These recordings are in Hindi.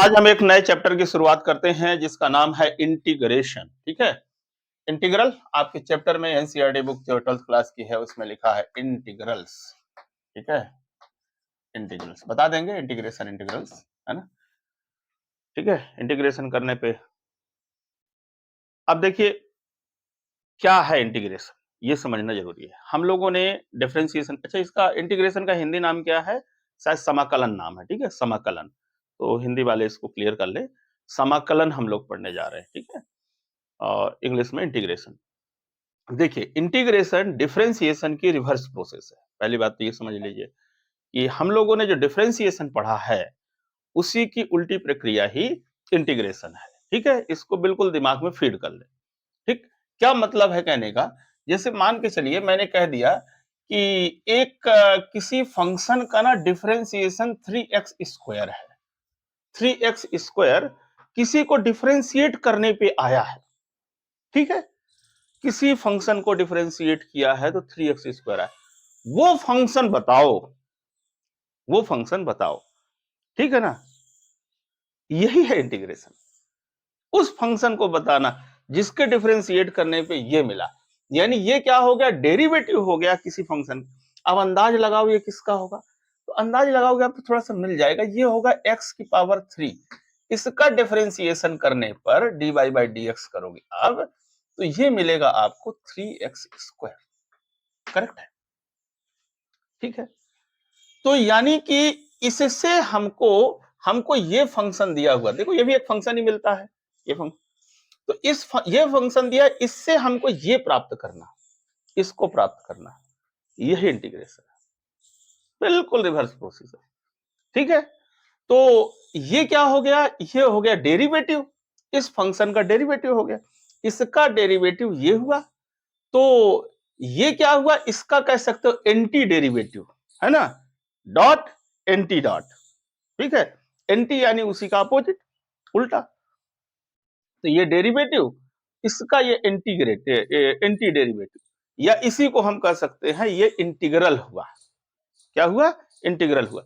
आज हम एक नए चैप्टर की शुरुआत करते हैं जिसका नाम है इंटीग्रेशन। ठीक है, इंटीग्रल आपके चैप्टर में एनसीईआरटी बुक जो 12th क्लास की है उसमें लिखा है इंटीग्रल्स। ठीक है, इंटीग्रल्स बता देंगे, इंटीग्रेशन इंटीग्रल्स है ना। ठीक है, इंटीग्रेशन करने पे अब देखिए क्या है इंटीग्रेशन, ये समझना जरूरी है। हम लोगों ने डिफरेंशिएशन, अच्छा इसका इंटीग्रेशन का हिंदी नाम क्या है, शायद समाकलन नाम है। ठीक है, समाकलन, तो हिंदी वाले इसको क्लियर कर ले, समाकलन हम लोग पढ़ने जा रहे हैं। ठीक है, और इंग्लिश में इंटीग्रेशन। देखिए इंटीग्रेशन डिफरेंशिएशन की रिवर्स प्रोसेस है। पहली बात तो ये समझ लीजिए कि हम लोगों ने जो डिफरेंशिएशन पढ़ा है उसी की उल्टी प्रक्रिया ही इंटीग्रेशन है। ठीक है, इसको बिल्कुल दिमाग में फीड कर ले। ठीक, क्या मतलब है कहने का, जैसे मान के चलिए मैंने कह दिया कि एक किसी फंक्शन का ना डिफरेंशिएशन 3x स्क्वायर है। 3x स्क्वायर किसी को डिफरेंशिएट करने पे आया है। ठीक है, किसी फंक्शन को डिफरेंशिएट किया है तो 3x स्क्वायर है। वो फंक्शन बताओ, वो फंक्शन बताओ। ठीक है ना, यही है इंटीग्रेशन। उस फंक्शन को बताना जिसके डिफरेंशिएट करने पे ये मिला, यानी ये क्या हो गया, डेरिवेटिव हो गया किसी फंक्शन। अब अंदाज लगाओ ये किसका होगा, तो अंदाज लगाओगे आप तो थोड़ा सा मिल जाएगा। ये होगा x की पावर 3, इसका डिफरेंशिएशन करने पर dy बाई dx करोगे अब तो ये मिलेगा आपको 3x स्क्वायर। करेक्ट है। ठीक है, तो यानी कि इससे हमको हमको ये फंक्शन दिया हुआ, देखो ये भी एक फंक्शन ही मिलता है, ये फंक्शन, तो ये फंक्शन दिया, इससे हमको ये प्राप्त करना, इसको प्राप्त करना, यही इंटीग्रेशन है, बिल्कुल रिवर्स प्रोसेस है। ठीक है, तो ये क्या हो गया, ये हो गया डेरिवेटिव, इस फंक्शन का डेरिवेटिव हो गया, इसका डेरिवेटिव ये हुआ, तो ये क्या हुआ, इसका कह सकते हो एंटी डेरिवेटिव, है ना, डॉट एंटी डॉट। ठीक है, एंटी यानी उसी का अपोजिट, उल्टा, तो ये डेरिवेटिव, इसका ये इंटीग्रेट एंटी डेरिवेटिव, या इसी को हम कह सकते हैं ये इंटीग्रल हुआ। क्या हुआ, इंटीग्रल हुआ।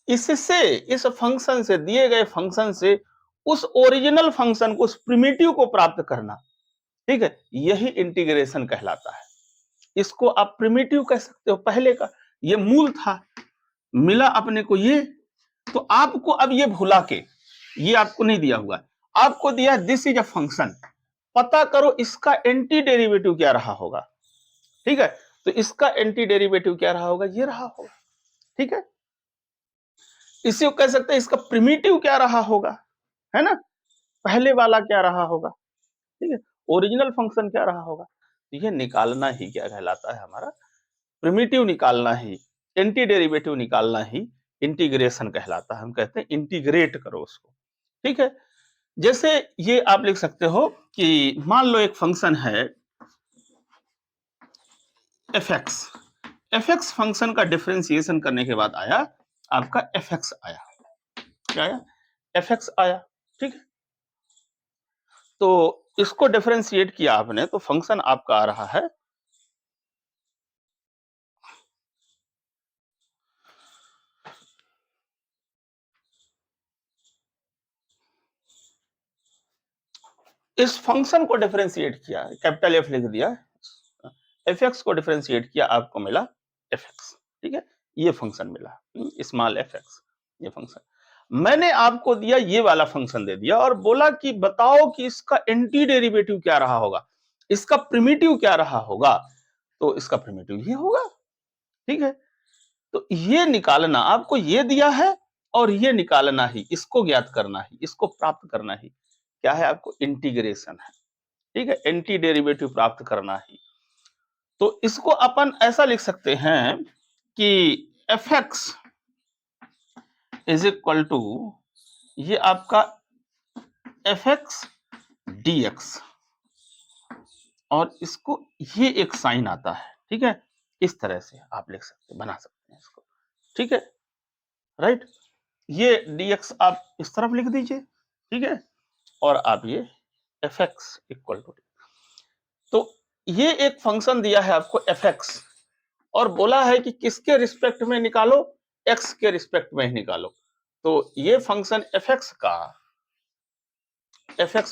इससे, इस फंक्शन से, दिए गए फंक्शन से उस ओरिजिनल फंक्शन को, उस प्रिमिटिव को प्राप्त करना, ठीक है, यही इंटीग्रेशन कहलाता है। इसको आप प्रिमिटिव कह सकते हो, पहले का ये मूल था, मिला अपने को ये, तो आपको अब ये भुला के, ये आपको नहीं दिया हुआ, आपको दिया दिस इज अ फंक्शन, पता करो इसका एंटी डेरिवेटिव क्या रहा होगा। ठीक है, तो इसका एंटी डेरिवेटिव क्या रहा होगा, ये रहा होगा। ठीक है, इसी को कह सकते हैं इसका प्रिमिटिव क्या रहा होगा, है ना, पहले वाला क्या रहा होगा। ठीक है, ओरिजिनल फंक्शन क्या रहा होगा, ये निकालना ही क्या कहलाता है, हमारा प्रिमिटिव निकालना ही, एंटी डेरिवेटिव निकालना ही इंटीग्रेशन कहलाता है। हम कहते हैं इंटीग्रेट करो उसको। ठीक है, जैसे ये आप लिख सकते हो कि मान लो एक फंक्शन है fx, fx फंक्शन का डिफरेंशिएशन करने के बाद आया आपका fx आया, क्या आया, fx आया। ठीक है, तो इसको डिफरेंशिएट किया आपने तो फंक्शन आपका आ रहा है इस फंक्शन को डिफरेंशिएट किया, कैपिटल एफ लिख दिया, fx को डिफरेंशिएट किया, आपको मिला fx। ठीक है, ये फंक्शन मिला, स्मॉल fx, ये फंक्शन मैंने आपको दिया, ये वाला फंक्शन दे दिया और बोला कि बताओ कि इसका एंटी डेरिवेटिव क्या रहा होगा, इसका प्रिमिटिव क्या रहा होगा, तो इसका प्रिमिटिव ये होगा। ठीक है, तो ये निकालना, आपको ये दिया है और ये निकालना ही, इसको ज्ञात करना ही, इसको प्राप्त करना ही क्या है, आपको इंटीग्रेशन है। ठीक है, एंटी डेरिवेटिव प्राप्त करना ही, तो इसको अपन ऐसा लिख सकते हैं कि fx इज इक्वल टू ये आपका fx dx, और इसको ये एक साइन आता है। ठीक है, इस तरह से आप लिख सकते, बना सकते हैं इसको। ठीक है, राइट, ये dx आप इस तरफ लिख दीजिए। ठीक है, और आप ये fx इक्वल टू, तो ये एक फंक्शन दिया है आपको fx और बोला है कि किसके रिस्पेक्ट में निकालो, x के रिस्पेक्ट में ही निकालो। तो ये फंक्शन एफ एक्स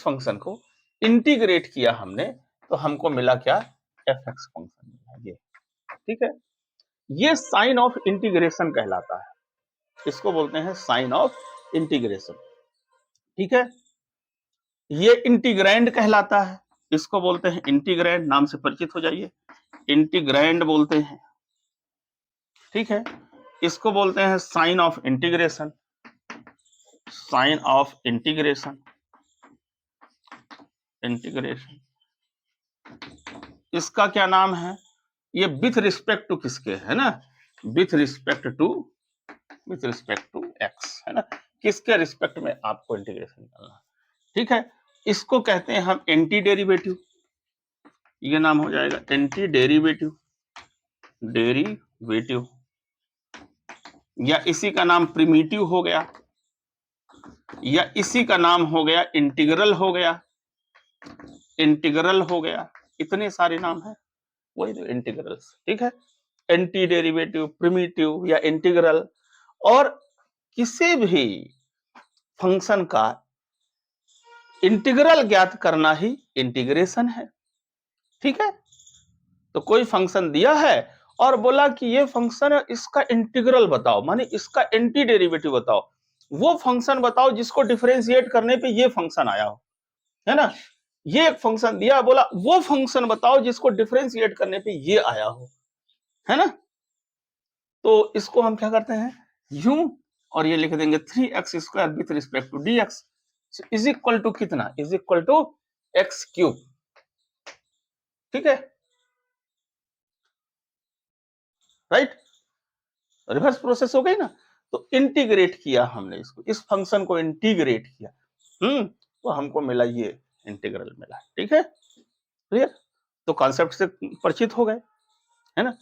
फंक्शन को इंटीग्रेट किया हमने, तो हमको मिला क्या, एफ एक्स फंक्शन मिला ये। ठीक है, ये साइन ऑफ इंटीग्रेशन कहलाता है, इसको बोलते हैं साइन ऑफ इंटीग्रेशन। ठीक है, ये इंटीग्रैंड कहलाता है, इसको बोलते हैं इंटीग्रैंड, नाम से परिचित हो जाइए, इंटीग्रैंड बोलते हैं। ठीक है, इसको बोलते हैं sign of integration, sign of integration, integration. इसका क्या नाम है, ये विथ रिस्पेक्ट टू किसके है ना, विथ रिस्पेक्ट टू एक्स है ना, किसके रिस्पेक्ट में आपको इंटीग्रेशन करना है। ठीक है, इसको कहते हैं हम एंटी डेरिवेटिव, ये नाम हो जाएगा एंटी डेरिवेटिव, डेरिवेटिव, या इसी का नाम प्रिमिटिव हो गया, या इसी का नाम हो गया इंटीग्रल हो गया, इंटीग्रल हो गया, इतने सारे नाम है, वही तो इंटीग्रल्स। ठीक है, एंटी डेरिवेटिव, प्रिमिटिव या इंटीग्रल, और किसी भी फंक्शन का इंटीग्रल ज्ञात करना ही इंटीग्रेशन है। ठीक है, तो कोई फंक्शन दिया है और बोला कि ये फंक्शन है, इसका इंटीग्रल बताओ, माने इसका एंटी डेरिवेटिव बताओ, वो फंक्शन बताओ जिसको डिफरेंशिएट करने पे ये फंक्शन आया हो, है ना। ये एक फंक्शन दिया, बोला वो फंक्शन बताओ जिसको डिफरेंशिएट करने पे ये आया हो, है ना। तो इसको हम क्या करते हैं, यू, और ये लिख देंगे 3x² with respect to dx is equal to कितना, इज इक्वल टू x³। ठीक है, राइट, रिवर्स प्रोसेस हो गई ना। तो इंटीग्रेट किया हमने इसको, इस फंक्शन को इंटीग्रेट किया, तो हमको मिला ये इंटीग्रल मिला। ठीक है, क्लियर, तो कॉन्सेप्ट से परिचित हो गए, है ना।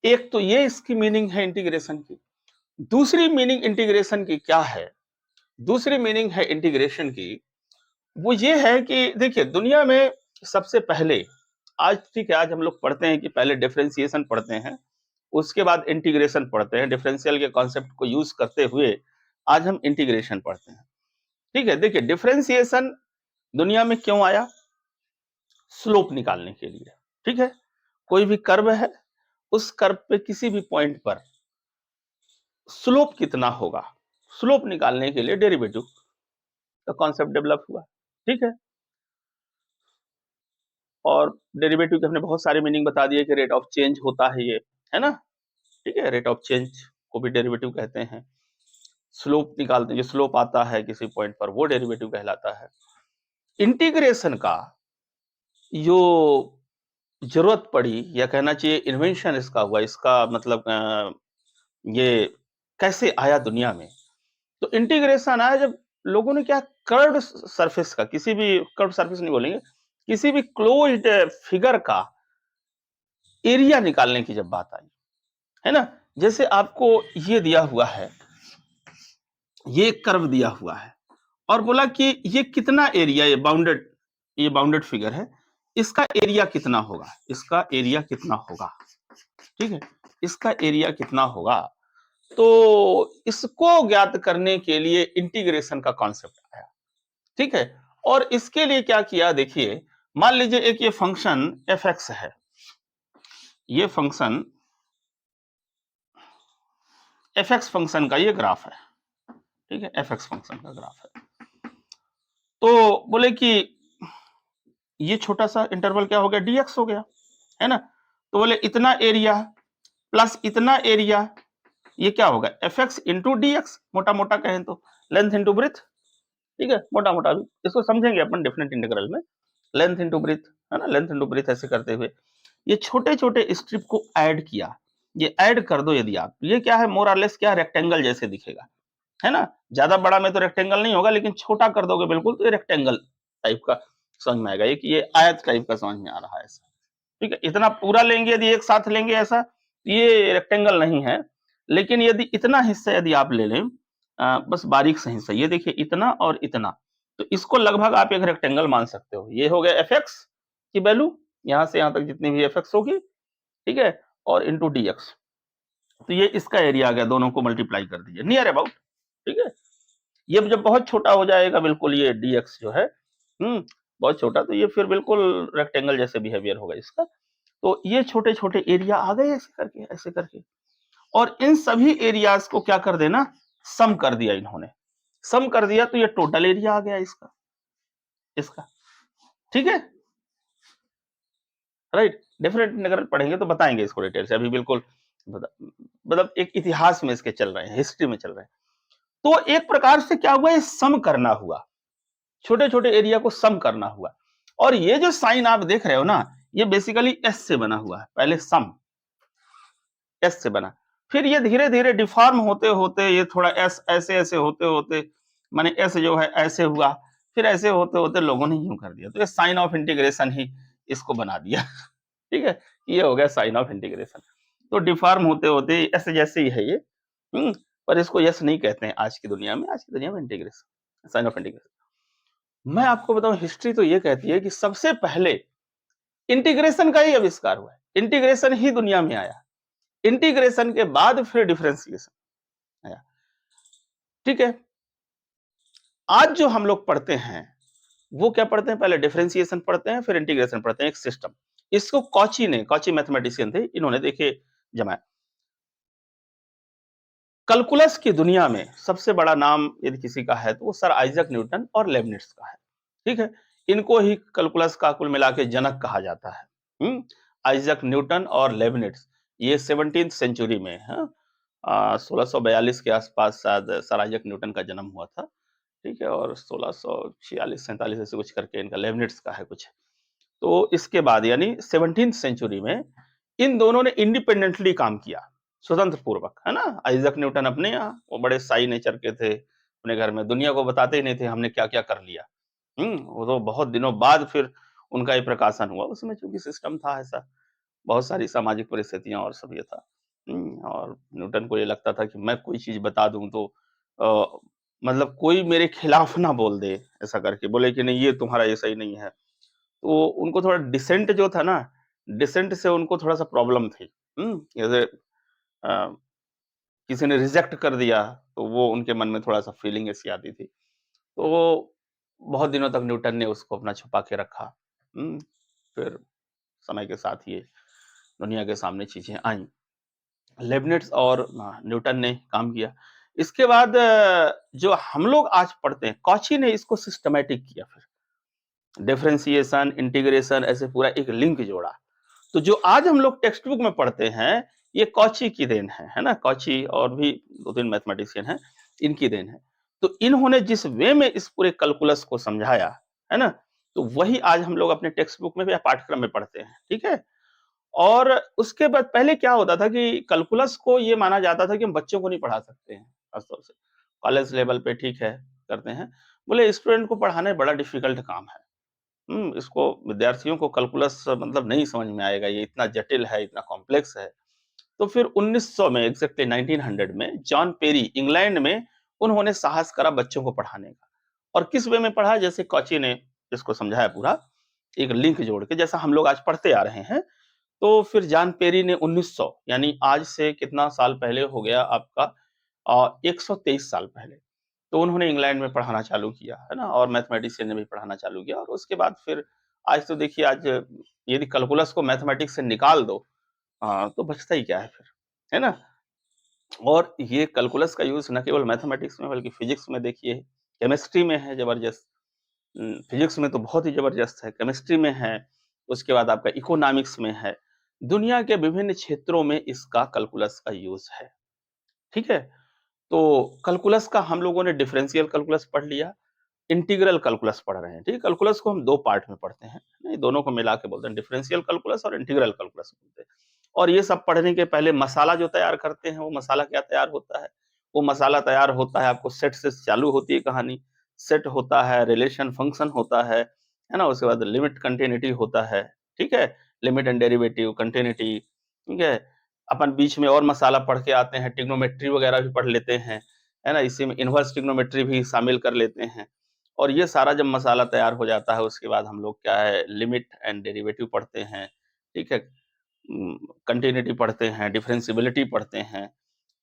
एक तो ये इसकी मीनिंग है इंटीग्रेशन की। दूसरी मीनिंग इंटीग्रेशन की क्या है, दूसरी मीनिंग है इंटीग्रेशन की, वो ये है कि देखिए दुनिया में सबसे पहले, आज ठीक है, आज हम लोग पढ़ते हैं कि पहले डिफरेंशिएशन पढ़ते हैं, उसके बाद इंटीग्रेशन पढ़ते हैं, डिफरेंशियल के कॉन्सेप्ट को यूज करते हुए आज हम इंटीग्रेशन पढ़ते हैं। ठीक है, देखिए डिफरेंशिएशन दुनिया में क्यों आया, स्लोप निकालने के लिए। ठीक है, कोई भी कर्व है, उस कर्व पे किसी भी पॉइंट पर स्लोप कितना होगा, स्लोप निकालने के लिए डेरिवेटिव का कॉन्सेप्ट डेवलप हुआ। ठीक है, और डेरिवेटिव के हमने बहुत सारे मीनिंग बता दिए कि रेट ऑफ चेंज होता है ये, है ना। ठीक है, रेट ऑफ चेंज को भी डेरिवेटिव कहते हैं। स्लोप निकालते हैं, जो स्लोप आता है किसी पॉइंट पर, वो डेरिवेटिव कहलाता है। इंटीग्रेशन का जो जरूरत पड़ी, या कहना चाहिए इन्वेंशन इसका हुआ, इसका मतलब ये कैसे आया दुनिया में, तो इंटीग्रेशन आया जब लोगों ने क्या, कर्व्ड सरफेस का, किसी भी कर्व्ड सरफेस नहीं बोलेंगे, किसी भी क्लोज्ड फिगर का एरिया निकालने की जब बात आई, है ना। जैसे आपको ये दिया हुआ है, ये कर्व दिया हुआ है, और बोला कि ये कितना एरिया, ये बाउंडेड फिगर है, इसका एरिया कितना होगा, इसका एरिया कितना होगा। ठीक है, इसका एरिया कितना होगा, तो इसको ज्ञात करने के लिए इंटीग्रेशन का कॉन्सेप्ट आया। ठीक है, और इसके लिए क्या किया, देखिए मान लीजिए एक ये फंक्शन एफ एक्स है, ये फंक्शन एफ एक्स फंक्शन का ये ग्राफ है। ठीक है, एफ एक्स फंक्शन का ग्राफ है, तो बोले कि ये छोटा सा इंटरवल क्या हो गया, dx हो गया, है ना। तो बोले इतना एरिया प्लस इतना एरिया, ये क्या होगा, F x into D x, मोटा मोटा कहें तो लेंथ इंटू ब्रेथ। ठीक है, मोटा मोटा भी इसको समझेंगे अपन डेफिनेट इंटीग्रल में, लेंथ इंटू ब्रेथ, है ना, लेंथ इंटू ब्रेथ ऐसे करते हुए ये छोटे छोटे स्ट्रिप को ऐड किया, ये ऐड कर दो यदि आप, ये क्या है, मोर और लेस क्या, रेक्टेंगल जैसे दिखेगा, है ना। ज्यादा बड़ा में तो रेक्टेंगल नहीं होगा, लेकिन छोटा कर दोगे बिल्कुल तो ये रेक्टेंगल टाइप का समझ में आएगा, ये आयत टाइप का समझ में आ रहा है ऐसा। ठीक है, इतना पूरा लेंगे यदि एक साथ लेंगे ऐसा, ये रेक्टेंगल नहीं है, लेकिन यदि इतना हिस्सा यदि आप ले लें, बस बारीक सा हिस्सा, ये देखिए इतना और इतना, तो इसको लगभग आप एक रेक्टेंगल मान सकते हो। ये हो गया एफ एक्स की वैल्यू, यहाँ से यहाँ तक जितनी भी एफ एक्स होगी, ठीक है, और इंटू डी एक्स, तो ये इसका एरिया आ गया, दोनों को मल्टीप्लाई कर दीजिए नियर अबाउट। ठीक है? ये जब बहुत छोटा हो जाएगा बिल्कुल ये dx जो है, बहुत छोटा, तो ये फिर बिल्कुल रेक्टेंगल जैसे बिहेवियर होगा इसका। तो ये छोटे-छोटे एरिया आ गए ऐसे करके और इन सभी एरियाज़ को क्या कर देना, सम कर दिया इन्होंने। सम कर दिया तो ये टोटल एरिया आ गया इसका, ठीक है? राइट? डेफ़िनेटली अगर पढ़ेंगे तो बताएँगे इसको डिटेल से, अभी बिल्कुल बता मतलब एक इतिहास में इसके चल रहे हैं, हिस्ट्री में चल रहे हैं। तो एक प्रकार से क्या हुआ, ये सम करना हुआ, छोटे-छोटे एरिया को सम करना हुआ और ये जो साइन आप देख रहे हो ना, ये बेसिकली एस से बना हुआ है, पहले सम एस से बना। फिर ये धीरे-धीरे डिफ़ॉर्म होते-होते ये थोड़ा एस ऐसे-ऐसे होते-होते माने एस जो है ऐसे हुआ, फिर ऐसे होते-होते लोगों ने यूँ कर दिया। तो ये साइन ऑफ इंटीग्रेशन ही इसको बना दिया। ठीक है? ये हो गया साइन ऑफ इंटीग्रेशन। तो डिफ़ॉर्म होते-होते एस जैसे ही है ये, हुँ? पर इसको एस नहीं कहते हैं आज की दुनिया में, आज की दुनिया में इंटीग्रेशन, साइन ऑफ इंटीग्रेशन। मैं आपको बताऊँ हिस्ट्री तो ये कहती है कि सबसे पहले इंटीग्रेशन का ही आविष्कार हुआ है। इंटीग्रेशन ही दुनिया में आया। इंटीग्रेशन के बाद फिर डिफरेंशिएशन आया। ठीक है? आज जो हम लोग पढ़ते हैं, वो क्या पढ़ते हैं? पहले डिफरेंशिएशन पढ़ते हैं, फिर इंटीग्रेशन पढ़ते हैं, एक सिस्टम। इसको कॉची मैथमेटिशियन थे, इन्होंने देखिए जमाया। कैलकुलस की दुनिया में सबसे बड़ा नाम यदि किसी का है, तो वो सर आइज़ैक न्यूटन और लेibniz का है। ठीक है? इनको ही कैलकुलस का कुल मिला के जनक कहा जाता है। आइज़ैक न्यूटन और लेibniz ये 17th सेंचुरी में 1642 के आसपास शायद सर आइज़ैक न्यूटन का जन्म हुआ था। ठीक है? और 1646-47 ऐसे कुछ करके इनका लेibniz का है कुछ। तो इसके बाद यानी 17th सेंचुरी में इन दोनों ने इंडिपेंडेंटली काम किया, स्वतंत्र पूर्वक, है ना? आइज़ैक न्यूटन अपने यहाँ, वो बड़े शाई नेचर के थे, अपने घर में दुनिया को बताते ही नहीं थे हमने क्या-क्या कर लिया। वो तो बहुत दिनों बाद फिर उनका ये प्रकाशन हुआ, उसमें चूँकि सिस्टम था ऐसा, बहुत सारी सामाजिक परिस्थितियाँ और सब ये था। और न्यूटन को ये लगता था कि मैं कोई चीज़ बता दूँ तो अ, मतलब कोई मेरे खिलाफ ना बोल दे, ऐसा करके बोले कि नहीं ये तुम्हारा ये सही नहीं है। तो उनको थोड़ा डिसेंट जो था ना, डिसेंट से उनको थोड़ा-सा प्रॉब्लम थी। जैसे अ, किसी ने रिजेक्ट कर दिया, तो वो उनके मन में थोड़ा-सा फीलिंग ऐसी आती थी। तो वो बहुत दिनों तक न्यूटन ने उसको अपना छुपा के रखा। फिर समय के साथ ये दुनिया के सामने चीज़ें आईं। लेibniz और न्यूटन ने काम किया। इसके बाद जो हम लोग आज पढ़ते हैं, कॉची ने इसको सिस्टमैटिक किया फिर। डिफरेंशिएशन, इंटीग्रेशन ऐसे पूरा एक लिंक जोड़ा। तो जो आज हम लोग टेक्स्ट बुक में पढ़ते हैं, ये कॉची की देन है ना? कॉची और भी 2-3 मैथमेटिशियन हैं, इनकी देन है। तो इन्होंने जिस वे में इस पूरे कैलकुलस को समझाया, है ना? तो वही आज हम लोग अपने टेक्स्ट बुक में भी या पाठ्यक्रम में पढ़ते हैं, ठीक है? और उसके बाद पहले क्या होता था कि कैलकुलस को ये माना जाता था कि हम बच्चों को नहीं पढ़ा सकते हैं, खास तौर से। कॉलेज लेवल पे ठीक है, करते हैं। बोले स्टूडेंट को पढ़ाना बड़ा डिफ़िकल्ट काम है। इसको विद्यार्थियों को कैलकुलस मतलब नहीं समझ में आएगा, ये इतना जटिल है, इतना कॉम्प्लेक्स है। तो फिर 1900 में एग्ज़ैक्टली 1900 में जॉन पेरी इंग्लैंड में उन्होंने साहस करा बच्चों को पढ़ाने का। और किस वे में पढ़ा जैसे कॉची ने इसको समझाया पूरा, एक लिंक जोड़ के जैसा हम लोग आज पढ़ते आ रहे हैं। तो फिर जॉन पेरी ने 1900 यानी आज से कितना साल पहले हो गया आपका 123 साल पहले। तो उन्होंने इंग्लैंड में पढ़ाना चालू किया, है ना? और मैथमेटिशियन ने भी पढ़ाना चालू किया और उसके बाद फिर आज तो देखिए आज यदि कैलकुलस को मैथमेटिक्स से निकाल दो तो बचता ही क्या है फिर, है ना? और ये कैलकुलस का यूज़ न केवल मैथमेटिक्स में बल्कि फिज़िक्स में देखिए, केमिस्ट्री में है ज़बरदस्त। फिज़िक्स में तो बहुत ही ज़बरदस्त है, केमिस्ट्री में है, उसके बाद आपका इकोनॉमिक्स में है। दुनिया के विभिन्न क्षेत्रों में इसका कैलकुलस का यूज़ है, ठीक है? तो कैलकुलस का हम लोगों ने डिफरेंशियल कैलकुलस पढ़ लिया, इंटीग्रल कैलकुलस पढ़ रहे हैं, ठीक है? कैलकुलस को हम 2 पार्ट में पढ़ते हैं, नहीं दोनों को मिला के बोलते हैं, डिफरेंशियल कैलकुलस और इंटीग्रल कैलकुलस बोलते हैं। और ये सब पढ़ने के पहले मसाला जो तैयार करते हैं, वो मसाला क्या तैयार होता है? वो मसाला तैयार होता है आपको सेट से चालू होती है कहानी, सेट होता है, रिलेशन फंक्शन होता है ना? उसके बाद लिमिट कंटीन्यूटी होता है, ठीक है? लिमिट एंड डेरिवेटिव, कंटीन्यूटी, ठीक है? अपन बीच में और मसाला पढ़ के आते हैं, ट्रिग्नोमेट्री वगैरह भी पढ़ लेते हैं, है ना? इसी में इनवर्स ट्रिग्नोमेट्री भी शामिल कर लेते हैं। और ये सारा जब मसाला तैयार हो जाता है, उसके बाद हम लोग क्या है लिमिट एंड डेरिवेटिव पढ़ते हैं, ठीक है? कंटीन्यूटी पढ़ते हैं, डिफरेंशिएबिलिटी पढ़ते हैं,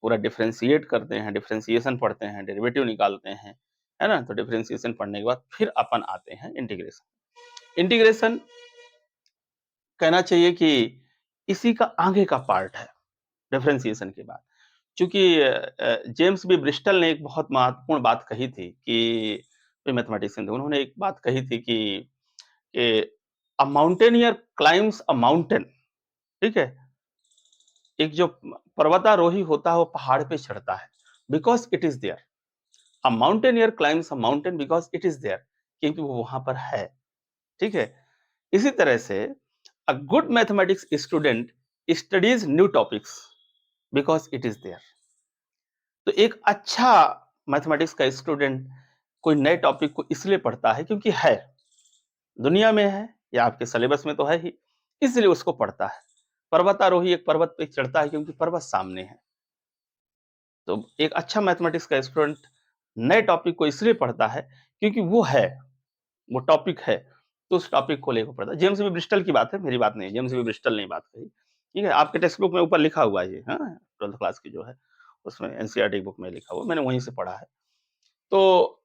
पूरा डिफरेंशिएट करते हैं, डिफरेंशिएशन पढ़ते हैं, डेरिवेटिव निकालते हैं, है ना? तो डिफरेंशिएशन पढ़ने के बाद फिर अपन आते हैं इंटीग्रेशन। इंटीग्रेशन कहना चाहिए कि इसी का आगे का पार्ट है डिफरेंशिएशन के बाद। चूँकि जेम्स बी ब्रिस्टल ने एक बहुत महत्वपूर्ण बात कही थी कि कोई मैथमेटिशियन थे, उन्होंने एक बात कही थी कि अ माउंटेनियर क्लाइम्स अ माउंटेन, ठीक है? एक जो पर्वतारोही होता है वो पहाड़ पे चढ़ता है because it is there. A mountaineer climbs a mountain because it is there, क्योंकि वो वहाँ पर है, ठीक है? इसी तरह से a good mathematics student studies new topics because it is there. तो एक अच्छा मैथमेटिक्स का स्टूडेंट कोई नए टॉपिक को इसलिए पढ़ता है क्योंकि है, दुनिया में है या आपके सिलेबस में तो है ही, इसलिए उसको पढ़ता है। पर्वतारोही एक पर्वत पे चढ़ता है क्योंकि पर्वत सामने है। तो एक अच्छा मैथमेटिक्स का स्टूडेंट नए टॉपिक को इसलिए पढ़ता है क्योंकि वो है, वो टॉपिक है, तो उस टॉपिक को लेकर पढ़ता है। जेम्स बी ब्रिस्टल की बात है, मेरी बात नहीं है, जेम्स बी ब्रिस्टल ने ये बात कही। ठीक है? आपके टेक्स्ट बुक में ऊपर लिखा हुआ है ये, हाँ, 12th क्लास की जो है, उसमें एनसीईआरटी बुक में लिखा हुआ है, मैंने वहीं से पढ़ा है। तो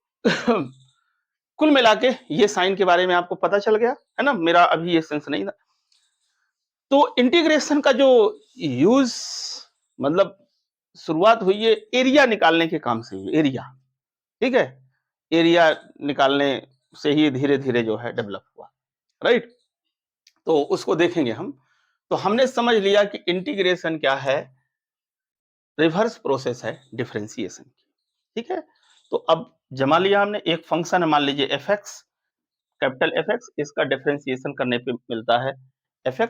कुल मिला के ये साइन के बारे में आपको पता चल गया, है ना? मेरा अभी ये सेंस नहीं था। तो इंटीग्रेशन का जो यूज़ मतलब शुरुआत हुई है एरिया निकालने के काम से हुई, एरिया, ठीक है? एरिया निकालने से ही धीरे-धीरे जो है डेवलप हुआ, राइट? तो उसको देखेंगे हम। तो हमने समझ लिया कि इंटीग्रेशन क्या है, रिवर्स प्रोसेस है डिफरेंशिएशन की, ठीक है? तो अब जमा लिया हमने एक फंक्शन है मान लीजिए एफ(x), कैपिटल एफ(x), इसका डिफरेंशिएशन करने पे मिलता है एफ(x).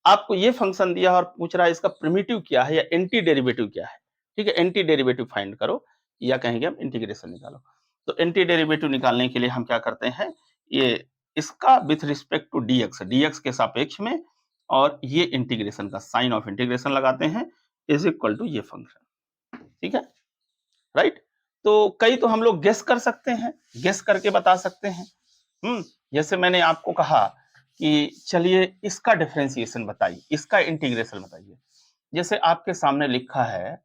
आपको ये फंक्शन दिया और पूछ रहा है इसका प्रिमिटिव क्या है या एंटी डेरिवेटिव क्या है, ठीक है? एंटी डेरिवेटिव फाइंड करो या कहेंगे हम इंटीग्रेशन निकालो। तो एंटी डेरिवेटिव निकालने के लिए हम क्या करते हैं, ये इसका विथ रिस्पेक्ट टू dx के सापेक्ष में, और ये इंटीग्रेशन का साइन ऑफ इंटीग्रेशन लगाते हैं इज इक्वल टू ये फंक्शन, ठीक है? राइट? तो कई तो हम लोग गेस कर सकते हैं, गेस करके बता सकते हैं। जैसे मैंने आपको कहा कि चलिए इसका डिफरेंशिएशन बताइए, इसका इंटीग्रेशन बताइए। जैसे आपके सामने लिखा है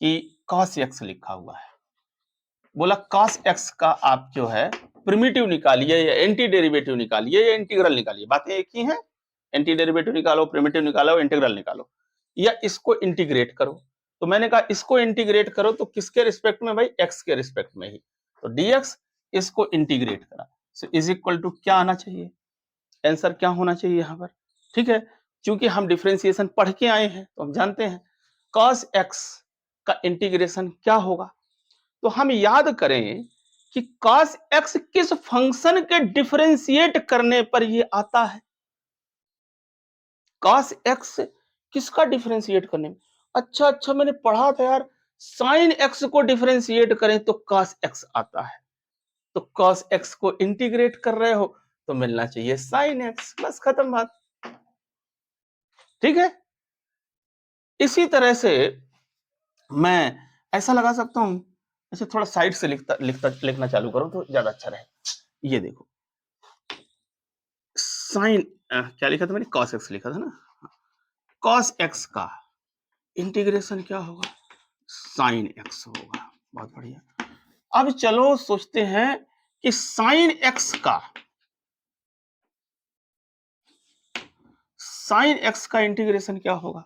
कि cos x लिखा हुआ है। बोला cos x का आप जो है प्रिमिटिव निकालिए या एंटी डेरिवेटिव निकालिए या इंटीग्रल निकालिए। बातें एक ही हैं। एंटी डेरिवेटिव निकालो, प्रिमिटिव निकालो, इंटीग्रल निकालो या इसको इंटीग्रेट करो। तो मैंने कहा इसको इंटीग्रेट करो तो किसके रिस्पेक्ट में भाई? x के रिस्पेक्ट में ही। तो dx इसको इंटीग्रेट करा। सो इज इक्वल टू क्या आना चाहिए? आंसर क्या होना चाहिए यहाँ पर? ठीक है? क्योंकि हम डिफरेंशिएशन पढ़ के आए हैं तो हम जानते हैं cos x का इंटीग्रेशन क्या होगा। तो हम याद करें कि cos x किस फंक्शन के डिफरेंशिएट करने पर ये आता है। cos x किसका डिफरेंशिएट करने में? अच्छा मैंने पढ़ा था यार, sin x को डिफरेंशिएट करें तो cos x आता है। तो cos x को इंटीग्रेट कर रहे हो तो मिलना चाहिए sin x, बस खत्म बात। ठीक है? इसी तरह से मैं ऐसा लगा सकता हूं, ऐसे थोड़ा साइड से लिखना चालू करो तो ज्यादा अच्छा रहे। ये देखो साइन क्या लिखा था मैंने? cos x लिखा था ना। cos x का इंटीग्रेशन क्या होगा? sin x होगा। बहुत बढ़िया। अब चलो सोचते हैं कि sin x का इंटीग्रेशन क्या होगा?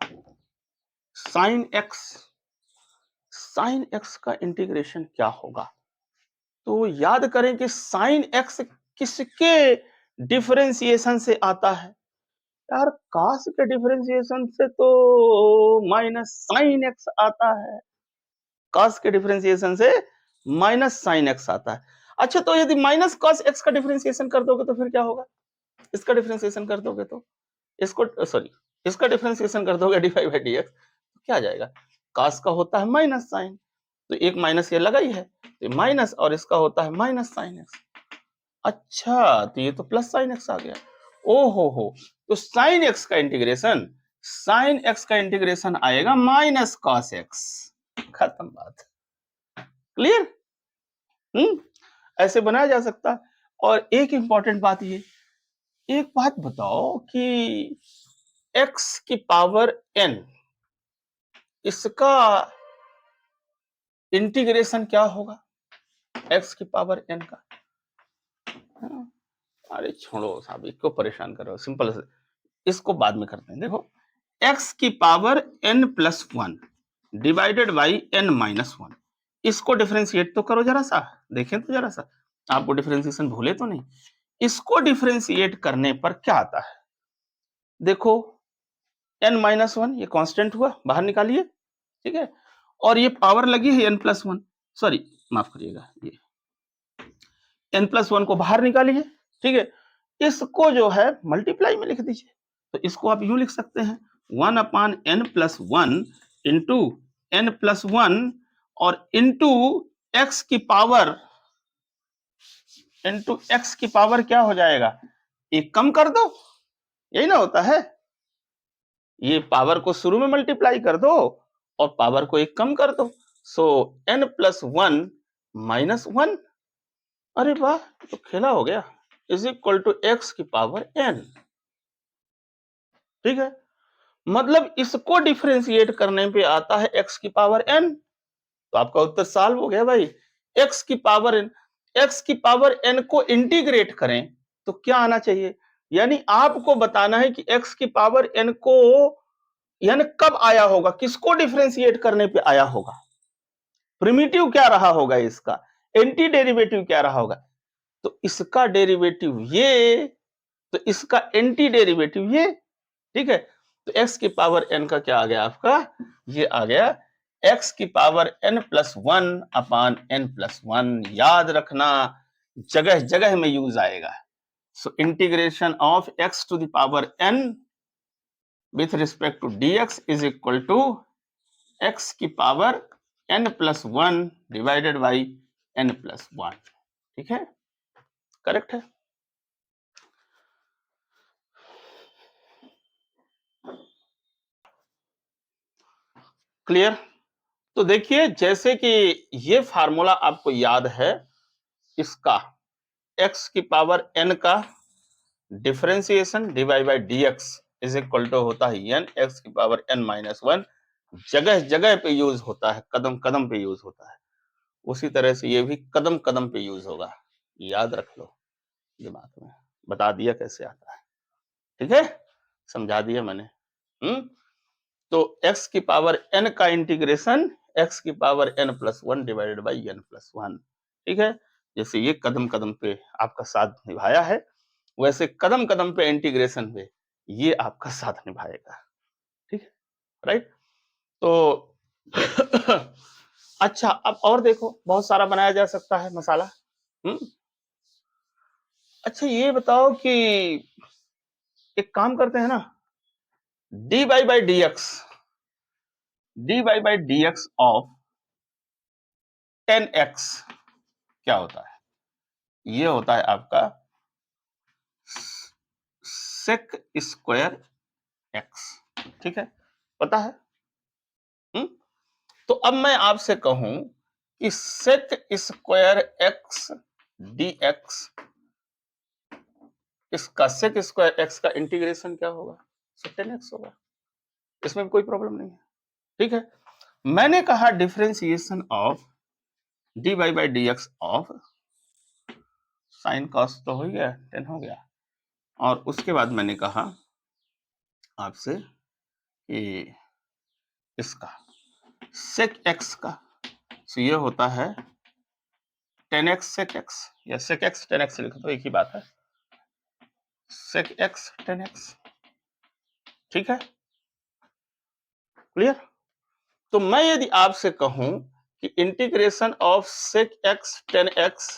sin x का इंटीग्रेशन क्या होगा? तो याद करें कि sin x किसके डिफरेंशिएशन से आता है? यार cos के डिफरेंशिएशन से तो माइनस साइन एक्स आता है। cos के डिफरेंशिएशन से माइनस साइन एक्स आता है। अच्छा तो यदि माइनस cos x का डिफरेंशिएशन कर दोगे तो फिर क्या होगा? इसका डिफरेंशिएशन कर दोगे तो इसको सॉरी इसका डिफरेंशिएशन कर दोगे dy बाई dx तो क्या आ जाएगा? cos का होता है माइनस साइन, तो एक माइनस ये लगा ही है, तो माइनस और इसका होता है माइनस साइन एक्स। अच्छा तो ये तो प्लस साइन एक्स आ गया। ओ हो, तो साइन एक्स का इंटीग्रेशन, साइन एक्स का इंटीग्रेशन आएगा माइनस कॉस एक्स। खत्म बात। क्लियर? ऐसे बनाया जा सकता है। और एक इंपॉर्टेंट बात ये, एक बात बताओ कि x की पावर n इसका इंटीग्रेशन क्या होगा x की पावर n का। अरे छोड़ो साहब, इसको परेशान करो, सिंपल से इसको बाद में करते हैं। देखो x की power n plus one divided by n minus one, इसको डिफरेंशिएट तो करो जरा सा, देखें तो जरा सा, आपको डिफरेंशिएशन भूले तो नहीं। इसको डिफरेंशिएट करने पर क्या आता है, देखो n माइनस वन, ये कांस्टेंट हुआ, बाहर निकालिए, ठीक है, और ये पावर लगी है n प्लस वन, सॉरी माफ करिएगा, ये n प्लस वन को बाहर निकालिए, ठीक है, इसको जो है मल्टीप्लाई में लिख दीजिए। तो इसको आप यूं लिख सकते हैं, one upon n plus one into n plus one और इंटू एक्स की पावर क्या हो जाएगा, एक कम कर दो, यही ना होता है, ये पावर को शुरू में मल्टीप्लाई कर दो और पावर को एक कम कर दो। So n plus one minus one, अरे वाह, तो खेला हो गया, इज इक्वल टू एक्स की पावर एन। ठीक है, मतलब इसको डिफरेंशिएट करने पे आता है x की पावर n, तो आपका उत्तर सॉल्व हो गया भाई। x की पावर n को इंटीग्रेट करें तो क्या आना चाहिए, यानी आपको बताना है कि x की पावर n को यानी कब आया होगा, किसको डिफरेंशिएट करने पे आया होगा, प्रिमिटिव क्या रहा होगा, इसका एंटी डेरिवेटिव क्या रहा होगा, तो इसका डेरिवेटिव ये, तो इसका एंटी डेरिवेटिव ये, ठीक है, तो x की पावर n का क्या आ गया आपका, ये आ गया x की power n plus one upon n plus one. याद रखना, जगह जगह में यूज आएगा। So integration of x to the power n with respect to dx is equal to x की power n plus one divided by n plus one. ठीक है, करेक्ट है। क्लियर, तो देखिए जैसे कि ये फार्मूला आपको याद है, इसका x की पावर n का differentiation divide by dx is equal to होता है n x की पावर n माइनस वन। जगह जगह पे यूज होता है, कदम कदम पे यूज होता है, उसी तरह से ये भी कदम कदम पे यूज होगा, याद रख लो दिमाग में, बता दिया कैसे आता है, ठीक है, समझा दिया मैंने। तो x की पावर n का इंटीग्रेशन x की power n plus one divided by n plus one. ठीक है, जैसे ये कदम कदम पे आपका साथ निभाया है, वैसे कदम कदम पे इंटीग्रेशन पे ये आपका साथ निभाएगा। ठीक है, राइट, तो अच्छा अब और देखो, बहुत सारा बनाया जा सकता है मसाला। अच्छा ये बताओ कि एक काम करते हैं ना, D by by d x of 10x क्या होता है, ये होता है आपका सेक स्क्वायर एक्स। ठीक है, पता है। तो अब मैं आपसे कहूं कि sec square x d x, इसका सेक स्क्वायर एक्स का इंटीग्रेशन क्या होगा, 10x होगा, इसमें कोई प्रॉब्लम नहीं है। ठीक है, मैंने कहा differentiation of d y by d x of sine cos तो हो गया, 10 हो गया, और उसके बाद मैंने कहा आपसे कि इसका सेक एक्स का, तो ये होता है 10x सेक एक्स, या सेक एक्स 10x लिखो तो एक ही बात है, सेक एक्स 10x। ठीक है, क्लियर। तो मैं यदि आपसे कहूं कि integration of sec x 10x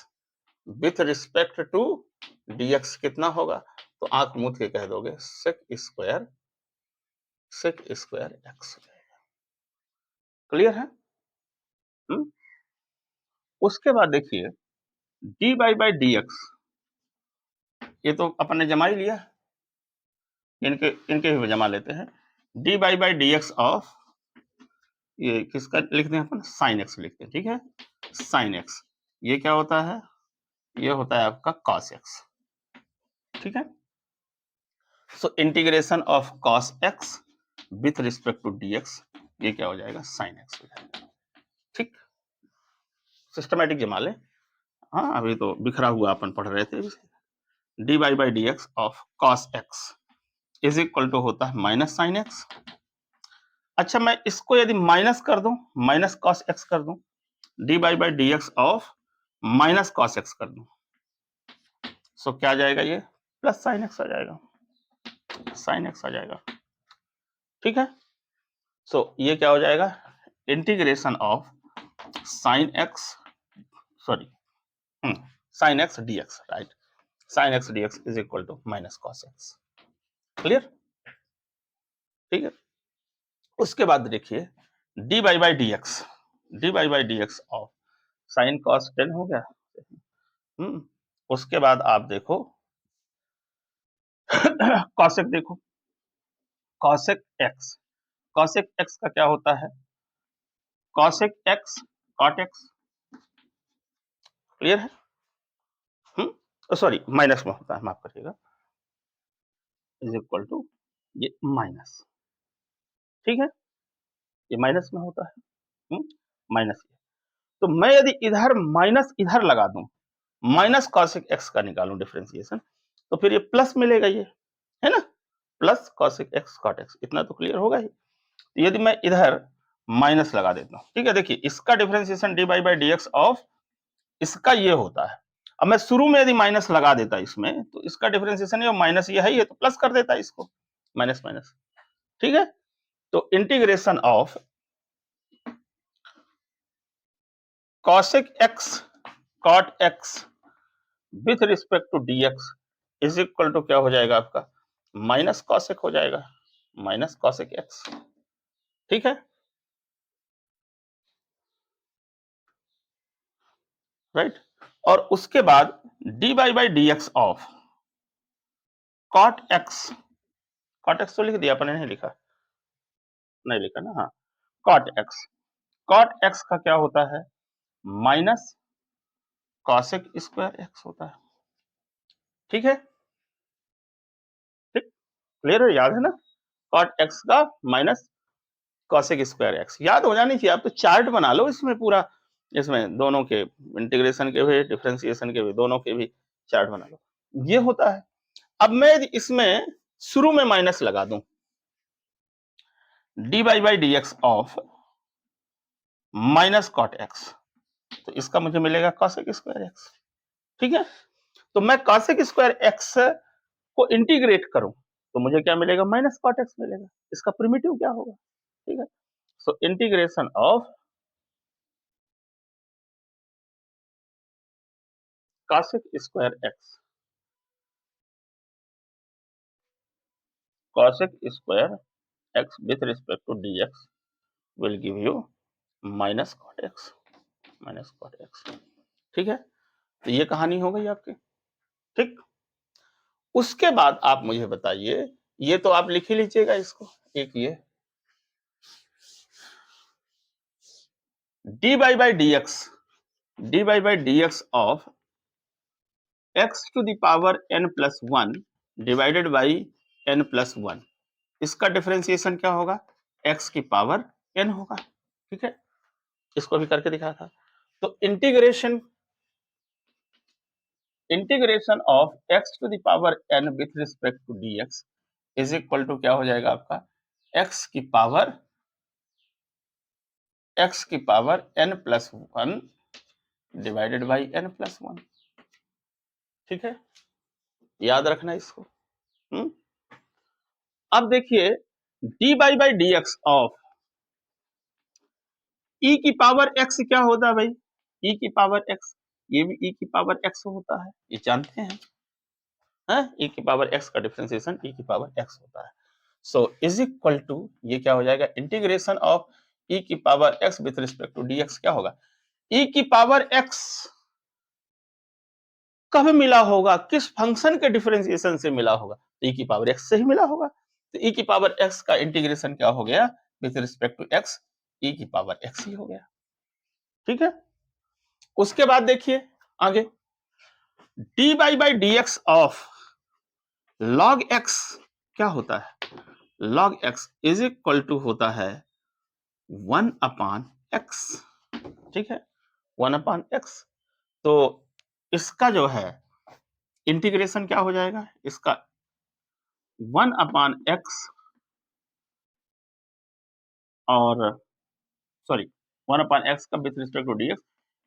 with respect to dx कितना होगा, तो आंख मूंद के कह दोगे सेक स्क्वायर एक्स। क्लियर है। उसके बाद देखिए d by by d x, ये तो अपन ने जमा ही लिया, इनके इनके भी जमा लेते हैं, D by by d x of, ये किसका लिखते हैं अपन, साइन एक्स लिखते हैं। ठीक है, साइन एक्स, ये क्या होता है, ये होता है आपका कॉस एक्स। ठीक है, so integration of cos x with respect to d x, ये क्या हो जाएगा, साइन एक्स हो जाएगा। ठीक, सिस्टमैटिक जमा ले। हाँ, अभी तो बिखरा हुआ अपन पढ़ रहे थे। dy by dx of cos x is equal to होता है माइनस साइन एक्स। अच्छा, मैं इसको यदि माइनस कर दूं, माइनस cos x कर दूं, dy by dx of minus cos x कर दूं, सो क्या आ जाएगा, ये प्लस साइन एक्स आ जाएगा, साइन एक्स आ जाएगा। ठीक है, सो ये क्या हो जाएगा, integration of sine x, sorry sine x dx, right, sine x dx is equal to minus cos x। Clear? ठीक है, उसके बाद देखिए dy by dx, dy by dx of sine cos 10 हो गया। उसके बाद आप देखो cosec, देखो cosec x, cosec x का क्या होता है, cosec x cot x। Clear है? सॉरी, माइनस में होता है, माफ करिएगा, इज इक्वल टू ये माइनस। ठीक है, ये माइनस में होता है, माइनस। तो मैं यदि इधर माइनस इधर लगा दूं, माइनस cosec x का निकालूं डिफरेंशिएशन, तो फिर ये प्लस मिलेगा, ये है ना, plus cosec x cot x, इतना तो क्लियर होगा ही। यदि मैं इधर माइनस लगा देता हूं, ठीक है, देखिए इसका differentiation dy by dx of इसका ये होता है। अब मैं शुरू में यदि माइनस लगा देता इसमें, तो इसका डिफरेंशिएशन ये माइनस ये है ही है, तो प्लस कर देता इसको, माइनस माइनस। ठीक है, तो integration of cosec x cot x with respect to dx is equal to क्या हो जाएगा आपका, माइनस cosec हो जाएगा, माइनस cosec x। ठीक है, राइट, और उसके बाद dy by dx of cot x, cot x तो लिख दिया अपने, नहीं लिखा, नहीं लिखा ना, हाँ, cot x, cot x का क्या होता है, माइनस cosec स्क्वायर x होता है। ठीक है, ठीक, क्लियर है, याद है ना, cot x का माइनस cosec स्क्वायर x, याद हो जानी चाहिए। आप तो चार्ट बना लो इसमें पूरा, इसमें दोनों के इंटीग्रेशन के भी, डिफरेंशिएशन के भी, दोनों के भी चार्ट बना लो, ये होता है। अब मैं इसमें शुरू में माइनस लगा दूं, dy by dx of minus cot x, तो इसका मुझे मिलेगा cosec स्क्वायर x। ठीक है, तो मैं cosec स्क्वायर x को इंटीग्रेट करूं, तो मुझे क्या मिलेगा, माइनस cot x मिलेगा, इसका प्रिमिटिव क्या होगा। ठीक है, so integration of cosec square x, cosec square x with respect to dx will give you minus cot x, minus cot x। ठीक है, तो ये कहानी हो गई आपकी। ठीक, उसके बाद आप मुझे बताइए, ये तो आप लिख ही लीजिएगा इसको, एक ये dy by dx, dy by dx of x to the power n plus 1 divided by n plus 1, इसका डिफरेंशिएशन क्या होगा, x की पावर n होगा। ठीक है, इसको भी करके दिखा था। तो integration of x to the power n with respect to dx is equal to क्या हो जाएगा आपका, x की power n plus 1 divided by n plus 1। ठीक है, याद रखना इसको। अब देखिए dy by dx of e की पावर x क्या होता है भाई, e की पावर x, ये भी e की पावर x होता है, ये जानते हैं, e की पावर x का डिफरेंशिएशन e की पावर x होता है। सो इज इक्वल टू ये क्या हो जाएगा, इंटीग्रेशन ऑफ e की power x with respect to dx क्या होगा, e की पावर x कब मिला होगा, किस फंक्शन के डिफरेंशिएशन से मिला होगा, तो e की पावर x से ही मिला होगा। तो e की पावर x का इंटीग्रेशन क्या हो गया with respect to x, e की पावर x ही हो गया। ठीक है, उसके बाद देखिए आगे dy by dx of log x क्या होता है, log x is equal to होता है 1 अपॉन x। ठीक है, 1/x। तो इसका जो है इंटीग्रेशन क्या हो जाएगा, इसका 1/x और सॉरी 1/x का with respect to dx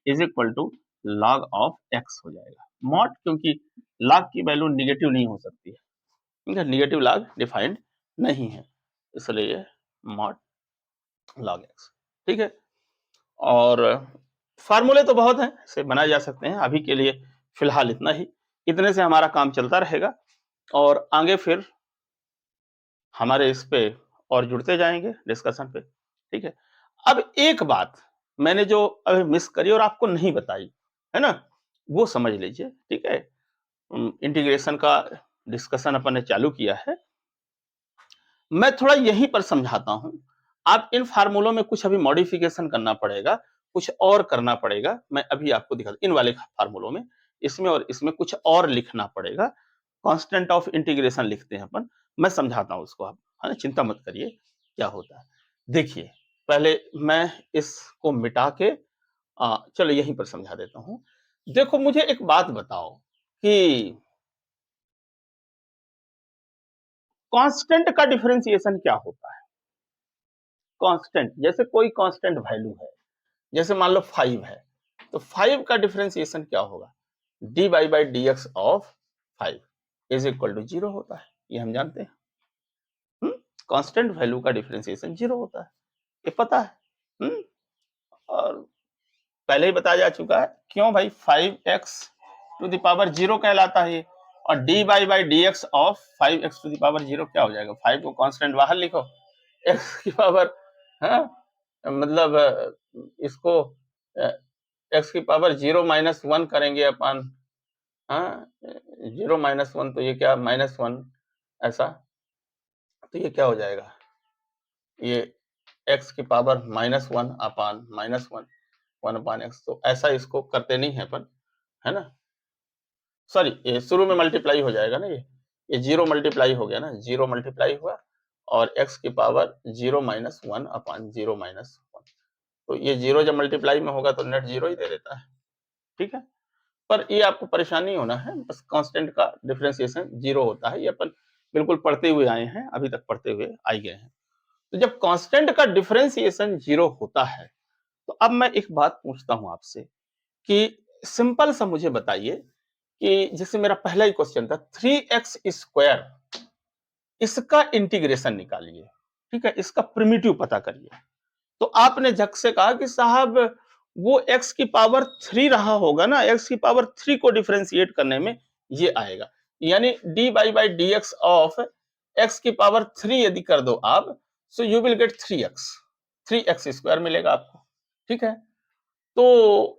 is equal to log of x हो जाएगा। मॉड, क्योंकि log की वैल्यू निगेटिव नहीं हो सकती है, ठीक है, निगेटिव log डिफाइंड नहीं है, इसलिए ये मॉड log x, ठीक है। और फार्मूले तो बहुत हैं, इसे बनाए जा सकते हैं, अभी के लिए फिलहाल इतना ही, इतने से हमारा काम चलता रहेगा और आगे फिर हमारे इस पे और जुड़ते जाएंगे डिस्कशन पे, ठीक है। अब एक बात मैंने जो अभी मिस करी और आपको नहीं बताई, है ना, वो समझ लीजिए, ठीक है। इंटीग्रेशन का डिस्कशन अपन ने चालू किया है, मैं थोड़ा यहीं पर समझाता हूं। आप इन फार्मूलों में कुछ अभी मॉडिफिकेशन करना पड़ेगा, कुछ और करना पड़ेगा, मैं अभी आपको दिखा इन वाले फार्मूलों में, इसमें और इसमें कुछ और लिखना पड़ेगा। कांस्टेंट ऑफ इंटीग्रेशन लिखते हैं अपन, मैं समझाता हूं उसको, आप है ना, चिंता मत करिए क्या होता है। देखिए, पहले मैं इसको मिटा के चलो यहीं पर समझा देता हूं। देखो, मुझे एक बात बताओ कि कांस्टेंट का डिफरेंशिएशन क्या होता है। कांस्टेंट, जैसे कोई कांस्टेंट वैल्यू है, जैसे मान लो 5 है, तो 5 का डिफरेंशिएशन क्या होगा, dy by d x of 5 is equal to 0 होता है, ये हम जानते हैं। कांस्टेंट वैल्यू का डिफरेंशिएशन 0 होता है, ये पता है। हम्म और पहले ही बताया जा चुका है, क्यों भाई, 5x टू द पावर 0 कहलाता है, और dy by d x of 5x to the power 0 क्या हो जाएगा, 5 को कांस्टेंट बाहर लिखो, x की पावर, हाँ, मतलब इसको एक्स की पावर 0 - 1 करेंगे अपन, हाँ, 0 - 1, तो ये क्या -1, ऐसा, तो ये क्या हो जाएगा, ये एक्स की पावर -1 अपान -1, 1/x, तो ऐसा इसको करते नहीं है अपन, है ना, सॉरी, ये शुरू में मल्टीप्लाई हो जाएगा ना, ये 0 मल्टीप्लाई हो गया ना, 0 मल्टीप्लाई हुआ और x की पावर 0 - 1 अपान 0 - 1, तो ये 0 जब मल्टीप्लाई में होगा तो नेट 0 ही दे देता है, ठीक है। पर ये आपको परेशान नहीं होना है, बस कांस्टेंट का डिफरेंशिएशन 0 होता है, ये अपन बिल्कुल पढ़ते हुए आए हैं, अभी तक पढ़ते हुए आ गए हैं। तो जब कांस्टेंट का डिफरेंशिएशन 0 होता है, तो अब मैं एक बात पूछता हूं आपसे कि सिंपल सा मुझे बताइए कि जैसे मेरा पहला ही क्वेश्चन था, 3x² इसका इंटीग्रेशन निकालिए, ठीक है, इसका प्रिमिटिव पता करिए। तो आपने झट से कहा कि साहब वो x की पावर 3 रहा होगा ना, x की पावर 3 को डिफरेंशिएट करने में ये आएगा, यानी dy by d x of x की पावर 3 यदि कर दो आप, so you will get 3x² मिलेगा आपको, ठीक है। तो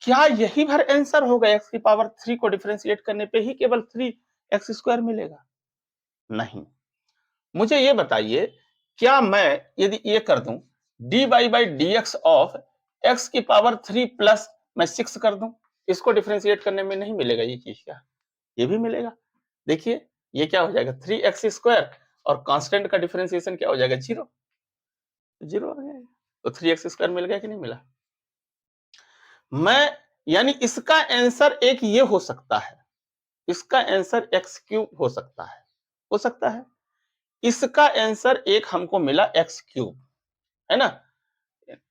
क्या यही भर आंसर होगा, x की पावर 3 को डिफरेंशिएट करने पे ही केवल 3x² मिलेगा? नहीं। मुझे ये बताइए, क्या मैं यदि ये कर दूं, dy by d x of x की पावर 3 प्लस मैं 6 कर दूं, इसको डिफरेंशिएट करने में नहीं मिलेगा ये चीज क्या? ये भी मिलेगा। देखिए, ये क्या हो जाएगा, 3x² और कांस्टेंट का डिफरेंशिएशन क्या हो जाएगा, 0, 0 आ जाएगा। तो 3x² मिल गया कि नहीं मिला? मैं, यानी इसका आंसर एक ये हो सकता है, इसका आंसर x³ हो सकता है, हो सकता है। इसका आंसर एक हमको मिला x³, है ना।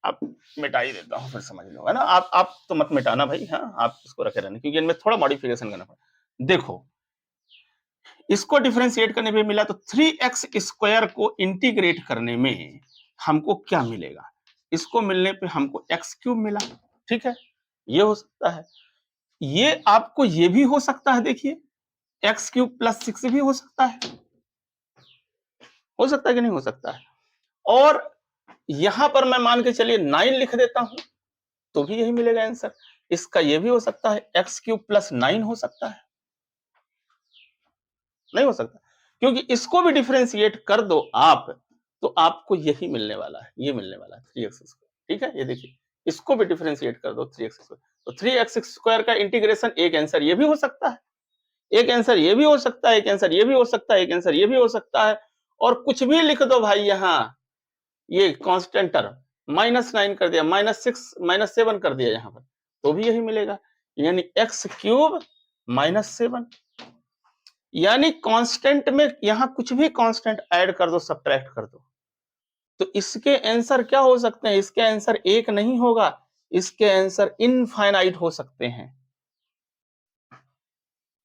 आप मिटा ही देता हूँ, फिर समझ लो, है ना। आप तो मत मिटाना भाई, हाँ, आप इसको रखे रहना, क्योंकि इनमें थोड़ा मॉडिफिकेशन करना पड़ा। देखो, इसको डिफरेंशिएट करने पे मिला, तो 3x² को इंटीग्रेट करने में हमको क्या मिलेगा, इसको मिलने पे हमको x³ मिला, ठीक है, ये हो सकता है। ये आपको ये भी हो सकता है, देखिए, x³ प्लस 6 भी हो सकता है कि नहीं हो सकता है। और यहां पर मैं मान के चलिए 9 लिख देता हूं, तो भी यही मिलेगा आंसर। इसका ये भी हो सकता है, x³ प्लस 9 हो सकता है, नहीं हो सकता, क्योंकि इसको भी डिफरेंशिएट कर दो आप, तो आपको यही मिलने वाला है, ये मिलने वाला है 3x², ठीक है। ये देखिए, इसको भी डिफरेंशिएट कर दो 3x², तो 3x² का इंटीग्रेशन, एक आंसर ये भी हो सकता है, एक आंसर ये भी हो सकता है, एक आंसर ये भी हो सकता है, एक आंसर ये भी हो सकता है, और कुछ भी लिख दो भाई यहां, ये कांस्टेंट टर्म -9 कर दिया, -6 -7 कर दिया, यहां पर तो भी यही मिलेगा, यानी x³ -7। यानी कांस्टेंट में यहां कुछ भी कांस्टेंट ऐड कर दो, सब्ट्रैक्ट कर दो, तो इसके आंसर क्या हो सकते हैं? इसके आंसर एक नहीं होगा, इसके आंसर इनफाइनाइट हो सकते हैं।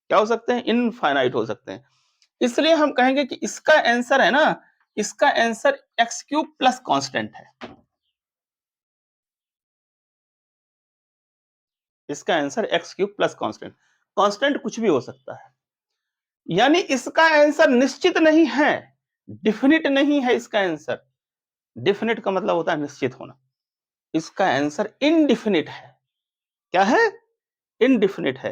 क्या हो सकते हैं? इनफाइनाइट हो सकते हैं। इसलिए हम कहेंगे कि इसका आंसर है ना, इसका आंसर x³ प्लस कांस्टेंट है। इसका answer x³ plus constant, constant कुछ भी हो सकता है। यानी इसका आंसर निश्चित नहीं है, डेफिनिट नहीं है इसका आंसर। डेफिनिट का मतलब होता है निश्चित होना, इसका आंसर इनडेफिनिट है। क्या है? इनडेफिनिट है।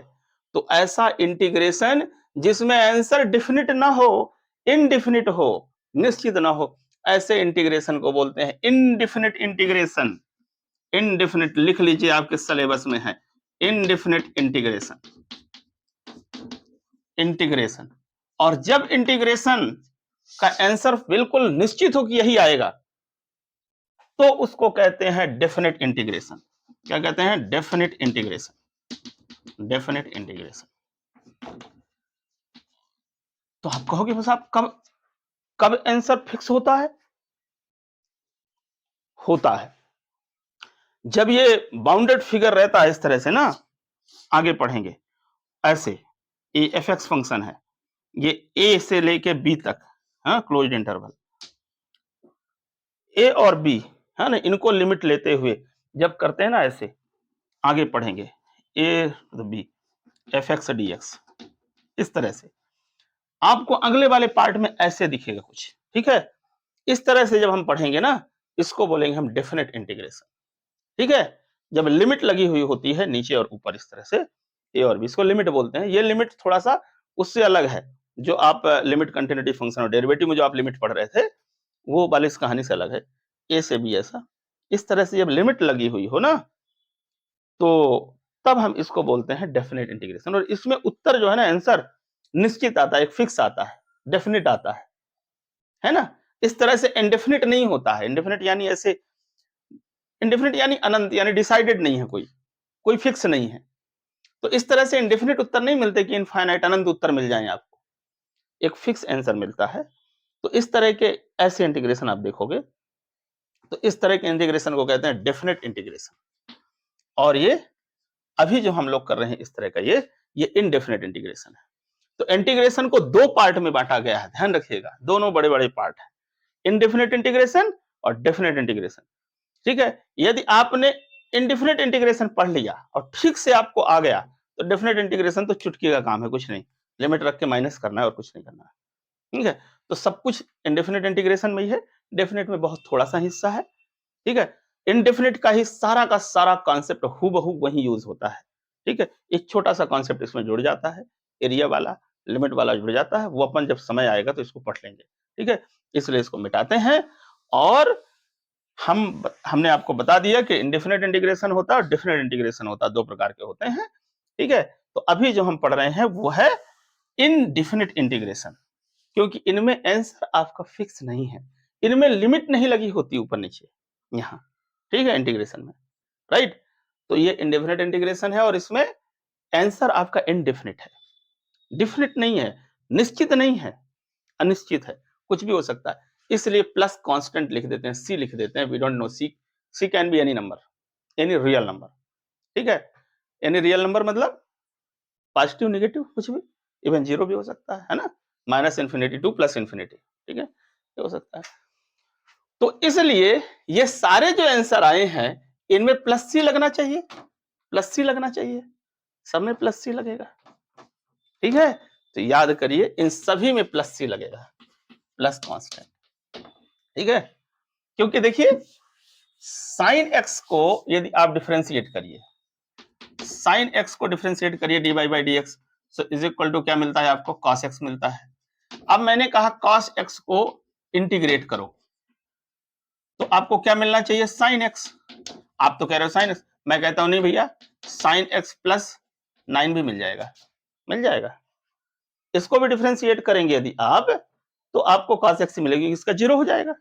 तो ऐसा इंटीग्रेशन जिसमें आंसर डेफिनिट ना हो, इनडेफिनिट हो, निश्चित ना हो, ऐसे इंटीग्रेशन को बोलते हैं इनडेफिनिट इंटीग्रेशन। इनडेफिनिट लिख लीजिए, आपके सिलेबस में है इनडेफिनिट इंटीग्रेशन। इंटीग्रेशन, और जब इंटीग्रेशन का आंसर बिल्कुल निश्चित हो कि यही आएगा, तो उसको कहते हैं डेफिनिट इंटीग्रेशन। क्या कहते हैं? Definite integration. Definite integration. तो आप कहोगे बस आप कब कब आंसर फिक्स होता है? होता है जब ये बाउंडेड फिगर रहता है इस तरह से ना, आगे पढ़ेंगे ऐसे, ये fx फंक्शन है, ये a से लेके b तक, हाँ, क्लोज्ड इंटरवल a और b, है ना, इनको लिमिट लेते हुए जब करते हैं ना ऐसे, आगे पढ़ेंगे a to b fx dx, इस तरह से आपको अगले वाले पार्ट में ऐसे दिखेगा कुछ, ठीक है। इस तरह से जब हम पढ़ेंगे ना, इसको बोलेंगे हम डेफिनेट इंटीग्रेशन, ठीक है। जब लिमिट लगी हुई होती है नीचे और ऊपर इस तरह से ए और बी, इसको लिमिट बोलते हैं। ये लिमिट थोड़ा सा उससे अलग है, जो आप लिमिट कंटिन्यूटी फंक्शन और डेरिवेटिव में जो आप लिमिट पढ़ रहे थे, वो वाली इस कहानी से अलग है। ए से बी ऐसा, इस तरह से जब लिमिट लगी हुई हो ना, तो तब हम इसको बोलते हैं डेफिनेट इंटीग्रेशन। और इसमें उत्तर जो है ना, आंसर निश्चित आता है, एक फिक्स आता है, डेफिनेट आता है ना। इस तरह से इंडेफिनिट नहीं होता है। इंडेफिनिट यानी ऐसे, इंडेफिनिट यानी अनंत, यानी डिसाइडेड नहीं है, कोई फिक्स नहीं है। तो इस तरह से इंडेफिनिट उत्तर नहीं मिलते कि इनफाइनाइट अनंत उत्तर मिल जाएं आपको, एक फिक्स आंसर मिलता है। तो इस तरह के ऐसे इंटीग्रेशन आप देखोगे, तो इस तरह के इंटीग्रेशन को कहते हैं डेफिनेट इंटीग्रेशन। और ये अभी जो हम लोग कर रहे हैं इस तरह का, ये इनडेफिनेट इंटीग्रेशन है। तो इंटीग्रेशन को दो पार्ट में बांटा गया है, ध्यान रखिएगा, दोनों बड़े बड़े पार्ट है, इनडेफिनेट इंटीग्रेशन और डेफिनेट इंटीग्रेशन, ठीक है। यदि आपने इनडेफिनेट इंटीग्रेशन पढ़ लिया और ठीक से आपको आ गया, तो डेफिनेट इंटीग्रेशन तो चुटकी का काम है, कुछ नहीं, लिमिट रख के माइनस करना है और कुछ नहीं करना है, ठीक है। तो सब कुछ इनडेफिनेट इंटीग्रेशन में ही है, डेफिनेट में बहुत थोड़ा सा हिस्सा है, ठीक है। इनडेफिनेट का ही सारा का सारा कॉन्सेप्ट हूबहू वही यूज होता है, ठीक है। एक छोटा सा कॉन्सेप्ट इसमें जुड़ जाता है, एरिया वाला, लिमिट वाला जुड़ जाता है, वो अपन जब समय आएगा तो इसको पढ़ लेंगे, ठीक है। इसलिए इसको मिटाते हैं, और हमने आपको बता दिया कि इंडेफिनेट इंटीग्रेशन होता है और डेफिनेट इंटीग्रेशन होता है, दो प्रकार के होते हैं, ठीक है। तो अभी जो हम पढ़ रहे हैं वो है इनडेफिनेट इंटीग्रेशन, क्योंकि इनमें आंसर आपका फिक्स नहीं है, इनमें लिमिट नहीं लगी होती ऊपर नीचे यहाँ, ठीक है, इंटीग्रेशन में, राइट। तो ये इंडेफिनेट इंटीग्रेशन है और इसमें आंसर आपका इनडेफिनेट है, डेफिनेट नहीं है, निश्चित नहीं है, अनिश्चित है, कुछ भी हो सकता है। इसलिए प्लस कांस्टेंट लिख देते हैं, सी लिख देते हैं, we don't know c, c can be any number, any real number, ठीक है। एनी रियल नंबर मतलब पॉजिटिव नेगेटिव कुछ भी, इवन जीरो भी हो सकता है ना, minus infinity to plus infinity, ठीक है, ये हो सकता है। तो इसलिए ये सारे जो आंसर आए हैं, इनमें प्लस सी लगना चाहिए, प्लस सी लगना चाहिए, सब में प्लस सी लगेगा, ठीक है। तो याद करिए, इन सभी में प्लस सी लगेगा, प्लस कांस्टेंट, ठीक है। क्योंकि देखिए, साइन एक्स को यदि आप डिफरेंशिएट करिए, साइन एक्स को डिफरेंशिएट करिए d y by d x, so is equal to क्या मिलता है आपको? कॉस एक्स मिलता है। अब मैंने कहा कॉस एक्स को इंटीग्रेट करो, तो आपको क्या मिलना चाहिए? Sine x. आप तो कह रहे हो साइन एक्स, मैं कहता हूं नहीं भैया, साइन एक्स प्लस 9 भी मिल जाएगा, मिल जाएगा। इसको भी डिफरेंशिएट करेंगे यदि आप, तो आपको कॉस एक्स मिलेगी, इसका जीरो हो जाएगा,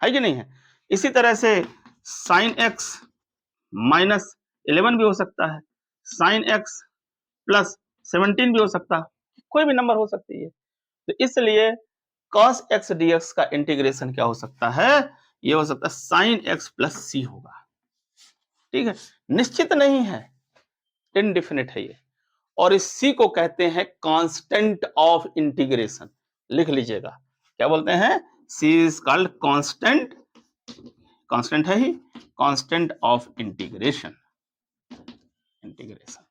है कि नहीं है। इसी तरह से साइन एक्स माइनस 11 भी हो सकता है, साइन एक्स प्लस 17 भी हो सकता है, कोई भी नंबर हो सकती है। तो इसलिए cos x dx का इंटीग्रेशन क्या हो सकता है, ये हो सकता है साइन एक्स प्लस सी होगा। ठीक है, निश्चित नहीं है, इनडिफिनिट है ये, और इस सी को कहते हैं कांस्टेंट ऑफ इंटीग्रेशन। लिख लीजिएगा, क्या बोलते हैं, सी इज कॉल्ड कांस्टेंट, कांस्टेंट है ही, कांस्टेंट ऑफ इंटीग्रेशन। इंटीग्रेशन,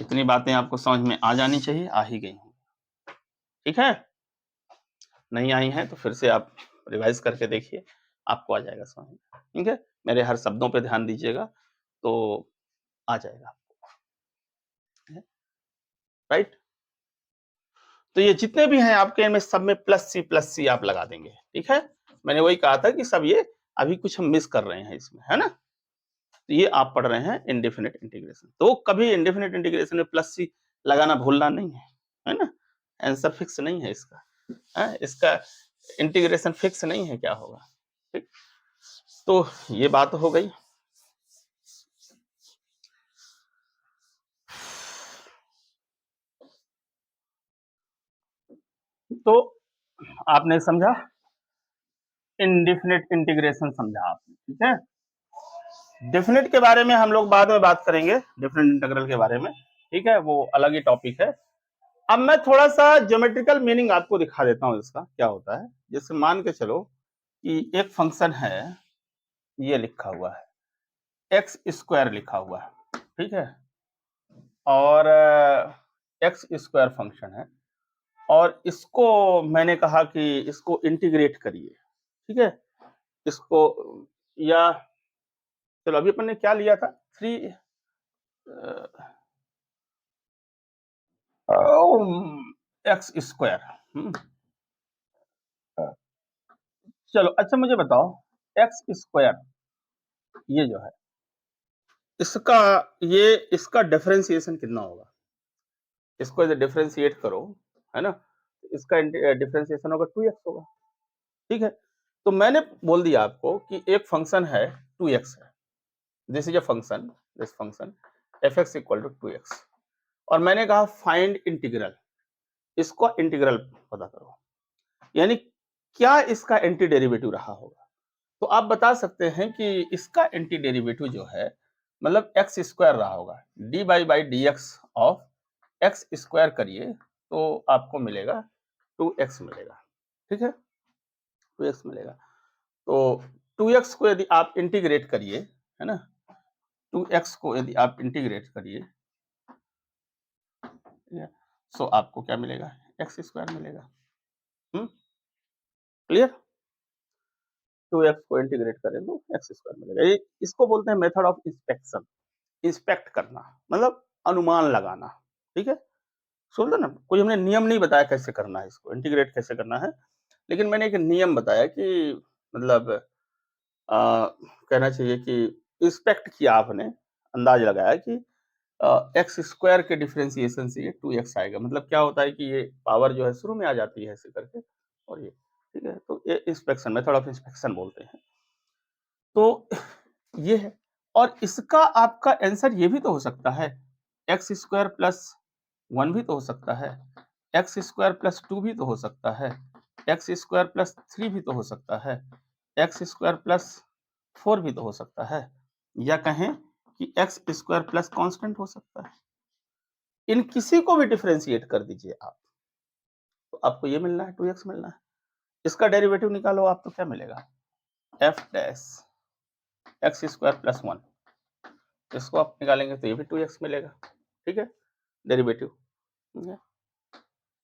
इतनी बातें आपको समझ में आ जानी चाहिए, आ ही गई हूं। ठीक है, नहीं आई है तो फिर से आप रिवाइज करके देखिए, आपको आ जाएगा समझ में। ठीक है, मेरे हर शब्दों पे ध्यान दीजिएगा तो आ जाएगा आपको, राइट। तो ये जितने भी हैं आपके, इनमें सब में प्लस सी आप लगा देंगे। ठीक है, मैंने वही कहा था कि सब ये अभी कुछ हम मिस कर रहे हैं इसमें, है ना। तो ये आप पढ़ रहे हैं इंडेफिनिट इंटीग्रेशन, तो कभी इंडेफिनिट इंटीग्रेशन में प्लस सी लगाना भूलना नहीं है ना। आंसर फिक्स नहीं है इसका, है? इसका इंटीग्रेशन फिक्स नहीं है, क्या होगा। ठीक, तो ये बात हो गई। तो आपने समझा, इंडेफिनिट इंटीग्रेशन समझा आपने। ठीक है, डेफिनेट के बारे में हम लोग बाद में बात करेंगे, डेफिनेट इंटीग्रल के बारे में। ठीक है, वो अलग ही टॉपिक है। अब मैं थोड़ा सा ज्योमेट्रिकल मीनिंग आपको दिखा देता हूं इसका क्या होता है। जैसे मान के चलो कि एक फंक्शन है, ये लिखा हुआ है एक्स स्क्वायर लिखा हुआ है, ठीक है, और एक्स स्क्वायर फंक्शन है, और इसको मैंने कहा कि इसको इंटीग्रेट करिए। ठीक है, इसको, या चलो अभी अपन ने क्या लिया था, 3 एक्स स्क्वायर। चलो अच्छा मुझे बताओ, एक्स स्क्वायर ये जो है, इसका ये इसका डिफरेंशिएशन कितना होगा, इसको यदि डिफरेंशिएट करो, है ना, इसका डिफरेंशिएशन होगा 2x होगा। ठीक है, तो मैंने बोल दिया आपको कि एक फंक्शन है 2x है, this is a function, this function f(x) equal to 2x, और मैंने कहा फाइंड इंटीग्रल, इसको इंटीग्रल पता करो, यानी क्या इसका एंटी डेरिवेटिव रहा होगा। तो आप बता सकते हैं कि इसका एंटी डेरिवेटिव जो है, मतलब एक्स स्क्वायर रहा होगा, D by d x of x square करिए तो आपको मिलेगा 2x मिलेगा। ठीक है, 2x मिलेगा, तो 2x को यदि आप इंटीग्रेट करिए, है ना, 2x को यदि आप इंटीग्रेट करिए, सो आपको क्या मिलेगा, एक्स स्क्वायर मिलेगा। क्लियर, 2x को इंटीग्रेट करें तो एक्स स्क्वायर मिलेगा। ये इसको बोलते हैं मेथड ऑफ इंस्पेक्शन, इंस्पेक्ट करना मतलब अनुमान लगाना। ठीक है, सुन लो ना, कोई हमने नियम नहीं बताया कैसे करना है, इसको इंटीग्रेट कैसे करना है, लेकिन मैंने एक नियम बताया कि मतलब कहना चाहिए कि इंस्पेक्ट किया आपने, अंदाज लगाया कि एक्स स्क्वायर के डिफरेंशिएशन से ये 2x आएगा, मतलब क्या होता है कि ये पावर जो है शुरू में आ जाती है ऐसे करके, और ये, ठीक है, तो ये इंस्पेक्शन, मेथड ऑफ इंस्पेक्शन बोलते हैं। तो ये है, और इसका आपका आंसर ये भी तो हो सकता है, एक्स स्क्वायर प्लस 1 भी तो हो सकता है, एक्स स्क्वायर प्लस 2 भी तो हो सकता है, एक्स स्क्वायर प्लस 3 भी तो हो सकता है, एक्स स्क्वायर प्लस 4 भी तो हो सकता है, या कहें कि एक्स स्क्वायर प्लस कांस्टेंट हो सकता है। इन किसी को भी डिफरेंशिएट कर दीजिए आप, तो आपको ये मिलना है, 2x मिलना है। इसका डेरिवेटिव निकालो आप, तो क्या मिलेगा, f dash x square plus 1, इसको आप निकालेंगे तो ये भी 2x मिलेगा। ठीक है, डेरिवेटिव, ठीक है,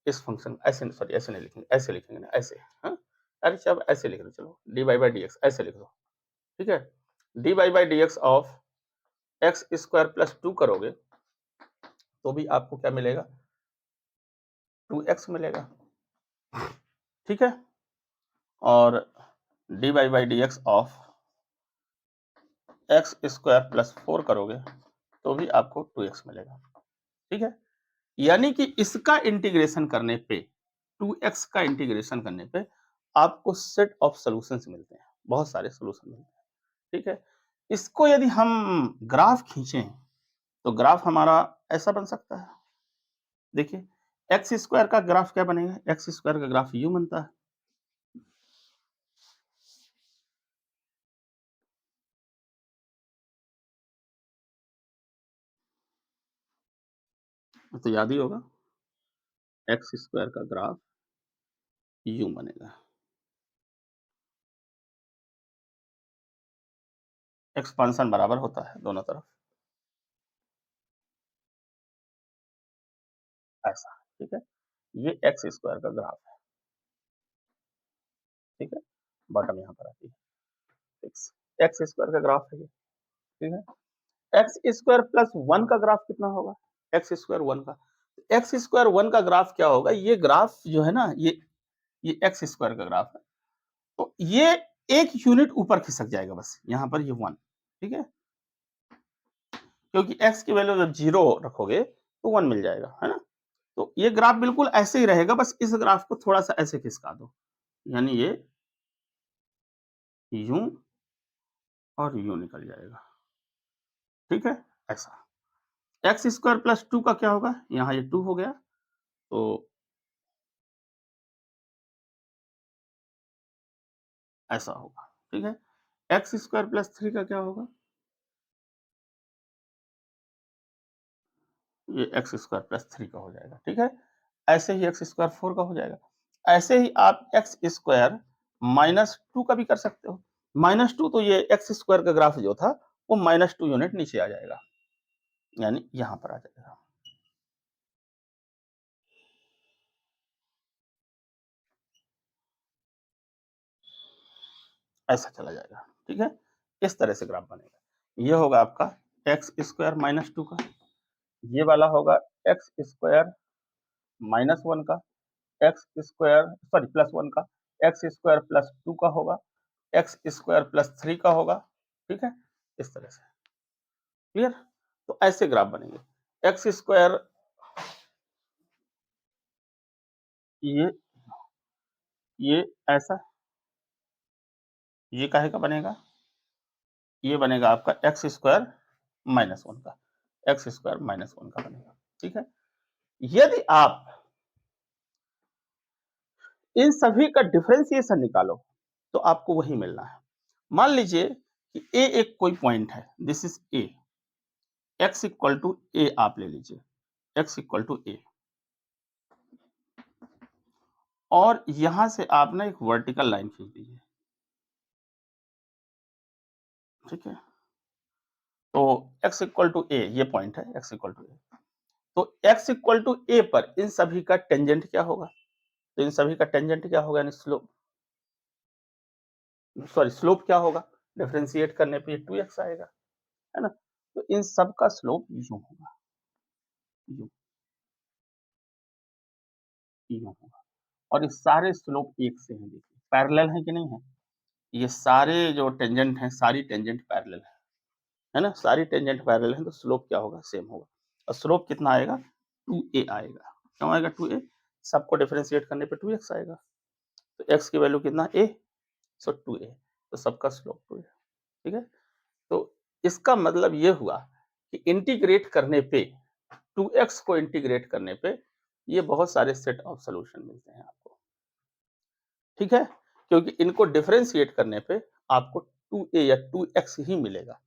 इस फंक्शन ऐसे, सॉरी ऐसे नहीं लिखेंगे, ऐसे लिखेंगे ना, ऐसे, हाँ, अरे चलो ऐसे लिख दो, चलो डी बाई डी एक्स ऐसे लिख दो। ठीक है, D by d x of x square plus 2 करोगे तो भी आपको क्या मिलेगा, 2x मिलेगा। ठीक है, और D by d x of x square plus 4 करोगे तो भी आपको 2x मिलेगा। ठीक है, यानी कि इसका इंटीग्रेशन करने पे, 2x का इंटीग्रेशन करने पे आपको सेट ऑफ सॉल्यूशंस मिलते हैं, बहुत सारे सॉल्यूशन मिलते हैं। ठीक है, इसको यदि हम ग्राफ खींचें, तो ग्राफ हमारा ऐसा बन सकता है। देखिए, एक्स स्क्वायर का ग्राफ क्या बनेगा? एक्स स्क्वायर का ग्राफ यूँ बनता है। तो याद ही होगा, एक्स स्क्वायर का ग्राफ यूँ बनेगा। एक्सपांशन बराबर होता है दोनों तरफ, ऐसा, ठीक है? ये एक्स स्क्वायर का ग्राफ है, ठीक है? बॉटम यहाँ पर आती है, फिक्स। एक्स स्क्वायर का ग्राफ है ये, ठीक है? एक्स स्क्वायर प्लस 1 का ग्राफ कितना होगा? एक्स स्क्वायर 1 का। एक्स स्क्वायर 1 का ग्राफ क्या होगा? ये ग्राफ जो है ना, ये एक्स स्क्वायर का ग्राफ है। तो ये 1 यूनिट ऊपर खिसक जाएगा बस, यहाँ पर ये 1, ठीक है? क्योंकि एक्स की वैल्यू जब 0 रखोगे, तो 1 मिल जाएगा, है ना? तो ये ग्राफ बिल्कुल ऐसे ही रहेगा, बस इस ग्राफ को थोड़ा-सा ऐसे खिसका दो। यानी ये यूँ और यूँ निकल जाएगा, ठीक है? ऐसा। एक्स स्क्वायर प्लस 2 का क्या होगा? यहाँ ये 2 हो गया, तो ऐसा होगा, ठीक है? एक्स स्क्वायर प्लस 3 का क्या होगा? ये एक्स स्क्वायर प्लस 3 का हो जाएगा, ठीक है? ऐसे ही एक्स स्क्वायर 4 का हो जाएगा। ऐसे ही आप एक्स स्क्वायर माइनस 2 का भी कर सकते हो। माइनस 2 तो ये एक्स स्क्वायर का ग्राफ जो था, वो माइनस 2 यूनिट नीचे आ जाएगा, यानी यहाँ पर आ जाएगा। ऐसा चला जाएगा, ठीक है? इस तरह से ग्राफ बनेगा। ये होगा आपका एक्स स्क्वायर माइनस 2 का, ये वाला होगा एक्स स्क्वायर माइनस 1 का, एक्स स्क्वायर सॉरी प्लस 1 का, एक्स स्क्वायर प्लस 2 का होगा, एक्स स्क्वायर प्लस 3 का होगा, ठीक है? इस तरह से, क्लियर? तो ऐसे ग्राफ बनेंगे। एक्स स्क्वायर ये ये ऐसा, ये काहे का बनेगा? ये बनेगा आपका एक्स स्क्वायर माइनस 1 का, एक्स स्क्वायर माइनस 1 का बनेगा, ठीक है? यदि आप इन सभी का डिफरेंशिएशन निकालो, तो आपको वही मिलना है। मान लीजिए कि ए एक कोई पॉइंट है, this is a, x equal to a आप ले लीजिए, एक्स इक्वल टू ए, और यहां से आप ना एक वर्टिकल लाइन खींच दीजिए, ठीक है? तो एक्स इक्वल टू ए ये पॉइंट है, एक्स इक्वल टू ए। तो एक्स इक्वल टू ए पर इन सभी का टेंजेंट क्या होगा? तो इन सभी का टेंजेंट क्या होगा? यानी स्लोप, सॉरी स्लोप क्या होगा? डिफरेंशिएट करने पे 2x आएगा, है ना? तो इन सब का स्लोप यूं होगा, यूं, यूं होगा। और ये सारे स्लोप एक से हैं, देखिए पैरेलल है कि नहीं है? ये सारे जो टेंजेंट हैं, सारी टेंजेंट पैरेलल है ना? सारी टेंजेंट पैरेलल है, तो स्लोप क्या होगा? सेम होगा। और स्लोप कितना आएगा? 2a आएगा। क्यों आएगा 2a? सबको डिफरेंशिएट करने पे 2x आएगा। तो x की वैल्यू कितना? a, सो 2a, तो सबका स्लोप 2a, ठीक है? तो इसका मतलब ये हुआ कि इंटीग्रेट करने पे 2x को इंटीग्रेट करने पे ये बहुत सारे सेट ऑफ सॉल्यूशन मिलते हैं आपको, ठीक है? क्योंकि इनको डिफरेंशिएट करने पे आपको 2a या 2x ही मिलेगा,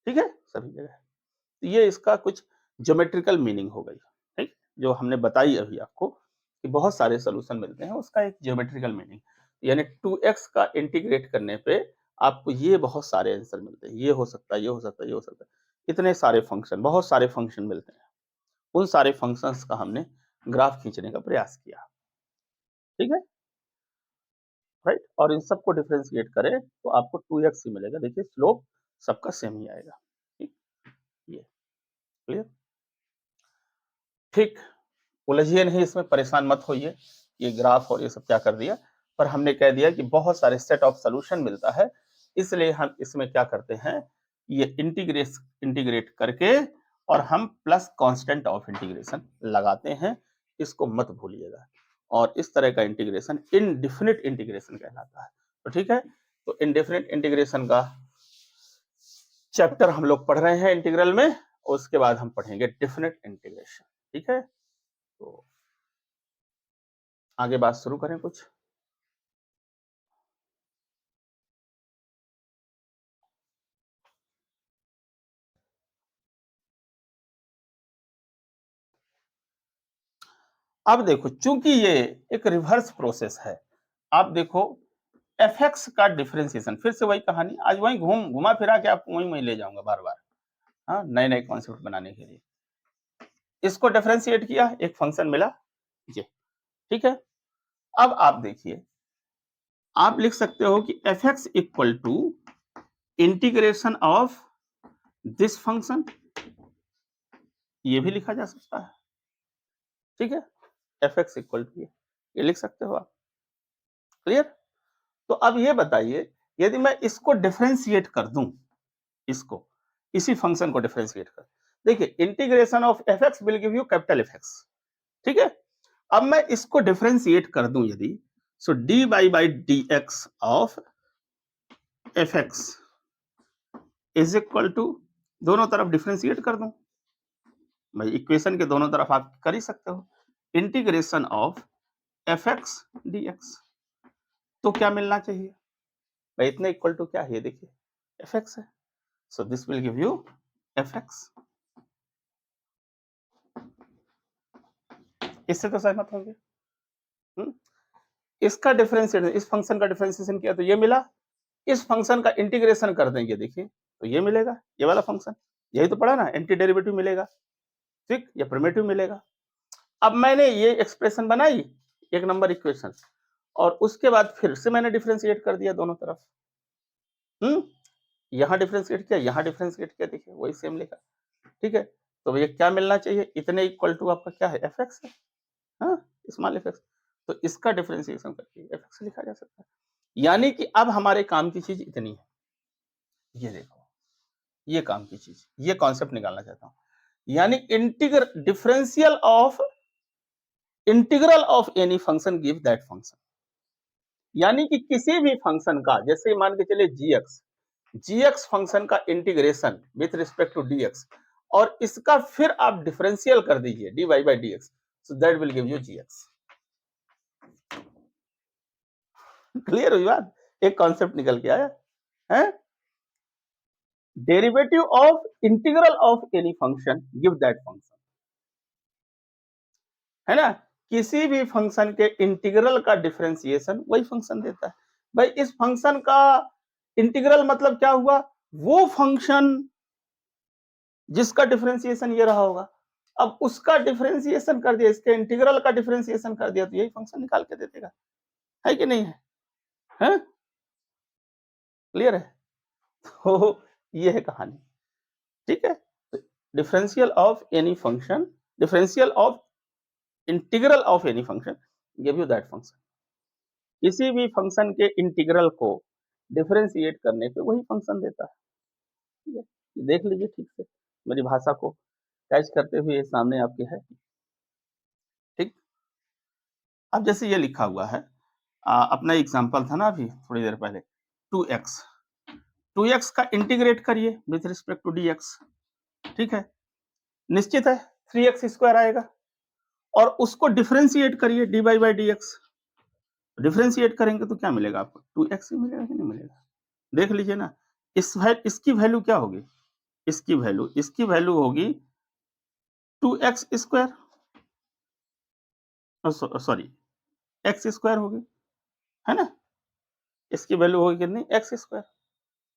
ठीक है? सभी जगह। तो ये इसका कुछ ज्योमेट्रिकल मीनिंग हो गई, ठीक? जो हमने बताई अभी आपको कि बहुत सारे सॉल्यूशन मिलते हैं, उसका एक ज्योमेट्रिकल मीनिंग, यानी 2x का इंटीग्रेट करने पे आपको ये बहुत सारे आंसर मिलते हैं। ये हो सकता है, ये हो सकता है, ये हो सकता है। इतने सारे फंक्शन, बहुत सारे फंक्शन मिलते हैं। उन सारे फंक्शंस का हमने ग्राफ खींचने का प्रयास किया, ठीक है? राइट? और इन सबको डिफरेंशिएट करें तो आपको 2x ही मिलेगा। देखिए स्लोप सबका सेम ही आएगा, ठीक? ये क्लियर? ठीक, उलझिए नहीं इसमें, परेशान मत होइए, ये ग्राफ और ये सब क्या कर दिया, पर हमने कह दिया कि बहुत सारे सेट ऑफ सॉल्यूशन मिलता है, इसलिए हम इसमें क्या करते हैं, ये इंटीग्रेट करके और हम प्लस कांस्टेंट ऑफ इंटीग्रेशन लगाते हैं, इसको मत भूलिएगा। और इस तरह का इंटीग्रेशन इनडेफिनिट इंटीग्रेशन कहलाता है। तो ठीक है, तो इनडेफिनिट इंटीग्रेशन का चैप्टर हम लोग पढ़ रहे हैं इंटीग्रल में, उसके बाद हम पढ़ेंगे डेफिनेट इंटीग्रेशन। ठीक है, तो आगे बात शुरू करें कुछ। अब देखो, चूंकि ये एक रिवर्स प्रोसेस है, आप देखो एफ का डिफरेंशिएशन, फिर से वही कहानी, आज वही घुमा फिरा के आपको वही ले जाऊंगा बार बार, हाँ, नए नए कॉन्सेप्ट बनाने के लिए। इसको डिफरेंशिएट किया, एक फंक्शन मिला ये, ठीक है। अब आप देखिए, आप लिख सकते हो कि f x equal to integration of this function, ये भी लिखा जा सकता है, ठीक है। एफ एक्स इक्वल टू ये लिख सकते हो आप, क्लियर। तो अब ये बताइए, यदि मैं इसको डिफरेंशिएट कर दूं, इसको, इसी फंक्शन को डिफरेंशिएट कर, देखिए integration of f x will give you capital F x, ठीक है। अब मैं इसको डिफरेंशिएट कर दूं यदि, so d by d x of f x is equal to, दोनों तरफ डिफरेंशिएट कर दूं, भाई इक्वेशन के दोनों तरफ आप कर ही सकते हो, integration of f x d x, तो क्या मिलना चाहिए भाई, इतने इक्वल टू क्या है, ये देखिए एफ एक्स है, so this will give U F x. इससे तो सहमत होंगे। इसका डिफरेंशिएशन, इस फंक्शन का डिफरेंशिएशन किया तो ये मिला, इस फंक्शन का इंटीग्रेशन कर देंगे देखिए तो ये मिलेगा, ये वाला फंक्शन, यही तो पढ़ा ना, एंटी डेरिवेटिव मिलेगा, ठीक, या प्रिमिटिव मिलेगा। अब मैंने ये एक्सप्रेशन बनाई, एक नंबर इक्वेशन, और उसके बाद फिर से मैंने डिफरेंशिएट कर दिया दोनों तरफ, यहाँ डिफरेंशिएट किया, यहाँ डिफरेंशिएट किया, देखिए वही सेम लिखा, ठीक है। तो ये क्या मिलना चाहिए, इतने इक्वल टू आपका क्या है, एफ एक्स है, हाँ, स्मॉल एफ एक्स, तो इसका डिफरेंशिएशन करके एफ एक्स लिखा जा सकता है। यानी कि अब हमारे काम की चीज इतनी है, ये देखो, ये काम की चीज, ये कॉन्सेप्ट निकालना चाहता हूं, यानी integral of any function give that function, यानी कि किसी भी फंक्शन का, जैसे मान के चले जीएक्स फंक्शन का integration with respect to d x, और इसका फिर आप डिफरेंशियल कर दीजिए d y by d x, so that will give you g x. Clear हुई बात, एक कॉन्सेप्ट निकल के आया है, derivative of integral of any function give that function, है ना, किसी भी फंक्शन के इंटीग्रल का डिफरेंशिएशन वही फंक्शन देता है। भाई इस फंक्शन का इंटीग्रल मतलब क्या हुआ, वो फंक्शन जिसका डिफरेंशिएशन ये रहा होगा, अब उसका डिफरेंशिएशन कर दिया, इसके इंटीग्रल का डिफरेंशिएशन कर दिया, तो यही फंक्शन निकाल के दे देगा, है कि नहीं है, हैं? क्लियर है, तो ये है कहानी, ठीक है। Differential of any function, differential of integral of any function give you that function, किसी भी फंक्शन के इंटीग्रल को डिफरेंशिएट करने पे वही फंक्शन देता है, ठीक है। ये देख लीजिए ठीक से, मेरी भाषा को कैच करते हुए ये सामने आपके है, ठीक। अब जैसे ये लिखा हुआ है, अपना एग्जांपल था ना अभी थोड़ी देर पहले, 2x, 2x का इंटीग्रेट करिए विथ रिस्पेक्ट टू dx, ठीक है, निश्चित है 3x स्क्वायर आएगा, और उसको डिफरेंशिएट करिए dy बाई dx, डिफरेंशिएट करेंगे तो क्या मिलेगा आपको, 2x ही मिलेगा कि नहीं मिलेगा, देख लीजिए ना, इसकी वैल्यू क्या होगी, इसकी वैल्यू होगी 2x square, sorry x square होगी, है ना, इसकी वैल्यू होगी कितनी, x स्क्वायर,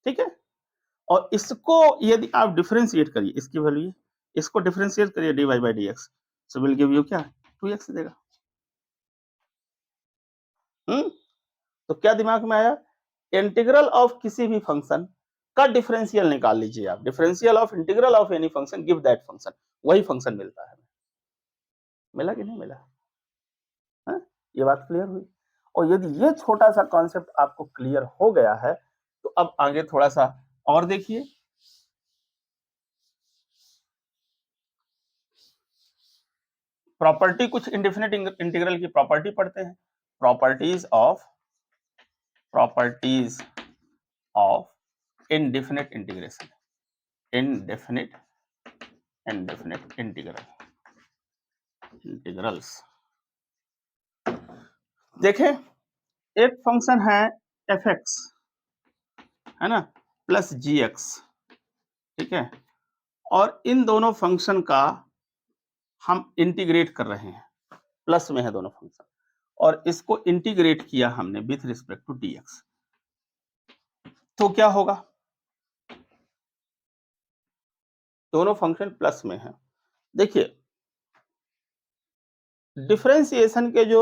ठीक है। और इसको यदि आप डिफरेंशिएट करिए, इसकी वैल्यू, इसको डिफरेंशिएट करिए dy by dx, so will give you क्या, 2x देगा। तो क्या दिमाग में आया, इंटीग्रल ऑफ किसी भी फंक्शन का डिफरेंशियल निकाल लीजिए आप, differential of integral of any function give that function, वही फंक्शन मिलता है, मिला कि नहीं मिला, है? ये बात क्लियर हुई। और यदि ये छोटा सा कॉन्सेप्ट आपको क्लियर हो गया है, तो अब आगे थोड़ा सा और देखिए, प्रॉपर्टी, कुछ इंडेफिनिट इंटीग्रल की प्रॉपर्टी पढ़ते हैं, properties of indefinite integration, indefinite integrals. देखें, एक फंक्शन है fx, है ना, प्लस gx, ठीक है, और इन दोनों फंक्शन का हम इंटीग्रेट कर रहे हैं, प्लस में है दोनों फंक्शन, और इसको इंटीग्रेट किया हमने विथ रिस्पेक्ट टू dx, तो क्या होगा, दोनों फंक्शन प्लस में है। देखिए, डिफरेंशिएशन के जो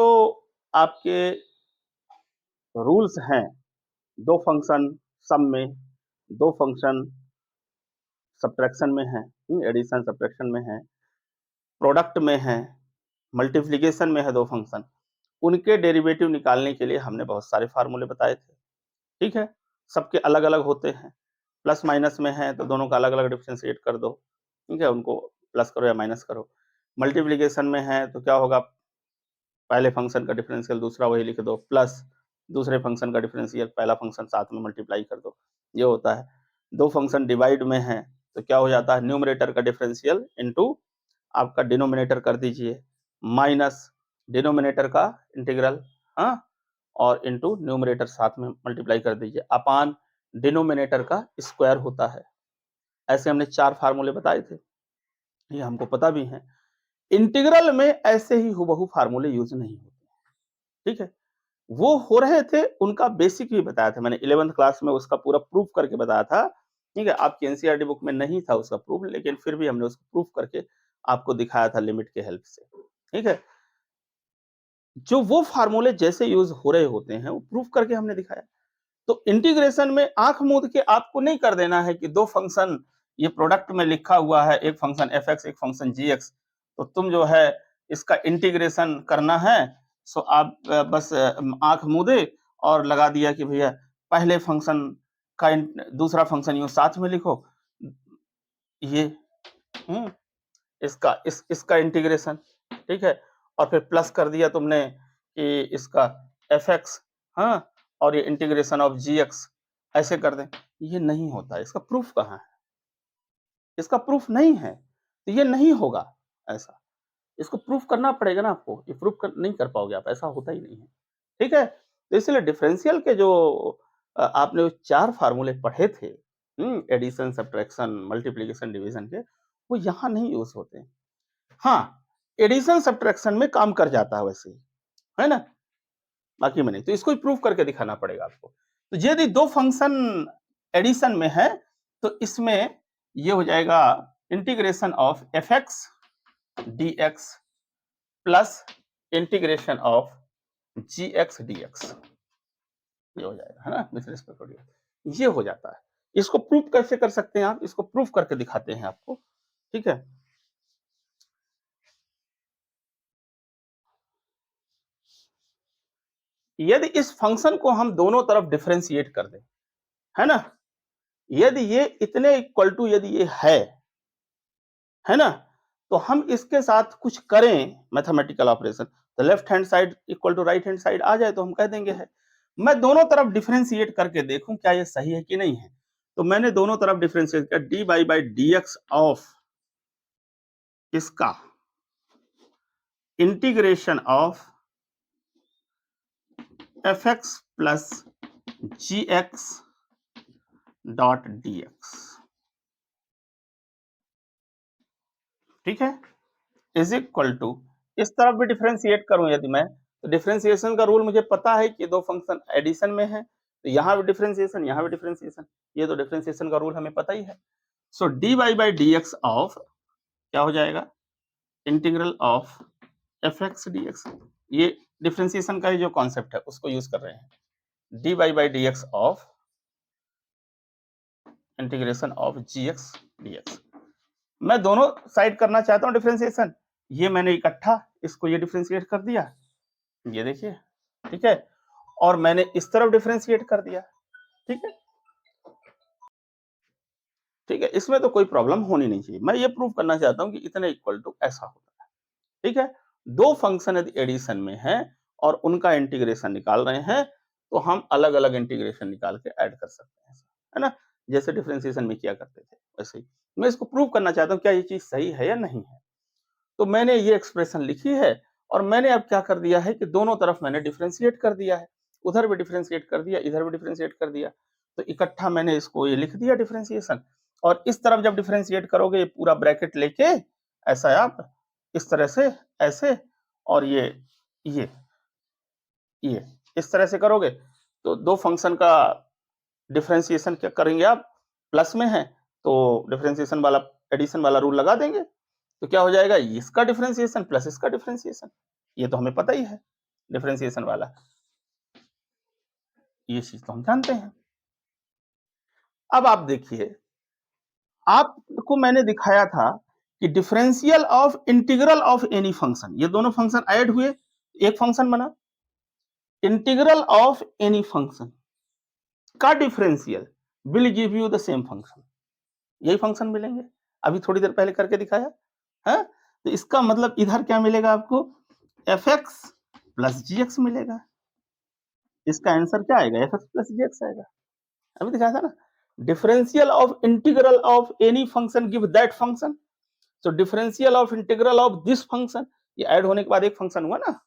आपके रूल्स हैं, दो फंक्शन सम में, दो फंक्शन सब्ट्रैक्शन में है, एडिशन सब्ट्रैक्शन में है, प्रोडक्ट में है, मल्टीप्लिकेशन में है दो फंक्शन, उनके डेरिवेटिव निकालने के लिए हमने बहुत सारे फार्मूले बताए थे, ठीक है, सबके अलग अलग होते हैं, प्लस माइनस में है तो दोनों का अलग अलग डिफरेंशिएट कर दो, ठीक है, उनको प्लस करो या माइनस करो, मल्टीप्लिकेशन में है तो क्या होगा, पहले फंक्शन का डिफरेंशियल दूसरा वही लिख दो, प्लस दूसरे फंक्शन का डिफरेंशियल पहला फंक्शन साथ में मल्टीप्लाई कर दो, ये होता है। दो फंक्शन डिवाइड में है तो क्या हो जाता है, न्यूमरेटर का डिफरेंशियल इनटू आपका डिनोमिनेटर कर दीजिए, माइनस डिनोमिनेटर का इंटीग्रल, हाँ, और इनटू न्यूमरेटर साथ में मल्टीप्लाई कर दीजिए, अपान डिनोमिनेटर का स्क्वायर होता है। ऐसे हमने 4 फार्मूले बताए थे, ये हमको पता भी है। इंटीग्रल में ऐसे ही हूबहू फार्मूले यूज नहीं होते, ठीक है, वो हो रहे थे, उनका बेसिक भी बताया था मैंने 11th क्लास में, उसका पूरा प्रूफ करके बताया था, ठीक है, आपकी एनसीईआरटी बुक में नहीं था उसका प्रूफ, लेकिन फिर भी हमने उसको प्रूफ करके आपको दिखाया था लिमिट के हेल्प से, ठीक है, जो वो फार्मूले जैसे यूज हो रहे होते हैं वो प्रूफ करके हमने दिखाया। तो इंटीग्रेशन में आंख मूंद के आपको नहीं कर देना है कि दो फंक्शन ये प्रोडक्ट में लिखा हुआ है, एक फंक्शन fx एक फंक्शन gx, तो तुम जो है इसका इंटीग्रेशन करना है, सो आप बस आंख मूंदे और लगा दिया कि भैया पहले फंक्शन का दूसरा फंक्शन यूं साथ में लिखो, ये इसका इंटीग्रेशन, ठीक है, और फिर प्लस कर दिया तुमने कि इसका fx, हाँ, और ये इंटीग्रेशन ऑफ gx ऐसे कर दें, ये नहीं होता, इसका प्रूफ कहाँ है, इसका प्रूफ नहीं है, तो ये नहीं होगा ऐसा, इसको प्रूफ करना पड़ेगा ना आपको, ये प्रूफ नहीं कर पाओगे आप, ऐसा होता ही नहीं है, ठीक है। तो इसलिए डिफरेंशियल के जो आपने 4 फार्मूले पढ़े थे, एडिशन सब्ट्रैक्शन मल्टीप्लिकेशन डिवीजन के, वो यहाँ नहीं यूज होते। हाँ, एडिशन सब्ट्रैक्शन में काम कर जाता है वैसे ही, है ना, बाकी में नहीं, तो इसको प्रूफ करके दिखाना पड़ेगा आपको। तो यदि दो फंक्शन एडिशन में है तो इसमें ये हो जाएगा integration of fx dx plus integration of gx dx, ये हो जाएगा, है ना, विथ रिस्पेक्ट टू dx, ये हो जाता है। इसको प्रूफ कैसे कर सकते हैं आप, इसको प्रूफ करके दिखाते हैं आपको, ठीक है। यदि इस फंक्शन को हम दोनों तरफ डिफरेंशिएट कर दें, है ना, यदि ये इतने इक्वल टू यदि ये है ना, तो हम इसके साथ कुछ करें मैथमेटिकल ऑपरेशन, तो left hand side equal to right hand side आ जाए तो हम कह देंगे है। मैं दोनों तरफ डिफरेंशिएट करके देखूं क्या ये सही है कि नहीं है, तो मैंने दोनों तरफ डिफरेंशिएट किया, dy बाई dx ऑफ इसका integration of fx plus gx dot dx, ठीक है, इज इक्वल टू, इस तरफ भी डिफरेंशिएट करूं यदि मैं, तो डिफरेंशिएशन का रूल मुझे पता है कि दो फंक्शन एडिशन में है, तो यहां भी डिफरेंशिएशन यहां भी डिफरेंशिएशन, ये तो डिफरेंशिएशन का रूल हमें पता ही है। सो dy बाई dx ऑफ क्या हो जाएगा, इंटीग्रल ऑफ fx dx, ये डिफरेंशिएशन का ही जो कॉन्सेप्ट है उसको यूज कर रहे हैं, dy by dx of integration of gx dx। मैं दोनों साइड करना चाहता हूं डिफरेंशिएशन, ये मैंने इकट्ठा इसको ये डिफरेंशिएट कर दिया, ये देखिए, ठीक है, और मैंने इस तरफ डिफरेंशिएट कर दिया, ठीक है, ठीक है, इसमें तो कोई प्रॉब्लम होनी नहीं चाहिए। मैं ये प्रूव करना चाहता हूं कि इतने इक्वल टू ऐसा होता है, ठीक है, दो फंक्शन यदि एडिशन में है और उनका इंटीग्रेशन निकाल रहे हैं तो हम अलग अलग इंटीग्रेशन निकाल के ऐड कर सकते हैं, है ना, जैसे डिफरेंशिएशन में किया करते थे वैसे ही। मैं इसको प्रूव करना चाहता हूँ क्या ये चीज सही है या नहीं है। तो मैंने ये एक्सप्रेशन लिखी है और मैंने अब क्या कर दिया है कि दोनों तरफ मैंने डिफरेंशिएट कर दिया है, उधर भी डिफरेंशिएट कर दिया, इधर भी डिफरेंशिएट कर दिया। तो इकट्ठा मैंने इसको ये लिख दिया डिफरेंशिएशन। और इस तरफ जब डिफरेंशिएट करोगे ये पूरा ब्रैकेट लेके ऐसा आप इस तरह से ऐसे और ये ये इस तरह से करोगे तो दो फंक्शन का डिफरेंशिएशन क्या करेंगे आप, प्लस में है तो डिफरेंशिएशन वाला एडिशन वाला रूल लगा देंगे, तो क्या हो जाएगा इसका डिफरेंशिएशन प्लस इसका डिफरेंशिएशन, ये तो हमें पता ही है डिफरेंशिएशन वाला, ये चीज तो हम जानते हैं। अब आप देखिए, आपको मैंने दिखाया था कि differential of integral of any function, ये दोनों फंक्शन ऐड हुए एक फंक्शन बना, इंटीग्रल ऑफ एनी फंक्शन का differential will give you the same function, यही फंक्शन मिलेंगे, अभी थोड़ी देर पहले करके दिखाया है। तो इसका मतलब इधर क्या मिलेगा आपको, f x plus g x मिलेगा। इसका आंसर क्या आएगा, f x plus g x आएगा, अभी दिखाया था ना। Differential of integral of any function give that function, तो differential of integral of this function, ये ऐड होने के बाद एक फंक्शन हुआ ना,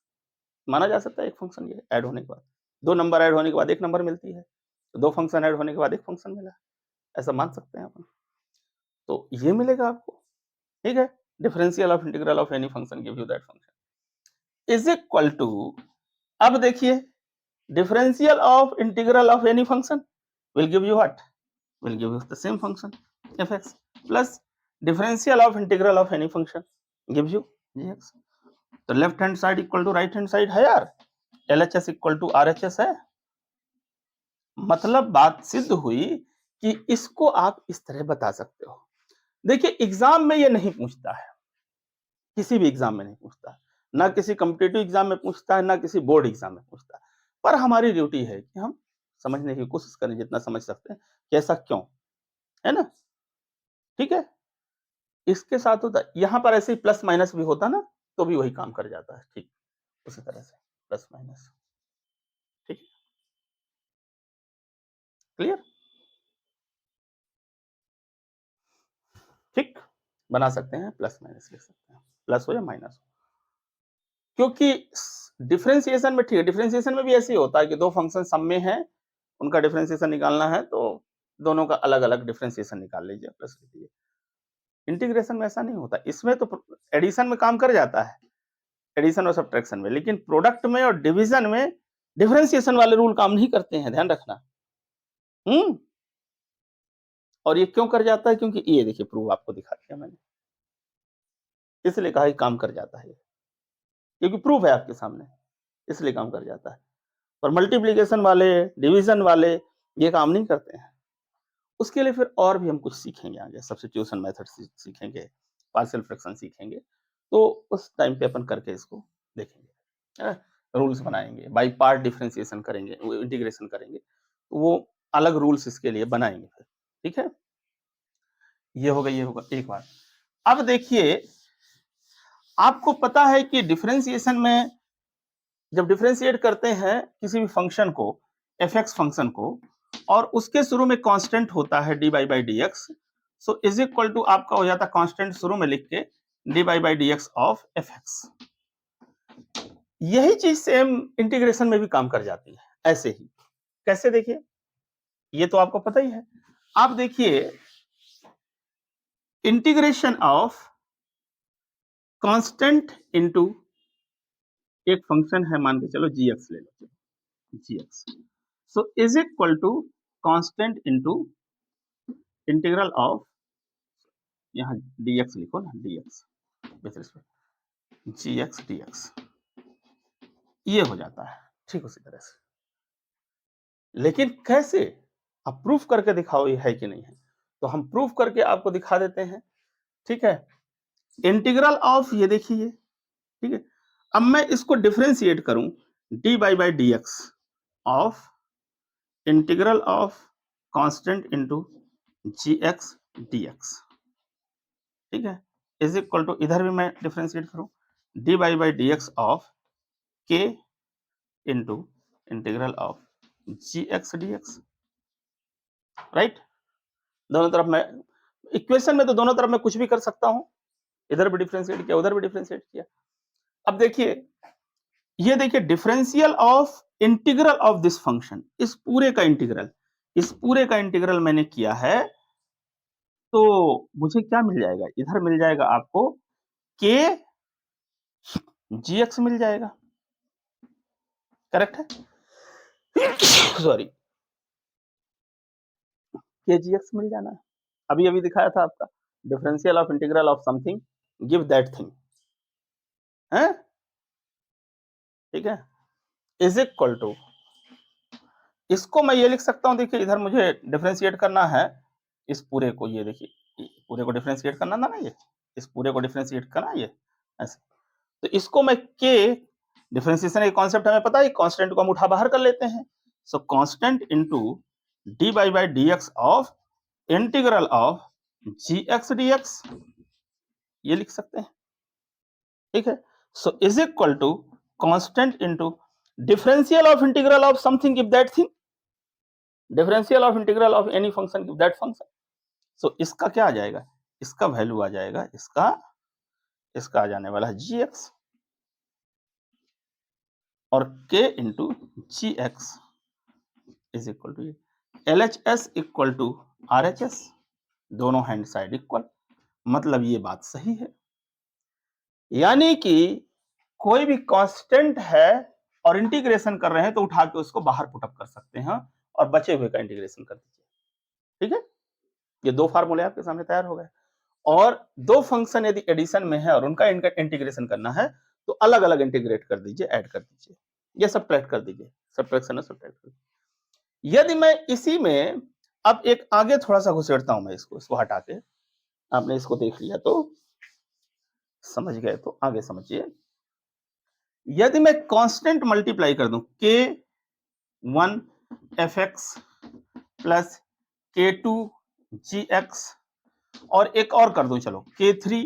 माना जा सकता है एक फंक्शन ये ऐड होने के बाद, दो नंबर ऐड होने के बाद एक नंबर मिलती है, तो दो फंक्शन ऐड होने के बाद एक फंक्शन मिला, ऐसा मान सकते हैं अपन। तो ये मिलेगा आपको, ठीक है। Differential of integral of any function give you that function is equal to, अब देखिए differential of integral of any function will give you what, will give you the same function fx plus differential of integral of any function gives you gx, तो left hand side equal to right hand side है यार, LHS इक्वल टू RHS है, मतलब बात सिद्ध हुई कि इसको आप इस तरह बता सकते हो। देखिए एग्जाम में ये नहीं पूछता है, किसी भी एग्जाम में नहीं पूछता है, ना किसी कॉम्पिटिटिव एग्जाम में पूछता है, ना किसी बोर्ड एग्जाम में पूछता है, पर हमारी ड्यूटी है कि हम समझने की कोशिश करें जितना समझ सकते हैं कि ऐसा क्यों है ना, ठीक है। इसके साथ होता यहाँ पर ऐसे ही प्लस माइनस भी होता ना तो भी वही काम कर जाता है, ठीक उसी तरह से प्लस माइनस, ठीक क्लियर, ठीक बना सकते हैं, प्लस माइनस लिख सकते हैं, प्लस हो या माइनस हो, क्योंकि डिफरेंशिएशन में ठीक है, डिफरेंशिएशन में भी ऐसे ही होता है कि दो फंक्शन सम में है, उनका डिफरेंशिएशन निकालना है तो दोनों का अलग अलग डिफरेंशिएशन निकाल लीजिए प्लस लीजिए। इंटीग्रेशन में ऐसा नहीं होता, इसमें तो एडिशन में काम कर जाता है, एडिशन और सब्ट्रैक्शन में, लेकिन प्रोडक्ट में और डिवीजन में डिफरेंशिएशन वाले रूल काम नहीं करते हैं, ध्यान रखना। और ये क्यों कर जाता है, क्योंकि ये देखिए प्रूफ आपको दिखा दिया मैंने, इसलिए कहा कि काम कर जाता है, क्योंकि प्रूफ है आपके सामने, इसलिए काम कर जाता है। पर मल्टीप्लिकेशन वाले, डिवीजन वाले ये काम नहीं करते हैं। उसके लिए फिर और भी हम कुछ सीखेंगे आगे, सब्स्टिट्यूशन मेथड सीखेंगे, पार्शियल फ्रैक्शन सीखेंगे, तो उस टाइम पे अपन करके इसको देखेंगे, रूल्स बनाएंगे, बाई पार्ट डिफरेंशिएशन करेंगे, इंटीग्रेशन करेंगे, वो अलग रूल्स इसके लिए बनाएंगे फिर, ठीक है। ये होगा एक बार। अब देखिए आपको पता है कि डिफरेंशिएशन में जब डिफरेंशिएट करते हैं किसी भी फंक्शन को, fx फंक्शन को, और उसके शुरू में कांस्टेंट होता है dy by dx, so is equal to आपका हो जाता है कांस्टेंट शुरू में लिख के dy by dx of fx। यही चीज सेम इंटीग्रेशन में भी काम कर जाती है ऐसे ही, कैसे देखिए, ये तो आपको पता ही है। आप देखिए इंटीग्रेशन ऑफ कांस्टेंट इनटू एक फंक्शन है, मान के चलो gx ले लो, gx, so is equal to constant into integral of, यहाँ dx लिखो ना, dx with respect gx dx, ये हो जाता है ठीक उसी तरह से। लेकिन कैसे, आप प्रूफ करके दिखाओ ये है कि नहीं है, तो हम प्रूफ करके आपको दिखा देते हैं, ठीक है। इंटीग्रल ऑफ ये देखिए, ठीक है, अब मैं इसको डिफरेंशिएट करूं dy by dx of integral of constant into gx dx, ठीक है, इज इक्वल टू इधर भी मैं डिफरेंशिएट करूं dy by dx of k into integral of gx dx, right, दोनों तरफ मैं इक्वेशन में तो दोनों तरफ मैं कुछ भी कर सकता हूं, इधर भी डिफरेंशिएट किया, उधर भी डिफरेंशिएट किया। अब देखिए, ये देखिए differential of integral of this function, इस पूरे का इंटीग्रल, इस पूरे का इंटीग्रल मैंने किया है, तो मुझे क्या मिल जाएगा? इधर मिल जाएगा आपको के जीएक्स मिल जाएगा, करेक्ट है? सॉरी, के जीएक्स मिल जाना है। अभी अभी दिखाया था आपका, differential of integral of something give that thing, है ठीक है, इज इक्वल टू, इसको मैं ये लिख सकता हूं, देखिए इधर मुझे डिफरेंशिएट करना है इस पूरे को, ये देखिए पूरे को डिफरेंशिएट करना था ना, ये इस पूरे को डिफरेंशिएट करना, ये ऐसे, तो इसको मैं के, डिफरेंशिएशन का कॉन्सेप्ट हमें पता है, कांस्टेंट को हम उठा बाहर कर लेते हैं, so constant into d by d x of integral of g x d x, ये लिख सकते हैं, ठीक है। So is equal to constant into differential of integral of something if that thing, differential of integral of any function if that function. So इसका क्या आ जाएगा? इसका वैल्यू आ जाएगा, इसका इसका आ जाने वाला है जी एक्स और k into g x is equal to L H S equal to R H S, दोनों हैंड साइड इक्वल, मतलब ये बात सही है, यानी कि कोई भी कांस्टेंट है और इंटीग्रेशन कर रहे हैं तो उठा के उसको बाहर पुटअप कर सकते हैं और बचे हुए का इंटीग्रेशन कर दीजिए, ठीक है। ये दो फार्मूले आपके सामने तैयार हो गए, और दो फंक्शन यदि एडिशन में है और उनका इंटीग्रेशन करना है तो अलग अलग इंटीग्रेट कर दीजिए, ऐड कर दीजिए, ये सब्ट्रैक्ट कर दीजिए, सब्ट्रैक्शन है, सब्ट्रैक्ट कर दीजिए। यदि मैं इसी में अब एक आगे थोड़ा सा घुसेड़ता हूं, मैं इसको हटा के, आपने इसको देख लिया तो समझ गए, तो आगे समझिए, यदि मैं कांस्टेंट मल्टीप्लाई कर दूं के one f x plus k two g x, और एक और कर दूं, चलो के three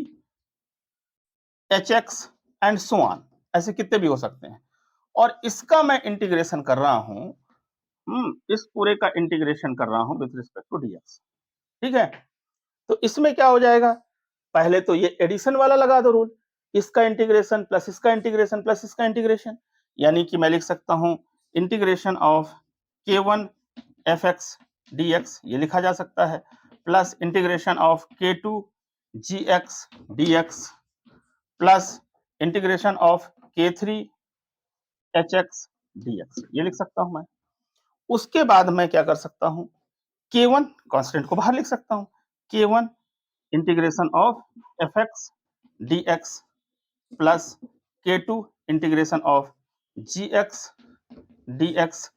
h x and so on, ऐसे कितने भी हो सकते हैं, और इसका मैं इंटीग्रेशन कर रहा हूं, इस पूरे का इंटीग्रेशन कर रहा हूं विथ रिस्पेक्ट टू डीएक्स, ठीक है। तो इसमें क्या हो जाएगा? पहले तो ये एडिशन वाला लगा दो रूल, इसका इंटीग्रेशन प्लस इसका इंटीग्रेशन प्लस इसका इंटीग्रेशन, यानी कि मैं लिख सकता हूं integration of k one f x d x, ये लिखा जा सकता है, plus integration of k two g x d x plus integration of k three h x d x, ये लिख सकता हूं मैं। उसके बाद मैं क्या कर सकता हूं, के वन कॉन्स्टेंट को बाहर लिख सकता हूं, k one integration of f x d x plus k two integration of g x d x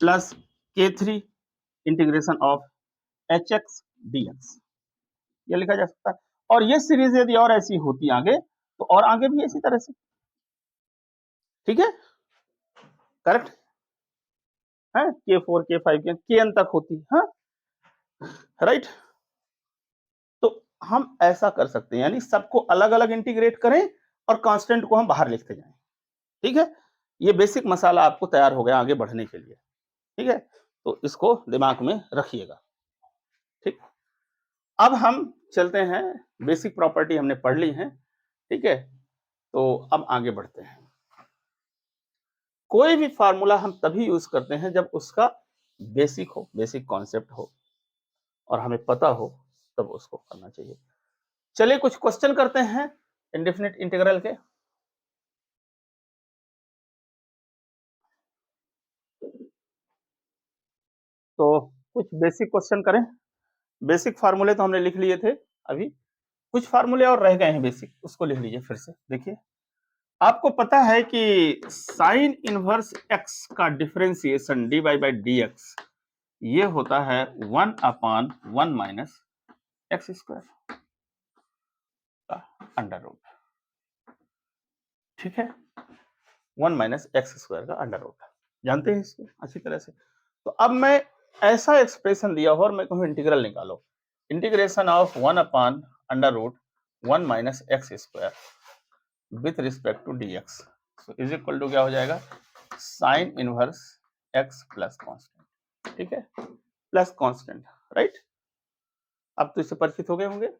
plus k three integration of h x d x, ये लिखा जा सकता है। और ये सीरीज यदि और ऐसी होती आगे तो और आगे भी इसी तरह से, ठीक है, करेक्ट है, के फोर के फाइव के एन तक होती है, राइट। तो हम ऐसा कर सकते हैं, यानी सबको अलग अलग इंटीग्रेट करें और कांस्टेंट को हम बाहर लिखते जाएं, ठीक है। ये बेसिक मसाला आपको तैयार हो गया आगे बढ़ने के लिए, ठीक है, तो इसको दिमाग में रखिएगा, ठीक। अब हम चलते हैं, बेसिक प्रॉपर्टी हमने पढ़ ली है, ठीक है, तो अब आगे बढ़ते हैं। कोई भी फार्मूला हम तभी यूज करते हैं जब उसका बेसिक हो, बेसिक कॉन्सेप्ट हो और हमें पता हो, तब उसको करना चाहिए। चलिए कुछ क्वेश्चन करते हैं इंडेफिनिट इंटीग्रल के। तो कुछ बेसिक क्वेश्चन करें, बेसिक फार्मूले तो हमने लिख लिए थे, अभी कुछ फार्मूले और रह गए हैं बेसिक, उसको लिख लीजिए फिर से। देखिए, आपको पता है कि साइन इनवर्स एक्स का differentiation D by d x ये होता है 1/1 माइनस एक्स स्क्वायर का अंडर रूट, ठीक है, 1 माइनस एक्स स्क्वायर का अंडर रूट, जानते हैं इसको अच्छी तरह से। तो अब मैं ऐसा एक्सप्रेशन दिया हो और मैं कहूँ इंटीग्रल निकालो, integration of 1/√1 minus x square with respect to d x, so is equal to क्या हो जाएगा, sine inverse x plus constant, ठीक है, प्लस कॉन्स्टेंट, राइट। अब तो इससे परिचित हो गए होंगे।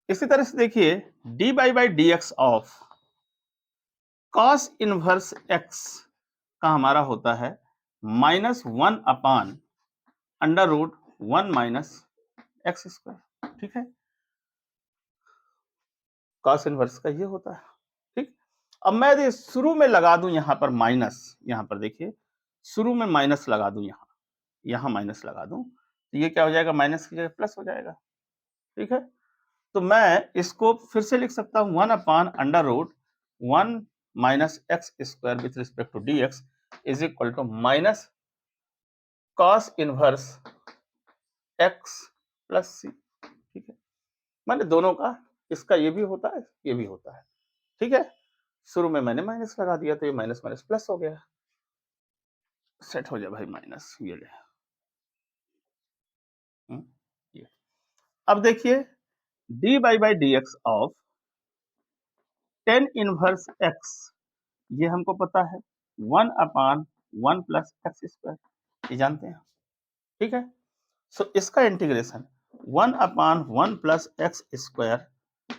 इसी तरह से देखिए d by d x of cos inverse x का हमारा होता है -1 under root 1 minus x square. ठीक है, कॉस इनवर्स का ये होता है। ठीक, अब मैं यदि शुरू में लगा दूं यहां पर माइनस, यहां पर देखिए शुरू में माइनस लगा दूं, यहां माइनस लगा दूं तो ये क्या हो जाएगा, माइनस की जगह प्लस हो जाएगा। ठीक है, तो मैं इसको फिर से लिख सकता हूं 1/√1 minus x square with respect to d x is equal to minus cos inverse x plus c. ठीक है, मैंने दोनों का, इसका ये भी होता है, ये भी होता है। ठीक है, शुरू में मैंने माइनस लगा दिया तो ये माइनस माइनस प्लस हो गया। सेट हो जाए भाई माइनस, ये ले। ये अब देखिए d by d x of tan inverse x, ये हमको पता है 1/1 प्लस एक्स स्क्वायर, ये जानते हैं। ठीक है, सो इसका integration 1/1 plus x square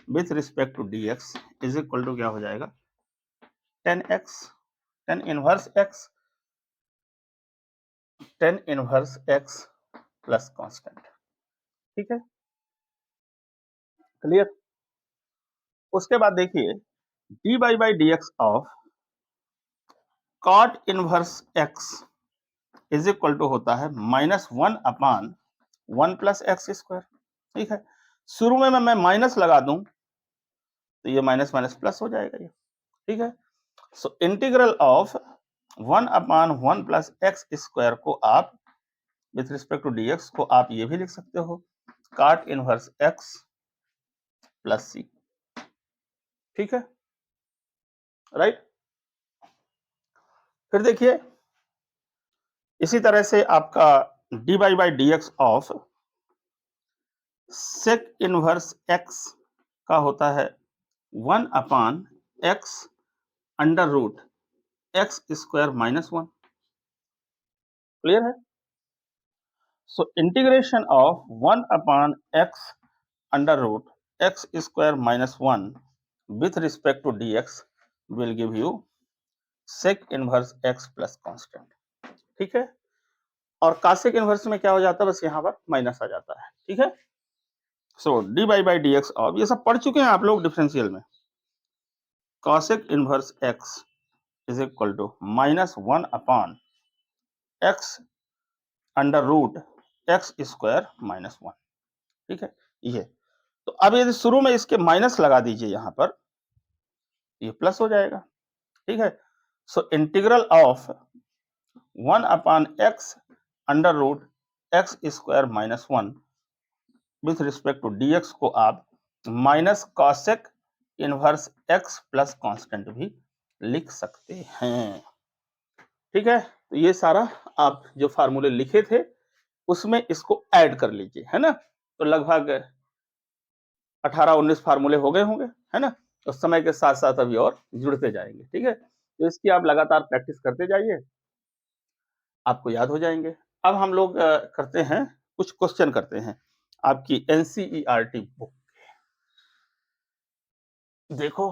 with respect to d x is equal to क्या हो जाएगा, 10x, 10 inverse x, 10 inverse x plus constant. ठीक है, क्लियर। उसके बाद देखिए d by d x of cot inverse x is equal to होता है -1/1 प्लस एक्स स्क्वायर। ठीक है, शुरू में मैं माइनस लगा दूं तो ये माइनस माइनस प्लस हो जाएगा ये। ठीक है, so integral of 1/1 plus x square को आप with respect to d x को आप ये भी लिख सकते हो cot inverse x plus c. ठीक है, राइट। फिर देखिए इसी तरह से आपका d by d x of sec inverse x का होता है 1/x under root x square -1। Clear है, so integration of 1/x under root x square -1 with respect to d x will give you sec inverse x plus constant. ठीक है, और कासेक इनवर्स में क्या हो जाता है, बस यहां पर माइनस आ जाता है। ठीक है, so d by d x of, ये सब पढ़ चुके हैं आप लोग डिफरेंशियल में, cosec inverse x is equal to -1/x under root x square -1। ठीक है, ये तो अब यदि शुरू में इसके माइनस लगा दीजिए यहां पर, ये प्लस हो जाएगा। ठीक है, so integral of 1/x under root x square -1 with respect to dx को आप minus cosec inverse x plus constant भी लिख सकते हैं। ठीक है, तो ये सारा आप जो फार्मूले लिखे थे उसमें इसको ऐड कर लीजिए, है ना। तो लगभग 18-19 फार्मूले हो गए होंगे, है ना। तो समय के साथ साथ अभी और जुड़ते जाएंगे। ठीक है, तो इसकी आप लगातार प्रैक्टिस करते जाइए, आपको याद हो जाएंगे। अब हम लोग करते हैं, कुछ क्वेश्चन करते हैं आपकी एनसीईआरटी बुक। देखो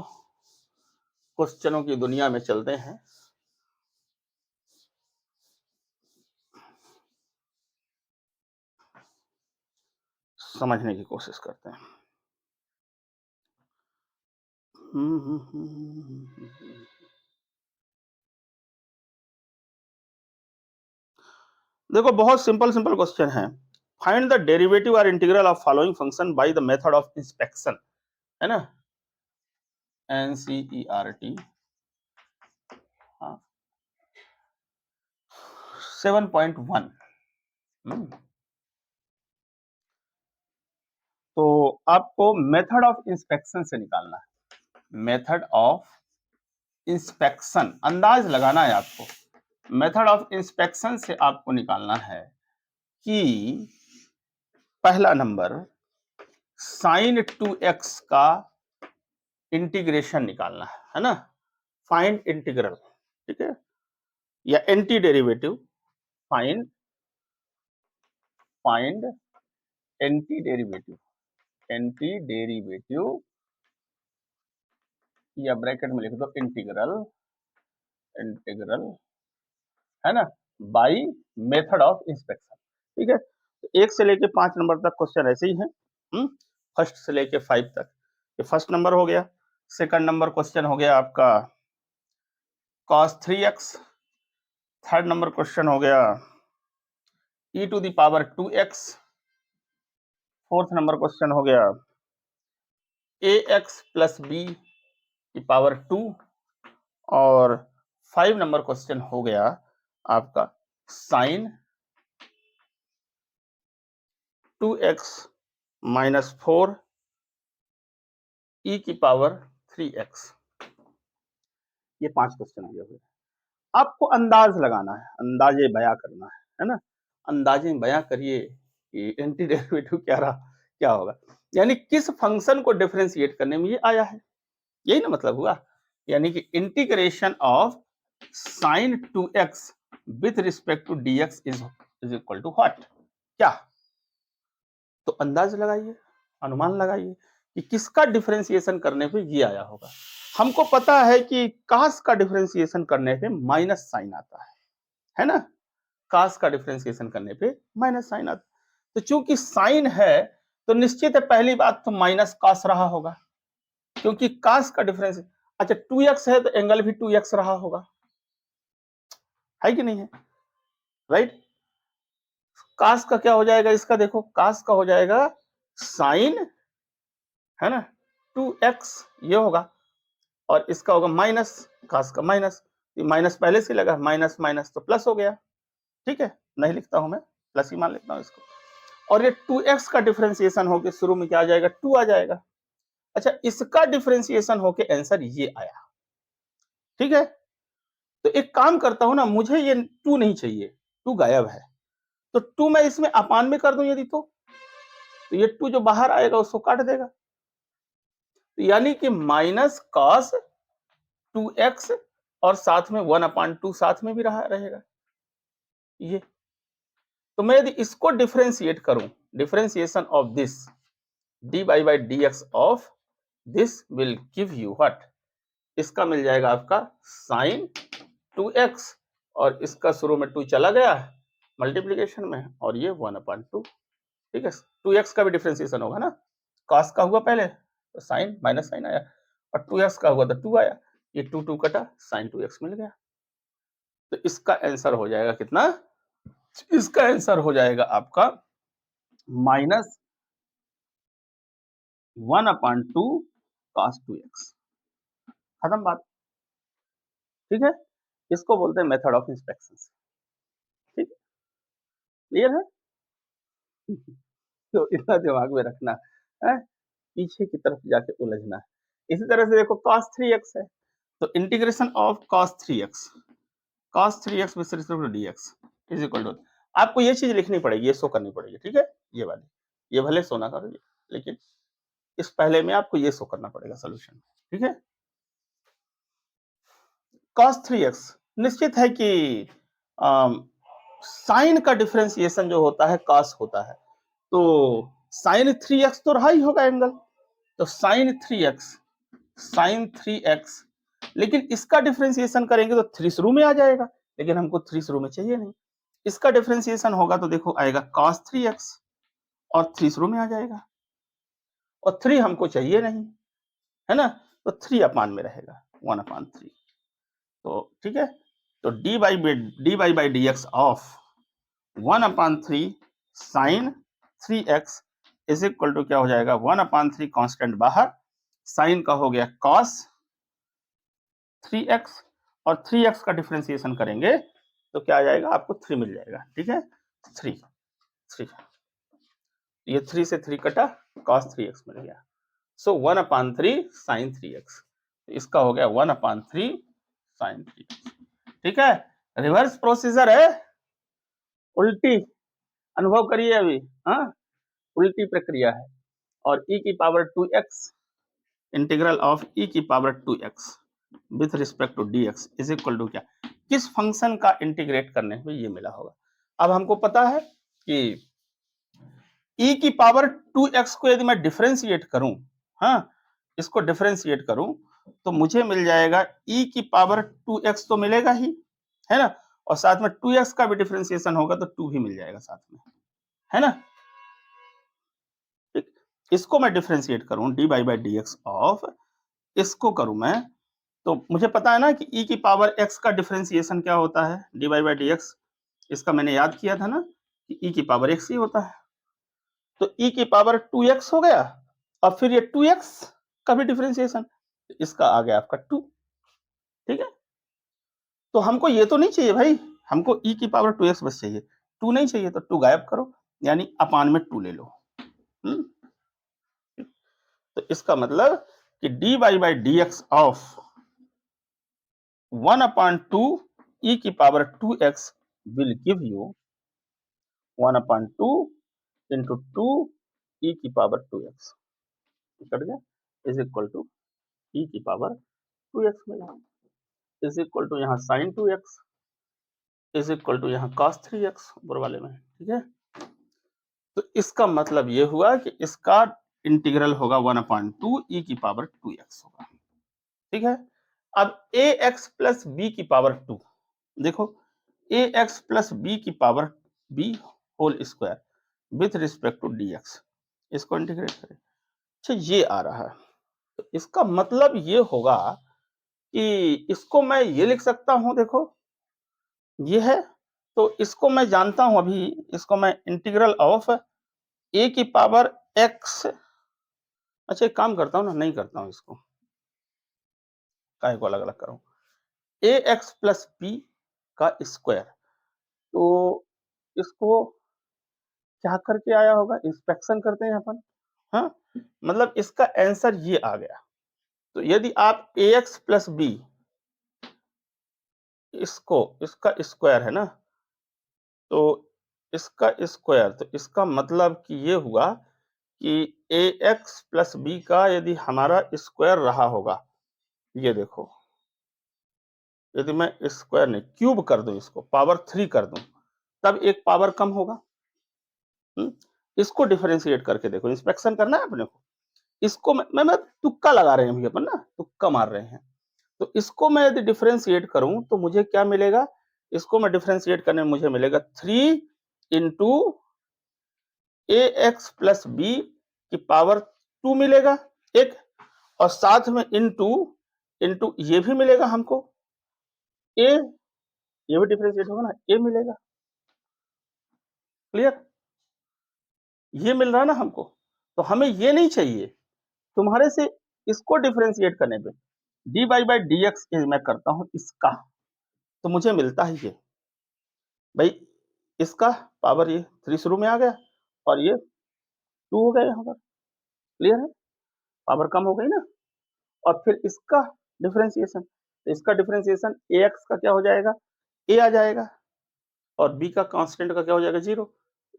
क्वेश्चनों की दुनिया में चलते हैं। समझने की कोशिश करते हैं। देखो बहुत सिंपल सिंपल क्वेश्चन है। फाइंड द डेरिवेटिव और integral of following function by the method of inspection, है ना, एनसीईआरटी 7.1। तो आपको मेथड ऑफ इंस्पेक्शन से निकालना है, मेथड ऑफ इंस्पेक्शन, अंदाज लगाना है आपको। मेथड ऑफ इंस्पेक्शन से आपको निकालना है कि पहला नंबर sin 2x का इंटीग्रेशन निकालना है ना, फाइंड इंटीग्रल। ठीक है, या anti derivative, find anti derivative या ब्रैकेट में लिख दो इंटीग्रल है ना, बाय मेथड ऑफ इंस्पेक्शन। ठीक है, तो 1 से लेके 5 नंबर तक क्वेश्चन ऐसे ही है, फर्स्ट से लेके 5 तक। ये फर्स्ट नंबर हो गया। सेकंड नंबर क्वेश्चन हो गया आपका cos 3x। Third number question हो गया e to the power 2x। Fourth number question हो गया ax प्लस b की पावर 2। और 5 नंबर क्वेश्चन हो गया आपका साइन 2x माइनस 4 e की पावर 3x। ये 5 क्वेश्चन दिए हुए। आपको अंदाज लगाना है, अंदाजे बयां करना है ना, अंदाजे बयां करिए कि एंटी डेरिवेटिव क्या होगा, यानी किस फंक्शन को डिफरेंशिएट करने में ये आया है, यही ना मतलब हुआ। यानी कि integration of sine 2x with respect to dx is equal to what, क्या? तो अंदाज लगाइए, अनुमान लगाइए कि किसका डिफरेंशिएशन करने पे ये आया होगा। हमको पता है कि कास का डिफरेंशिएशन करने पे माइनस साइन आता है ना, कास का डिफरेंशिएशन करने पे माइनस साइन आता। तो चूंकि साइन है तो निश्चित है पहली बात तो माइनस कास रहा होगा, क्योंकि कास का डिफरेंस, अच्छा 2x है तो एंगल भी 2x रहा होगा, है कि नहीं है, राइट। कास का क्या हो जाएगा, इसका देखो कास का हो जाएगा साइन, है ना, 2x ये होगा, और इसका होगा माइनस, कास का माइनस, माइनस पहले से लगा, माइनस माइनस तो प्लस हो गया। ठीक है, नहीं लिखता हूं मैं, प्लस ही मान लेता हूं इसको। और ये 2x का डिफरेंशिएशन होके शुरू में क्या आ जाएगा, 2 आ जाएगा। अच्छा, इसका डिफरेंशिएशन होके आंसर ये आया। ठीक है, तो एक काम करता हूं ना, मुझे ये 2 नहीं चाहिए, 2 गायब है, तो 2 मैं इसमें अपान में कर दूं यदि तो ये 2 जो बाहर आएगा उसको काट देगा, तो यानी कि माइनस कॉस 2x और साथ में 1/2 साथ में भी रहेगा ये। तो मैं यदि इसको डिफरेंशिएट करूं, differentiation of this dy by dx of this will give you what, इसका मिल जाएगा आपका साइन 2x, और इसका शुरू में 2 चला गया मल्टीप्लीकेशन में, और ये 1/2। ठीक है, 2x का भी डिफरेंशिएशन होगा ना, cos का हुआ पहले तो साइन माइनस साइन आया, और 2x का हुआ तो 2 आया, ये 2 कटा, साइन 2x मिल गया। तो इसका आंसर हो जाएगा कितना, इसका आंसर हो जाएगा आपका माइनस 1/2 cos 2x। खत्म बात। ठीक है, इसको बोलते हैं मेथड ऑफ इंस्पेक्शन। ठीक, क्लियर है। तो इतना दिमाग में रखना है, पीछे की तरफ जाके उलझना है। इसी तरह से देखो cos 3x है, तो integration of cos 3x with respect to dx is equal to, आपको ये चीज लिखनी पड़ेगी, ये शो करनी पड़ेगी। ठीक है, ये वाली, ये भले शो ना करो लेकिन इस पहले में आपको ये शो करना पड़ेगा सोल्यूशन। ठीक है, cos 3x निश्चित है कि साइन का डिफरेंशिएशन जो होता है cos होता है, तो साइन 3x तो रहा ही होगा एंगल, तो साइन 3x, लेकिन इसका डिफरेंशिएशन करेंगे तो 3 शुरू में आ जाएगा, लेकिन हमको 3 शुरू में चाहिए नहीं। इसका डिफरेंशिएशन होगा तो देखो आएगा cos 3x, और 3 शुरू में आ जाएगा, और 3 हमको चाहिए नहीं, है ना, तो 3 अपान में रहेगा 1/3। तो ठीक है, तो dy by dx of 1/3 sine 3x is equal to क्या हो जाएगा, 1/3 कांस्टेंट बाहर, साइन का हो गया cos 3x, और 3x का डिफरेंशिएशन करेंगे तो क्या आ जाएगा, आपको 3 मिल जाएगा। ठीक है, 3 ये 3 से 3 कटा, cos 3x मिल गया, सो 1/3 sin 3x, इसका हो गया 1/3 sin 3x। ठीक है, रिवर्स प्रोसीजर है, उल्टी, अनुभव करिए अभी, हाँ, उल्टी प्रक्रिया है। और e की power 2x, integral of e की power 2x with respect to dx is equal to क्या, किस फंक्शन का इंटीग्रेट करने पे ये मिला होगा। अब हमको पता है कि e की पावर 2x को यदि मैं डिफरेंशिएट करूं, हाँ, इसको डिफरेंशिएट करूं तो मुझे मिल जाएगा e की पावर 2x तो मिलेगा ही, है ना, और साथ में 2x का भी डिफरेंशिएशन होगा तो 2 भी मिल जाएगा साथ में, है ना। ठीक, इसको मैं डिफरेंशिएट करूं dy by d x of, इसको करूं मैं, तो मुझे पता है ना कि e की पावर x का डिफरेंशिएशन क्या होता है, dy बाई डी एक्स, इसका मैंने याद किया था ना कि e की पावर x ही होता है, तो e की पावर 2x हो गया और फिर ये 2x का भी डिफरेंशिएशन, इसका आ गया आपका 2। ठीक है, तो हमको ये तो नहीं चाहिए भाई, हमको e की पावर 2x बस चाहिए, 2 नहीं चाहिए तो 2 गायब करो, यानी अपान में 2 ले लो। तो इसका मतलब कि dy by d x of 1/2 e की power 2x will give you 1/2 into 2 e की पावर 2x, कट गया, इज इक्वल टू e की पावर 2x मिला, इज इक्वल टू यहाँ sine 2x, is equal to यहाँ cos 3x ऊपर वाले में। ठीक है, तो इसका मतलब ये हुआ कि इसका इंटीग्रल होगा 1/2 e की पावर 2x होगा। ठीक है, अब ax प्लस बी की पावर 2, देखो ax प्लस बी की power b whole square with respect to dx, इसको इंटीग्रेट करें, अच्छा ये आ रहा है, तो इसका मतलब ये होगा कि इसको मैं ये लिख सकता हूं, देखो ये है, तो इसको मैं जानता हूं अभी, इसको मैं इंटीग्रल ऑफ a की पावर x, अच्छा एक काम करता हूं ना, नहीं करता हूं इसको, काय को अलग अलग करूं, ax प्लस b का स्क्वायर, तो इसको क्या करके आया होगा, इंस्पेक्शन करते हैं अपन, हाँ, मतलब इसका आंसर ये आ गया, तो यदि आप ax प्लस बी, इसको इसका स्क्वायर है ना, तो इसका स्क्वायर, तो इसका मतलब कि ये हुआ कि ax प्लस बी का यदि हमारा स्क्वायर रहा होगा, ये देखो, यदि मैं स्क्वायर नहीं क्यूब कर दूं, इसको पावर 3 कर दूं, तब एक पावर कम होगा। इसको डिफरेंशिएट करके देखो, इंस्पेक्शन करना है अपने को, इसको मैं तुक्का लगा रहे हैं अभी अपन ना, तुक्का मार रहे हैं, तो इसको मैं यदि डिफरेंशिएट करूं तो मुझे क्या मिलेगा, इसको मैं डिफरेंशिएट करने में मुझे मिलेगा 3 इंटू ए एक्स प्लस बी की पावर 2 मिलेगा एक, और साथ में इंटू इंटू ये भी मिलेगा हमको, ए, ये भी डिफरेंशिएट होगा ना, ए मिलेगा, क्लियर, ये मिल रहा है ना हमको, तो हमें ये नहीं चाहिए, तुम्हारे से इसको डिफरेंशिएट करने पे d y by d x मैं करता हूं इसका, तो मुझे मिलता है ये भाई, इसका पावर ये 3 शुरू में आ गया और ये 2 हो गया यहाँ पर, क्लियर है, पावर कम हो गई ना, और फिर इसका डिफरेंशिएशन, तो इसका डिफरेंशिएशन ए एक्स का क्या हो जाएगा, ए आ जाएगा, और बी का कांस्टेंट का क्या हो जाएगा, 0,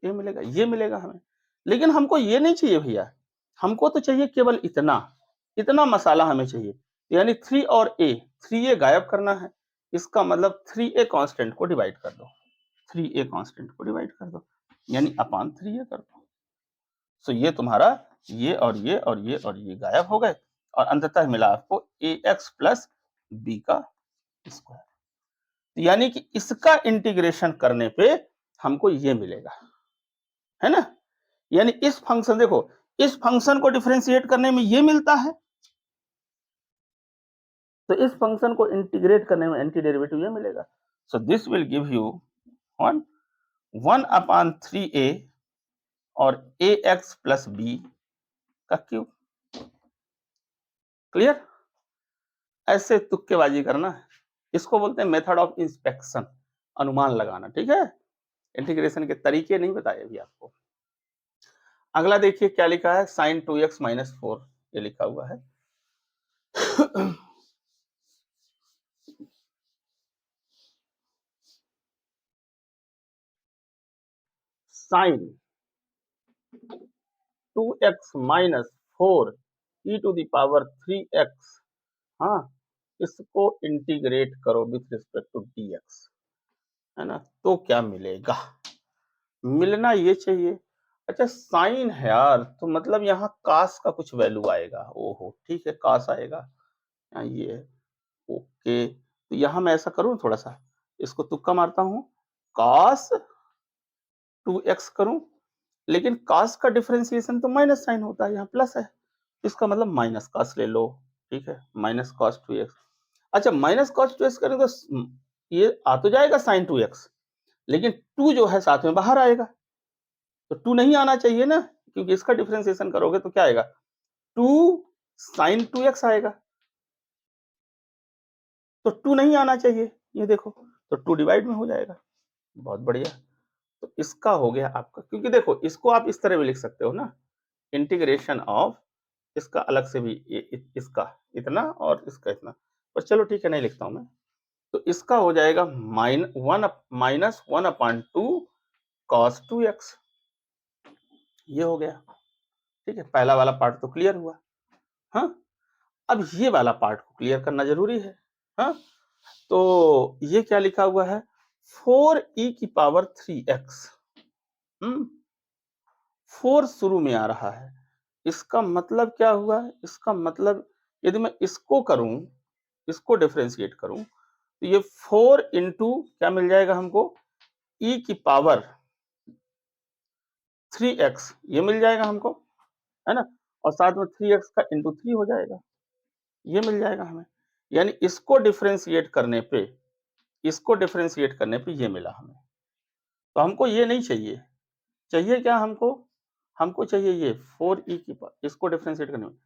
ए मिलेगा, ये मिलेगा हमें, लेकिन हमको ये नहीं चाहिए भैया, हमको तो चाहिए केवल इतना, इतना मसाला हमें चाहिए, यानी 3 और ए, 3 ए गायब करना है, इसका मतलब 3 ए कांस्टेंट को डिवाइड कर दो, 3 ए कांस्टेंट को डिवाइड कर दो, यानी अपान 3 ए कर दो, सो ये तुम्हारा ये और ये और ये और ये गायब हो गए, और अंततः मिला आपको ए एक्स प्लस बी का स्क्वायर, यानी कि इसका इंटीग्रेशन करने पे हमको ये मिलेगा, है ना, यानी इस फंक्शन, देखो इस फंक्शन को डिफरेंशिएट करने में ये मिलता है, तो इस फंक्शन को इंटीग्रेट करने में एंटी डेरिवेटिव ये मिलेगा, so this will give you 1/3a और ए एक्स प्लस बी का क्यूब, क्लियर, ऐसे तुक्केबाजी करना है, इसको बोलते हैं मेथड ऑफ इंस्पेक्शन, अनुमान लगाना, ठीक है, इंटीग्रेशन के तरीके नहीं बताए अभी आपको। अगला देखिए क्या लिखा है, साइन 2x माइनस 4, ये लिखा हुआ है sine 2x minus 4 e to the power 3x, हाँ, इसको इंटीग्रेट करो विथ रिस्पेक्ट टू dx, है ना, तो क्या मिलेगा, मिलना ये चाहिए, अच्छा साइन है यार, तो मतलब यहाँ कॉस का कुछ वैल्यू आएगा। ओहो! ठीक है, कॉस आएगा। ये है, ओके। तो यहाँ मैं ऐसा करूँ थोड़ा-सा, इसको तुक्का मारता हूँ, कॉस 2x करूँ, लेकिन कॉस का डिफरेंशिएशन तो माइनस साइन होता है, यहाँ प्लस है। इसका मतलब माइनस कॉस ले लो, ठीक है? Minus cos 2x। अच्छा माइनस कॉस 2x करें तो ये आ तो जाएगा साइन 2x, लेकिन 2 जो है साथ में बाहर आएगा। तो 2 नहीं आना चाहिए ना, क्योंकि इसका डिफरेंशिएशन करोगे तो क्या आएगा? 2 sin 2x आएगा। तो 2 नहीं आना चाहिए, ये देखो, तो 2 डिवाइड में हो जाएगा। बहुत बढ़िया। तो इसका हो गया आपका, क्योंकि देखो इसको आप इस तरह भी लिख सकते हो ना, इंटीग्रेशन ऑफ इसका अलग से भी इसका इतना और इसका इतना, पर चलो ठीक है नहीं लिखता हूं मैं। तो इसका हो जाएगा माइनस 1/2 cos 2x। ये हो गया, ठीक है, पहला वाला पार्ट तो क्लियर हुआ। हाँ, अब ये वाला पार्ट को क्लियर करना जरूरी है। हाँ, तो ये क्या लिखा हुआ है, 4e की पावर 3x। 4 शुरू में आ रहा है, इसका मतलब क्या हुआ, इसका मतलब यदि मैं इसको करूं, इसको डिफरेंशिएट करूं, तो ये 4 इंटू क्या मिल जाएगा हमको, e की पावर 3x, ये मिल जाएगा हमको, है ना? और साथ में 3x का इंटू 3 हो जाएगा, ये मिल जाएगा हमें। यानी इसको डिफरेंशिएट करने पे, इसको डिफरेंशिएट करने पे ये मिला हमें। तो हमको ये नहीं चाहिए, चाहिए क्या हमको, हमको चाहिए ये 4e की पावर, इसको डिफरेंशिएट करने में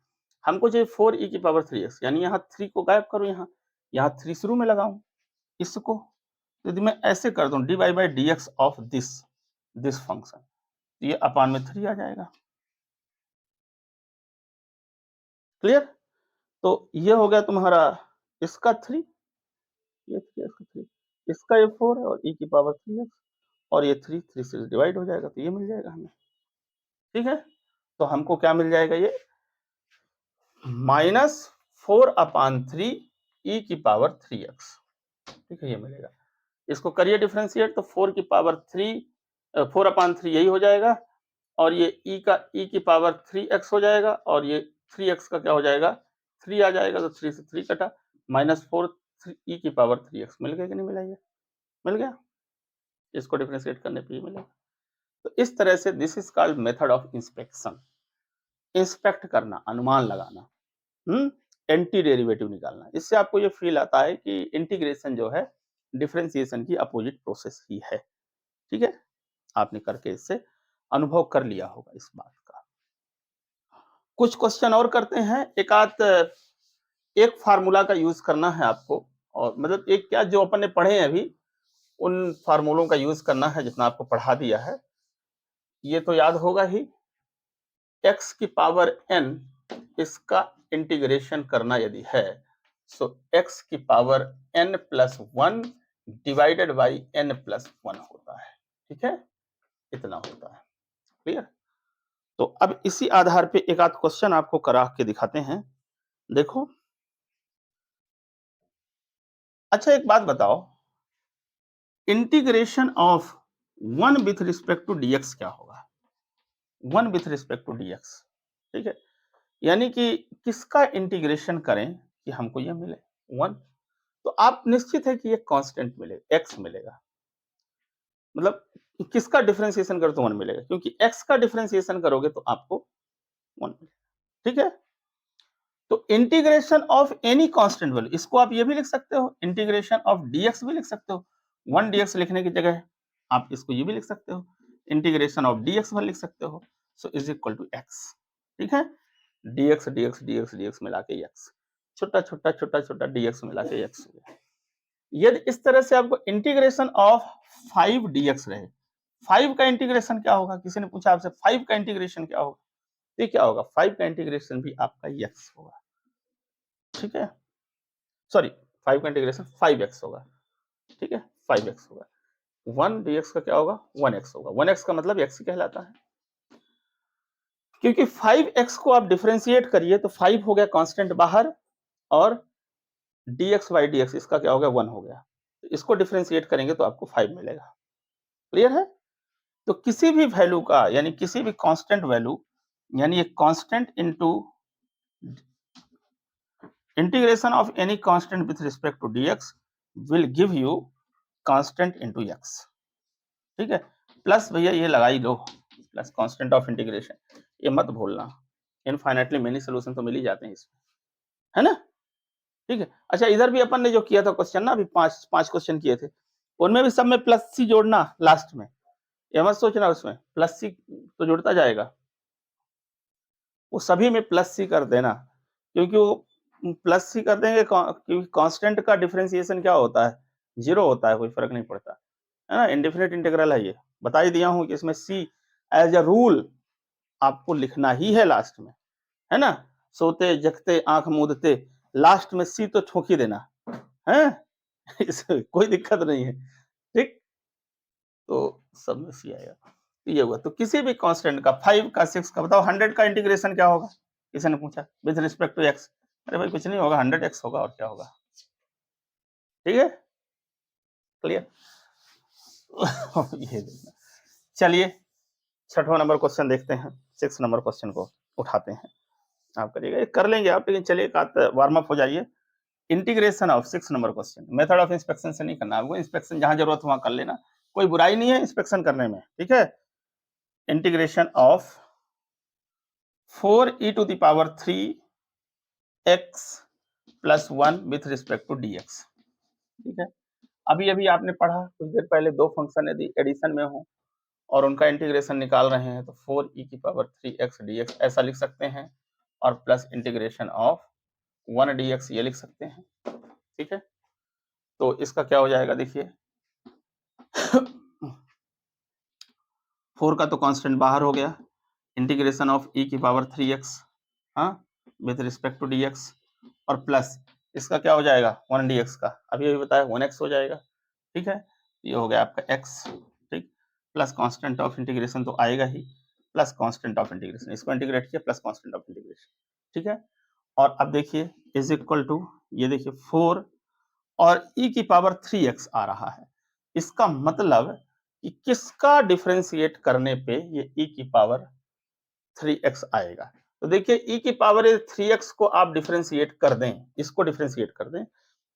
हमको चाहिए 4e की पावर 3x, यानी यहाँ 3 को गायब करो, यहाँ 3 शुरू में लगाऊं इसको। यदि मैं ऐसे कर दूं dy/dx ऑफ दिस फंक्शन, तो ये अपान में 3 आ जाएगा। क्लियर? तो ये हो गया तुम्हारा इसका 3, ये 3 इसका 3, इसका ये 4 है और e की पावर 3x, और ये 3 से डिवाइड हो जाएगा, तो ये मिल जाएगा हमें। ठीक है, तो हमको क्या मिल जाएगा, ये -4/3 e की पावर 3x। ठीक है, ये मिलेगा। इसको करिए डिफरेंशिएट, तो 4 की पावर 3, 4/3 यही हो जाएगा, और ये e की पावर 3x हो जाएगा, और ये 3x का क्या हो जाएगा, 3 आ जाएगा, तो 3 से 3 कटा, -4 e की पावर 3x मिल गया कि नहीं मिला, ये मिल गया। इसको डिफरेंशिएट करने पे ही मिलेगा। तो इस तरह से this is called method of inspection. Inspect करना, अनुमान लगाना, एंटी डेरिवेटिव निकालना। इससे आपको ये फील आता है कि इंटीग्रेशन जो है डिफरेंशिएशन की अपोजिट प्रोसेस ही है। ठीक है, आपने करके इससे अनुभव कर लिया होगा इस बात का। कुछ क्वेश्चन और करते हैं, एक फार्मूला का यूज करना है आपको, और मतलब एक क्या, जो अपन ने पढ़े हैं अभी उन फार्मूलों का यूज करना है, जितना आपको पढ़ा दिया है ये तो याद होगा ही। x की पावर n, इसका इंटीग्रेशन करना यदि है, सो x की power n+1 divided by n+1 होता है। ठीक है, इतना होता है। क्लियर? तो अब इसी आधार पे एक आध क्वेश्चन आपको करा के दिखाते हैं, देखो। अच्छा एक बात बताओ, integration of 1 with respect to dx क्या होगा, 1 विथ रिस्पेक्ट टू dx। ठीक है, यानी कि किसका इंटीग्रेशन करें कि हमको ये मिले 1, तो आप निश्चित है कि ये कांस्टेंट मिले, x मिलेगा। मतलब किसका डिफरेंशिएशन करो तो 1 मिलेगा, क्योंकि x का डिफरेंशिएशन करोगे तो आपको 1 मिलेगा। ठीक है, तो integration of any constant value, इसको आप ये भी लिख सकते हो, इंटीग्रेशन ऑफ dx भी लिख सकते हो। 1 dx लिखने की जगह आप इसको ये भी लिख सकते हो, इंटीग्रेशन ऑफ dx भी लिख सकते हो। So is equal to x। ठीक है, dx dx dx dx मिला के x, छोटा छोटा छोटा छोटा dx मिला के x हो गया। यदि इस तरह से आपको इंटीग्रेशन ऑफ 5 dx रहे, 5 का इंटीग्रेशन क्या होगा, किसी ने पूछा आपसे 5 का इंटीग्रेशन क्या होगा, ये क्या होगा, 5 का इंटीग्रेशन भी आपका x होगा। ठीक है, सॉरी 5 का इंटीग्रेशन 5x होगा। ठीक है, 5x होगा। 1 dx का क्या होगा, 1x होगा। 1x का मतलब x ही कहलाता है, क्योंकि 5x को आप डिफरेंशिएट करिए तो 5 हो गया कांस्टेंट बाहर, और dx बाई dx इसका क्या हो गया, 1 हो गया। इसको डिफरेंशिएट करेंगे तो आपको 5 मिलेगा। क्लियर है? तो किसी भी वैल्यू का यानी किसी भी कांस्टेंट वैल्यू यानी एक constant into integration of any constant with respect to dx will give you constant into x, ठीक है। प्लस भैया ये लगा ही लो, प्लस कांस्टेंट ऑफ इंटीग्रेशन, ये मत भूलना, इनफाइनाइटली मेनी सॉल्यूशन तो मिल ही जाते हैं इसमें, है ना, ठीक है। अच्छा इधर भी अपन ने जो किया था क्वेश्चन ना, अभी पांच क्वेश्चन किए थे, उनमें भी सब में प्लस सी जोड़ना लास्ट में, ये मत सोचना उसमें प्लस सी तो जुड़ता जाएगा, वो सभी में प्लस सी कर देना, क्योंकि वो प्लस सी कर देंगे क्योंकि कांस्टेंट का डिफरेंशिएशन क्या होता है, जीरो होता है, कोई फर्क नहीं पड़ता, है ना, इंडेफिनिट इंटीग्रल है ये, बता ही दिया हूं कि इसमें सी एज अ रूल आपको लिखना ही है लास्ट में, है ना, सोते जगते आंख मूंदते लास्ट में सी तो ठोक ही देना है इसमें कोई दिक्कत नहीं है, ठीक। तो सब में सी आएगा, ये हुआ। तो किसी भी कांस्टेंट का 5 का 6 का बताओ 100 का इंटीग्रेशन क्या होगा, किसी ने पूछा विद रिस्पेक्ट टू x, अरे भाई कुछ नहीं होगा, 100x होगा और क्या होगा, ठीक है, क्लियर ये देखना। चलिए छठवां नंबर क्वेश्चन देखते हैं, 6 नंबर क्वेश्चन को उठाते हैं, आप करिएगा, कर लेंगे आप, लेकिन चलिए वार्म अप हो जाइए। Integration of 6 number question, method of inspection से नहीं करना आपको, इंस्पेक्शन जहां जरूरत वहां कर लेना, कोई बुराई नहीं है इंस्पेक्शन करने में, ठीक है। Integration of 4e to the power 3x plus 1 with respect to dx, ठीक है। अभी अभी आपने पढ़ा कुछ देर पहले, दो फंक्शन यदि एडिशन में हो और उनका इंटीग्रेशन निकाल रहे हैं तो 4e की पावर 3x dx ऐसा लिख सकते हैं, और प्लस इंटीग्रेशन ऑफ 1 dx ये लिख सकते हैं, ठीक है। तो इसका क्या हो जाएगा देखिए 4 का तो कांस्टेंट बाहर हो गया, इंटीग्रेशन ऑफ e की पावर 3x हाँ विथ रिस्पेक्ट टू dx, और प्लस इसका क्या हो जाएगा 1 dx का, अभी अभी बताया 1x हो जाएगा, ठीक है। ये हो गया आपका x, ठीक, प्लस कांस्टेंट ऑफ इंटीग्रेशन तो आएगा ही, प्लस कांस्टेंट ऑफ इंटीग्रेशन, इसको इंटीग्रेट किया प्लस कांस्टेंट ऑफ इंटीग्रेशन, ठीक है। और अब देखिए इज इक्वल टू, ये देखिए 4 और e की पावर 3x आ रहा है, इसका मतलब कि किसका डिफरेंशिएट करने पे ये e की पावर 3x आएगा। तो देखिए e की पावर 3x को आप डिफरेंशिएट कर दें, इसको डिफरेंशिएट कर दें,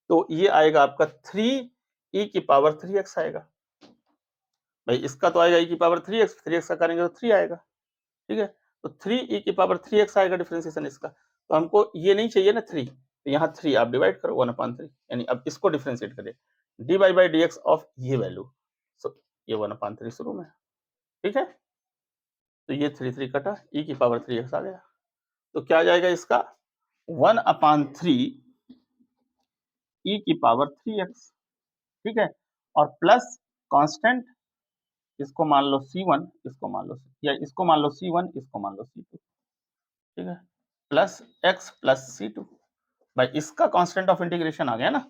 तो ये आएगा आपका 3e की पावर 3x आएगा, भाई इसका तो आएगा e की पावर 3x, 3x का करेंगे तो 3 आएगा, ठीक है। तो 3e की पावर 3x आएगा डिफरेंशिएशन इसका, तो हमको ये नहीं चाहिए ना 3, तो यहाँ 3 आप डिवाइड करो 1/3, यानी अब इसको डिफरेंशिएट करें dy by dx ऑफ ये वैल्यू, सो ये 1/3 शुरू में, ठीक है। तो ये 3 कटा, e की पावर 3x आ गया, तो क्या आ जाएगा इसका 1/3 e की पावर 3x, ठीक है, और प्लस कांस्टेंट, इसको मान लो c1, इसको मान लो या इसको मान लो c1, इसको मान लो c2, ठीक है, प्लस x प्लस c2, भाई इसका कांस्टेंट ऑफ इंटीग्रेशन आ गया ना,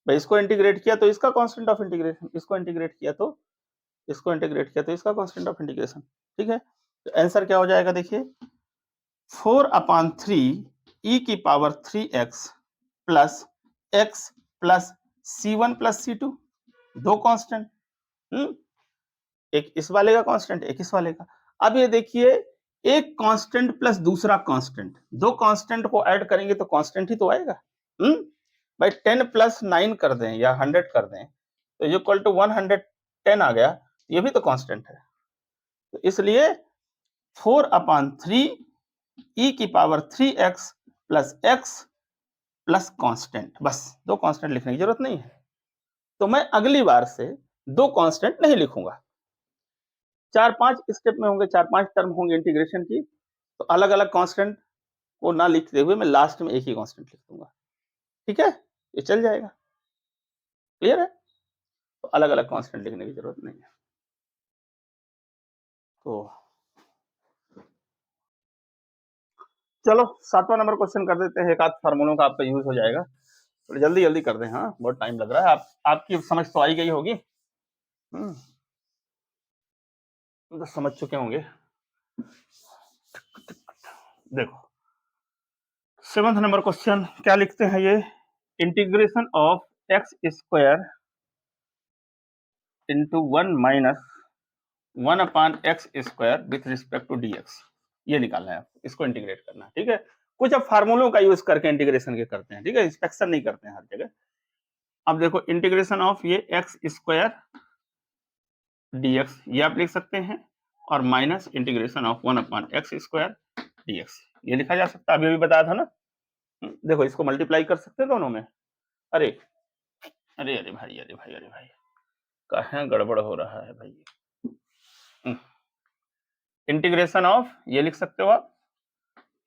भाई इसको इंटीग्रेट किया तो इसका कांस्टेंट ऑफ इंटीग्रेशन, इसको इंटीग्रेट किया तो इसको इंटीग्रेट किया तो इसका कांस्टेंट ऑफ इंटीग्रेशन, ठीक है। तो आंसर क्या हो जाएगा देखिए 4/3 e की power 3x plus x plus c1 प्लस c2, दो कांस्टेंट, एक इस वाले का कांस्टेंट, एक इस वाले का। अब ये देखिए एक कांस्टेंट प्लस दूसरा कांस्टेंट, दो कांस्टेंट को ऐड करेंगे तो कांस्टेंट ही तो आएगा, भाई 10 प्लस 9 कर दें या 100 कर दें तो इक्वल टू 110 आ गया, ये भी तो कांस्टेंट है, तो इसलिए 4/3 e की power 3x plus x plus constant, बस दो कांस्टेंट लिखने की जरूरत नहीं है, तो मैं अगली बार से दो कांस्टेंट नहीं लिखूंगा, 4-5 स्टेप में होंगे, 4-5 टर्म होंगे इंटीग्रेशन की, तो अलग अलग कांस्टेंट को ना लिखते हुए मैं लास्ट में एक ही कांस्टेंट लिख दूंगा, ठीक है, ये चल जाएगा, क्लियर है, तो अलग अलग कांस्टेंट लिखने की जरूरत नहीं है। तो चलो 7वां नंबर क्वेश्चन कर देते हैं, एक आध फार्मूलों का आपका यूज हो जाएगा, तो जल्दी जल्दी कर दें, हाँ बहुत टाइम लग रहा है, आपकी समझ तो आई गई होगी, तो समझ चुके होंगे। देखो 7th नंबर क्वेश्चन क्या लिखते हैं ये, integration of x square into 1 minus 1/x² with respect to dx, ये निकालना है आपको, इसको इंटीग्रेट करना है, ठीक है। कुछ अब फार्मूलों का यूज करके इंटीग्रेशन के करते हैं, ठीक है, इंस्पेक्शन नहीं करते हैं हर जगह। अब देखो इंटीग्रेशन ऑफ ये x² dx, ये आप लिख सकते हैं, और minus integration of 1/x² dx, ये लिखा जा सकता है, अभी भी बताया था ना। देखो इसको मल्टीप्लाई कर सकते हैं दोनों में। अरे अरे अरे भाई, अरे भाई, अरे भाई, कहाँ गड़बड़ हो रहा है भाई। इंटीग्रेशन ऑफ ये लिख सकते हो आप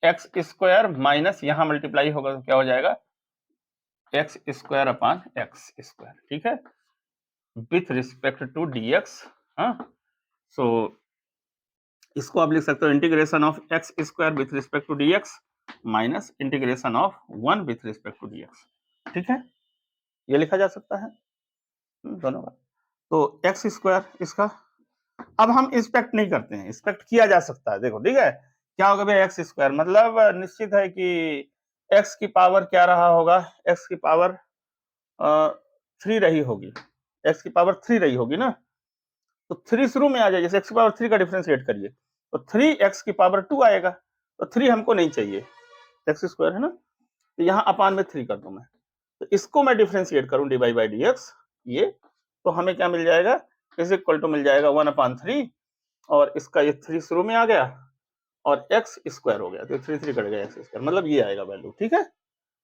x² माइनस यहां मल्टीप्लाई होगा तो क्या हो जाएगा x² ठीक है, विथ रिस्पेक्ट टू dx। हाँ, सो इसको आप लिख सकते हो integration of x² with respect to dx minus integration of 1 with respect to dx, ठीक है, ये लिखा जा सकता है दोनों का। तो x² इसका, अब हम इंस्पेक्ट नहीं करते हैं, इंस्पेक्ट किया जा सकता है, देखो ठीक है, क्या होगा भाई x² मतलब निश्चित है कि x की पावर क्या रहा होगा, x की पावर 3 रही होगी, x की पावर 3 रही होगी ना, तो 3 शुरू में आ जाए, जैसे x की पावर 3 का डिफरेंशिएट करिए तो 3x की पावर 2 आएगा, तो 3 हमको नहीं चाहिए, x² है ना, तो यहाँ अपान में 3 कर दूं मैं, तो इसको मैं डिफरेंशिएट करूं dy बाई dx, ये तो हमें क्या मिल जाएगा, इज इक्वल टू मिल जाएगा 1/3, और इसका ये 3 शुरू में आ गया और x² हो गया, तो 3 कट गया x², मतलब ये आएगा वैल्यू, ठीक है।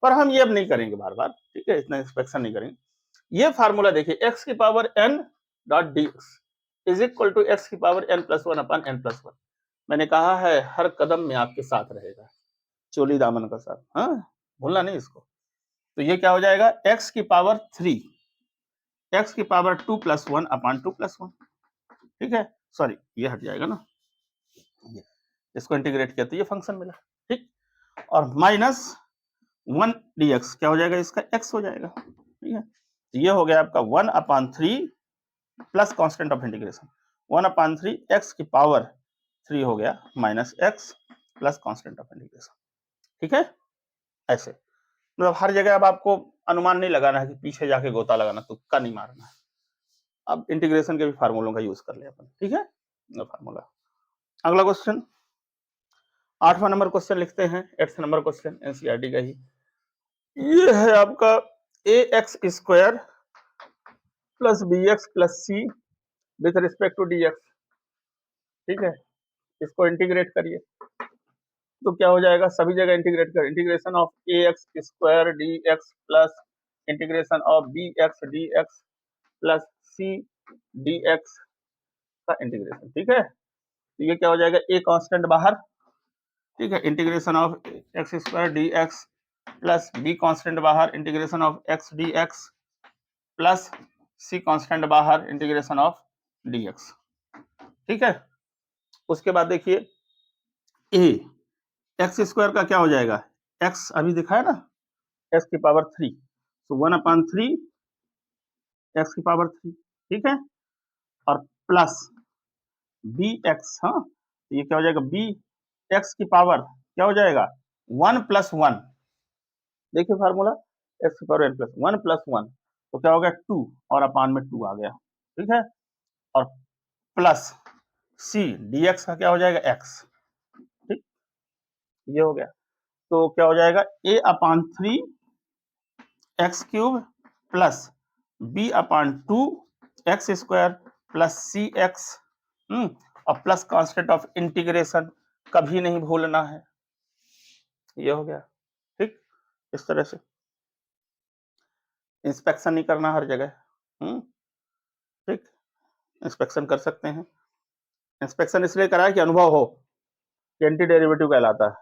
पर हम ये अब नहीं करेंगे बार बार, ठीक है, इतना इंस्पेक्शन नहीं करेंगे। ये फार्मूला देखिए x की power n dot dx is equal to x की पावर n+1/n+1, मैंने कहा है हर कदम में आपके साथ रहेगा, चोली दामन का साथ, हाँ भूलना नहीं इसको। तो ये क्या हो जाएगा x की पावर 3, x की पावर 2+1/2+1, ठीक है, सॉरी ये हट जाएगा ना, इसको इंटीग्रेट किया तो ये फंक्शन मिला, ठीक, और माइनस 1 dx क्या हो जाएगा, इसका x हो जाएगा, ठीक है, तो ये हो गया आपका 1/3 plus constant of integration, 1/3 x की पावर 3 हो गया minus x plus constant of integration, ठीक है, ऐसे मतलब हर जगह अब आपको अनुमान नहीं लगाना है कि पीछे जाके गोता लगाना, तुक्का नहीं मारना है, अब इंटीग्रेशन के भी फार्मूलों का यूज कर ले अपन, ठीक है, फार्मूला। अगला क्वेश्चन 8वां नंबर क्वेश्चन लिखते हैं, 8th नंबर क्वेश्चन एनसीईआरटी का ही, ये है आपका ax² plus bx plus c with respect to dx, ठीक है, इसको इंटीग्रेट करिए तो क्या हो जाएगा, सभी जगह इंटीग्रेट कर, integration of ax² dx plus integration of bx dx plus c dx का इंटीग्रेशन, ठीक है, तो ये क्या हो जाएगा, a कांस्टेंट बाहर, ठीक है, integration of x² dx plus b constant बाहर, integration of x dx plus c constant बाहर, इंटीग्रेशन ऑफ dx, ठीक है। उसके बाद देखिए a x² का क्या हो जाएगा, x अभी दिखाया ना, x की पावर 3, तो 1/3 x की पावर 3, ठीक है, और प्लस bx, हाँ, तो ये क्या हो जाएगा, b x की पावर क्या हो जाएगा 1+1, देखिए फार्मूला x की पावर n+1+1, तो क्या हो गया 2 और अपान में 2 आ गया, ठीक है, और प्लस c dx का क्या हो जाएगा x, ठीक, ये हो गया, तो क्या हो जाएगा a/3 x³ plus b/2 x² plus cx, और प्लस कांस्टेंट ऑफ इंटीग्रेशन कभी नहीं भूलना है, ये हो गया, ठीक, इस तरह से इंस्पेक्शन नहीं करना हर जगह, ठीक, इंस्पेक्शन कर सकते हैं, इंस्पेक्शन इसलिए करा है कि अनुभव हो कि एंटी डेरिवेटिव कहलाता है।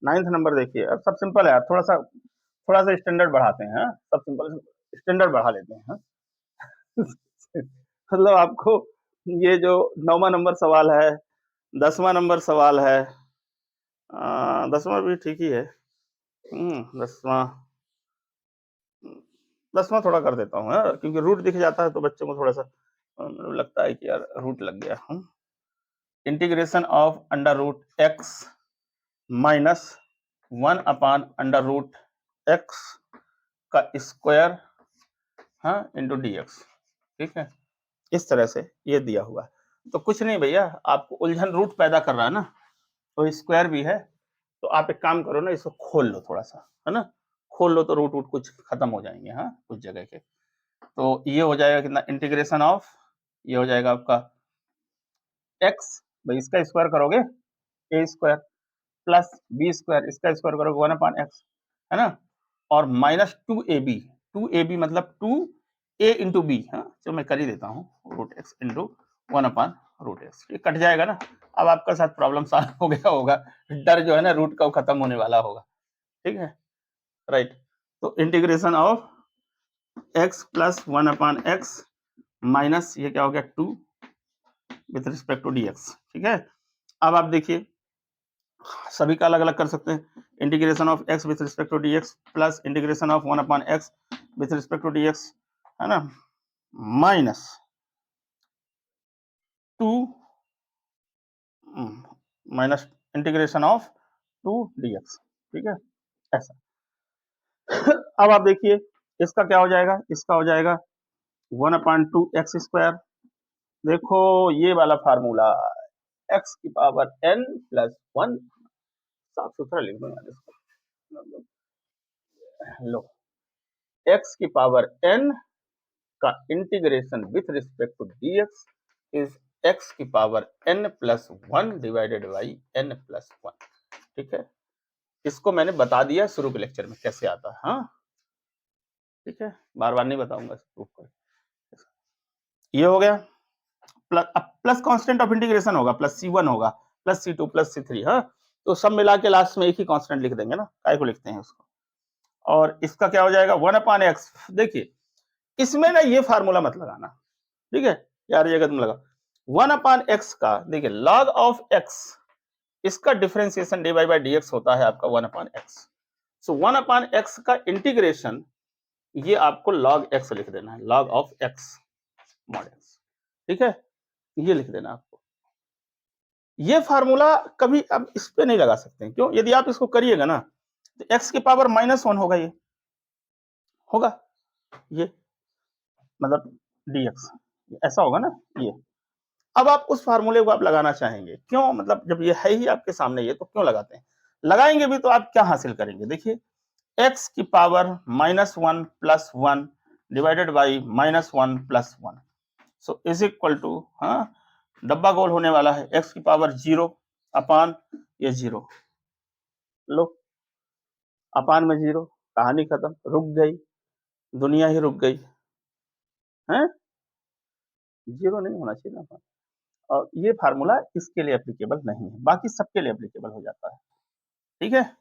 9th नंबर देखिए, अब सब सिंपल है यार, थोड़ा सा स्टैंडर्ड बढ़ाते हैं, सब सिंपल स्टैंडर्ड बढ़ा लेते हैं, मतलब आपको ये जो 9वां नंबर सवाल है, 10वां नंबर सवाल है, 10वां भी ठीक ही है, 10वां 10वां थोड़ा कर देता हूँ यार, क्योंकि रूट दिख जाता है तो बच्चों को थोड़ा सा लगता है कि यार रूट लग गया, इंटीग्रेशन ऑफ under root x minus 1/√x का स्क्वायर, हाँ, इंटू dx, ठीक है, इस तरह से ये दिया हुआ है, तो कुछ नहीं भैया, आपको उलझन रूट पैदा कर रहा है ना, तो स्क्वायर भी है, तो आप एक काम करो ना, इसको खोल लो थोड़ा-सा, है ना? खोल लो तो रूट वूट कुछ खत्म हो जाएँगे, हाँ, कुछ जगह के। तो ये हो जाएगा कितना, इंटीग्रेशन ऑफ, ये हो जाएगा आपका x, भाई इसका स्क्वायर करोगे a square plus b square, इसका स्क्वायर करोगे 1 अपॉन x, है ना? और माइनस 2ab, 2ab मतलब 2a इंटू बी, हाँ, चलो मैं कर ही देता हूँ, root x into 1 upon root x, ये कट जाएगा ना। अब आपका साथ प्रॉब्लम सॉल्व हो गया होगा, डर जो है ना रूट का वो खत्म होने वाला होगा, ठीक है, राइट। तो integration of x plus 1 upon x minus ये क्या हो गया 2 विथ रिस्पेक्ट टू dx, ठीक है। अब आप देखिए सभी का अलग अलग कर सकते हैं, integration of x with respect to dx plus integration of 1 upon x with respect to dx, है ना, minus 2 minus integration of 2 dx, ठीक है, ऐसा। अब आप देखिए इसका क्या हो जाएगा, इसका हो जाएगा 1 अपॉन 2 एक्स स्क्वायर, देखो ये वाला फार्मूला, x की पावर n प्लस 1, साफ सुथरा लिख दो यार इसको, लो x की पावर n का integration with respect to dx is x की power n plus 1 divided by n plus 1, ठीक है। इसको मैंने बता दिया शुरू के लेक्चर में कैसे आता है, हाँ, ठीक है, बार बार नहीं बताऊंगा, प्रूफ कर। ये हो गया, प्लस अब प्लस कांस्टेंट ऑफ इंटीग्रेशन होगा, प्लस c1 होगा, प्लस c2 प्लस c3, हाँ, तो सब मिला के लास्ट में एक ही कांस्टेंट लिख देंगे ना, काय को लिखते हैं उसको। और इसका क्या हो जाएगा 1 अपॉन एक्स, देखिए इसमें ना ये फार्मूला मत लगाना, ठीक है यार, ये अगर तुम लगा 1 अपॉन एक्स का, देखिए log ऑफ एक्स, इसका डिफरेंशिएशन dy बाई dx होता है आपका 1 अपॉन एक्स, सो 1 अपॉन एक्स का इंटीग्रेशन ये आपको log x लिख देना है, log of x mod x, ठीक है, ये लिख देना आपको। ये फार्मूला कभी अब इस पे नहीं लगा सकते हैं, क्यों, यदि आप इसको करिएगा ना तो x की पावर -1 होगा, ये होगा, ये मतलब dx ऐसा होगा ना ये। अब आप उस फार्मूले को आप लगाना चाहेंगे, क्यों, मतलब जब ये है ही आपके सामने ये, तो क्यों लगाते हैं, लगाएंगे भी तो आप क्या हासिल करेंगे, देखिए x की power -1 plus 1 divided by -1 plus 1, so is equal to, हाँ, डब्बा गोल होने वाला है, x की पावर 0 अपान ये 0, लो अपान में 0, कहानी खत्म, रुक गई, दुनिया ही रुक गई है, 0 नहीं होना चाहिए ना। और ये फार्मूला इसके लिए एप्लीकेबल नहीं है, बाकी सबके लिए एप्लीकेबल हो जाता है, ठीक है,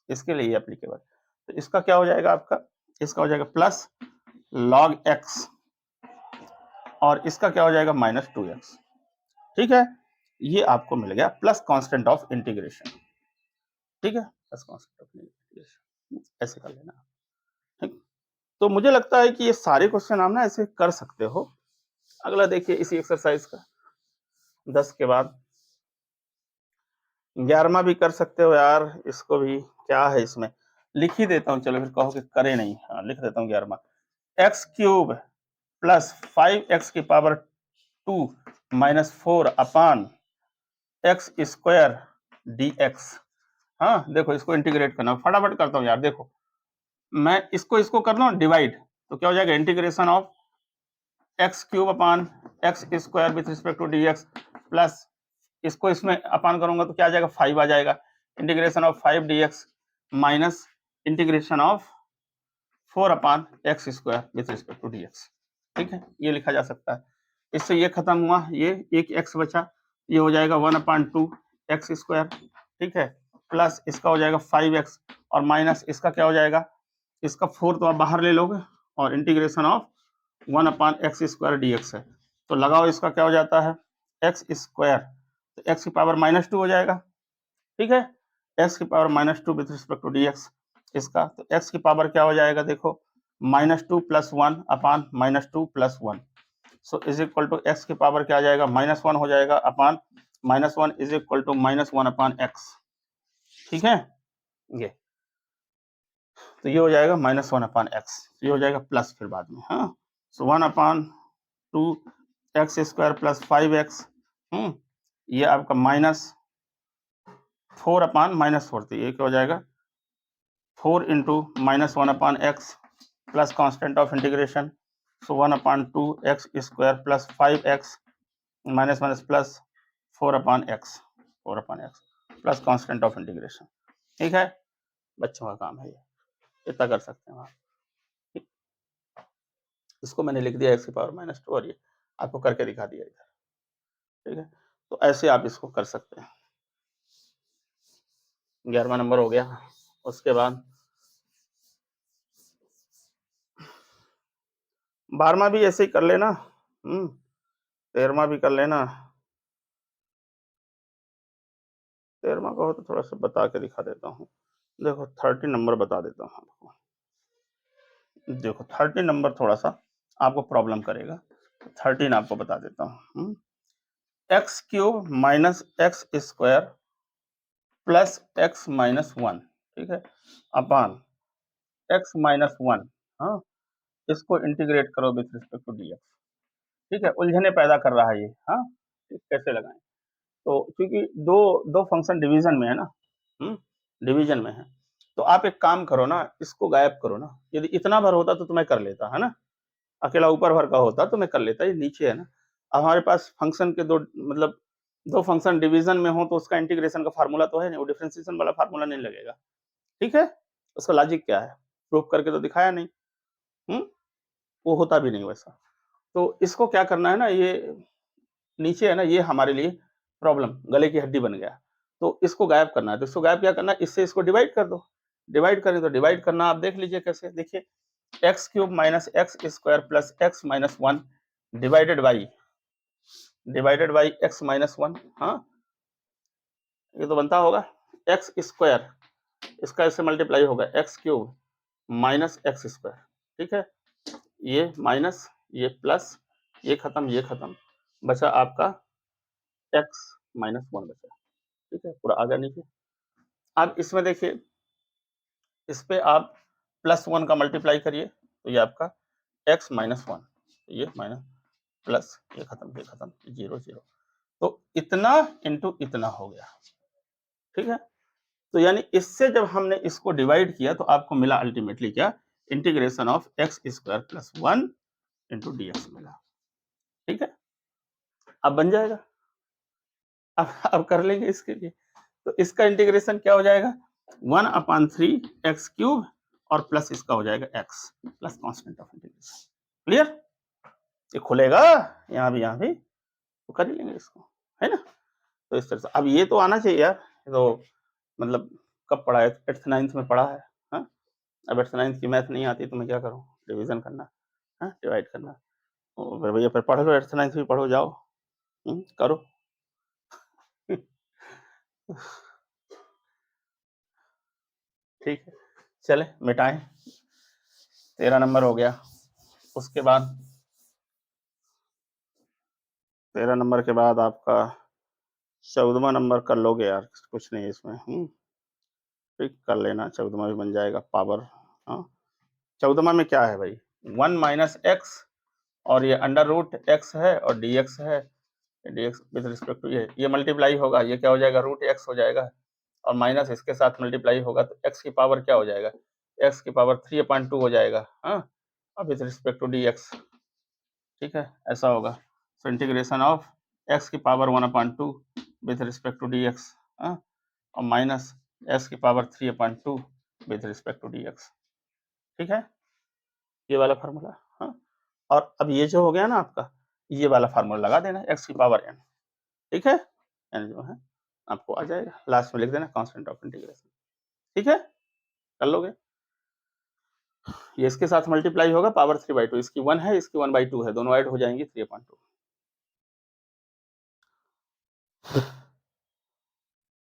इसके लिए एप्लीकेबल। तो इसका क्या हो जाएगा आपका, इसका हो जाएगा प्लस log x, और इसका क्या हो जाएगा -2x, ठीक है, ये आपको मिल गया प्लस कांस्टेंट ऑफ इंटीग्रेशन, ठीक है, प्लस कांस्टेंट ऑफ इंटीग्रेशन, ऐसे कर लेना, ठीक। तो मुझे लगता है कि ये सारे क्वेश्चन आप ना ऐसे कर सकते हो। अगला देखिए इसी एक्सरसाइज का 10 के बाद 11वां भी कर सकते हो यार, इसको भी क्या है, इसमें लिख ही देता हूँ, चलो फिर कहो कि करे नहीं, हाँ लिख देता हूँ 11वां, एक्स क्यूब प्लस 5x की power 2 minus 4 upon x square dx, हाँ देखो इसको इंटीग्रेट करना, फटाफट करता हूँ यार, देखो मैं इसको कर लूँ डिवाइड, तो क्या हो जाएगा integration of x cube upon x square with respect to dx plus इसको इसमें अपान करूंगा तो क्या आ जाएगा 5 आ जाएगा, integration of 5 dx minus integration of 4 upon x square with respect to dx, ठीक है, ये लिखा जा सकता है। इससे ये खत्म हुआ, ये एक x बचा, ये हो जाएगा 1 अपान 2 एक्स स्क्वायर, ठीक है, प्लस इसका हो जाएगा 5x, और माइनस इसका क्या हो जाएगा, इसका 4 तो आप बाहर ले लोगे, और integration of 1 upon x square dx है, तो लगाओ इसका क्या हो जाता है एक्स स्क्वायर, तो एक्स की पावर -2 हो जाएगा, ठीक है, एक्स की power -2 with respect to dx इसका, तो एक्स की पावर क्या हो जाएगा, देखो -2 plus 1 upon -2 plus 1, so is equal to x की पावर क्या आ जाएगा -1 हो जाएगा upon -1 is equal to -1 upon x, ठीक है, ये तो ये हो जाएगा -1 अपान एक्स, ये हो जाएगा प्लस फिर बाद में, हाँ, सो 1 upon 2 x square plus 5x, ये आपका -4/-4, तो ये क्या हो जाएगा 4 into -1/x plus constant of integration, so 1/2x square plus 5x minus minus plus 4/x plus constant of integration. ठीक है, बच्चों का काम है ये, इतना कर सकते हैं आप। इसको मैंने लिख दिया x⁻², और ये आपको करके दिखा दिया इधर। ठीक है, तो ऐसे आप इसको कर सकते हैं। 11वां नंबर हो गया। उसके बाद 12वां भी ऐसे ही कर लेना, 13वां भी कर लेना। 13वां का हो तो थोड़ा सा बता के दिखा देता हूँ। देखो 30 नंबर बता देता हूँ आपको। देखो 30 नंबर थोड़ा सा आपको प्रॉब्लम करेगा, 13 आपको बता देता हूँ। x³ minus x square plus x-1, ठीक है, अपान x-1, हाँ, इसको इंटीग्रेट करो विथ रिस्पेक्ट टू dx। ठीक है, उलझने पैदा कर रहा है ये, हाँ, कैसे लगाएं। तो क्योंकि दो दो फंक्शन डिवीजन में है ना, डिवीजन में है, तो आप एक काम करो ना, इसको गायब करो ना। यदि इतना भर होता तो मैं कर लेता, है ना, अकेला ऊपर भर का होता तो मैं कर लेता, ये नीचे है ना। अब हमारे पास फंक्शन के दो, मतलब दो फंक्शन डिवीजन में हो तो उसका इंटीग्रेशन का फार्मूला तो है नहीं, वो डिफरेंशिएशन वाला फार्मूला नहीं लगेगा। ठीक है, उसका लॉजिक क्या है, प्रूफ करके तो दिखाया नहीं, वो होता भी नहीं वैसा। तो इसको क्या करना है ना, ये नीचे है ना, ये हमारे लिए प्रॉब्लम, गले की हड्डी बन गया। तो इसको गायब करना है, तो इसको गायब क्या करना है, इससे इसको डिवाइड कर दो। डिवाइड करें तो डिवाइड करना आप देख लीजिए कैसे, देखिए x³ minus x square plus x-1 divided by x-1, हाँ, ये तो बनता होगा एक्स स्क्वायर, इसका इससे मल्टीप्लाई होगा x³ माइनस एक्स स्क्वायर। ठीक है, ये माइनस, ये प्लस, ये खत्म, बचा आपका x-1 बचा। ठीक है, पूरा आ गया नीचे। अब इसमें देखिए, इस पे आप +1 का मल्टीप्लाई करिए तो ये आपका x-1, ये माइनस प्लस, ये खत्म, 0 0, तो इतना इंटू इतना हो गया। ठीक है, तो यानी इससे जब हमने इसको डिवाइड किया तो आपको मिला अल्टीमेटली क्या, integration of x² + 1 into dx मिला। ठीक है, अब बन जाएगा, अब कर लेंगे इसके लिए। तो इसका इंटीग्रेशन क्या हो जाएगा, 1/3x³ और प्लस इसका हो जाएगा x plus constant of integration. Clear, ये खुलेगा यहाँ भी तो कर ही लेंगे इसको, है ना। तो इस तरह से अब ये तो आना चाहिए यार, तो मतलब कब पढ़ा है, 8th 9th में पढ़ा है, हाँ? अब 8th 9th की मैथ नहीं आती तो मैं क्या करूँ, डिवीजन करना, हाँ, डिवाइड करना। फिर भैया फिर पढ़ लो, 8th 9th भी पढ़ो, जाओ, करो। ठीक है, चले मिटाएं। 13 नंबर हो गया। उसके बाद 13 नंबर के बाद आपका 14वां नंबर कर लोगे यार, कुछ नहीं इसमें, ठीक, कर लेना, 14वां भी बन जाएगा पावर। हाँ, 14वां में क्या है भाई, 1 माइनस एक्स, और ये अंडर रूट एक्स है और dx है, dx विद रिस्पेक्ट टू ये मल्टीप्लाई होगा, ये क्या हो जाएगा, रूट एक्स हो जाएगा, और माइनस इसके साथ मल्टीप्लाई होगा तो x की पावर क्या हो जाएगा, x की पावर 3/2 हो जाएगा, हाँ, और विद रिस्पेक्ट टू dx। ठीक है, ऐसा होगा। सो इंटीग्रेशन ऑफ x की power 1/2 with respect to dx, हाँ, और माइनस s की power 3/2 with respect to dx। ठीक है, ये वाला फार्मूला, हाँ, और अब ये जो हो गया ना आपका, ये वाला फार्मूला लगा देना, x की पावर n। ठीक है, n जो है आपको आ जाएगा, लास्ट में लिख देना कांस्टेंट ऑफ इंटीग्रेशन। ठीक है, कर लोगे, ये इसके साथ मल्टीप्लाई होगा, पावर 3/2, इसकी 1 है, इसकी 1/2 है, दोनों ऐड हो जाएंगी 3/2।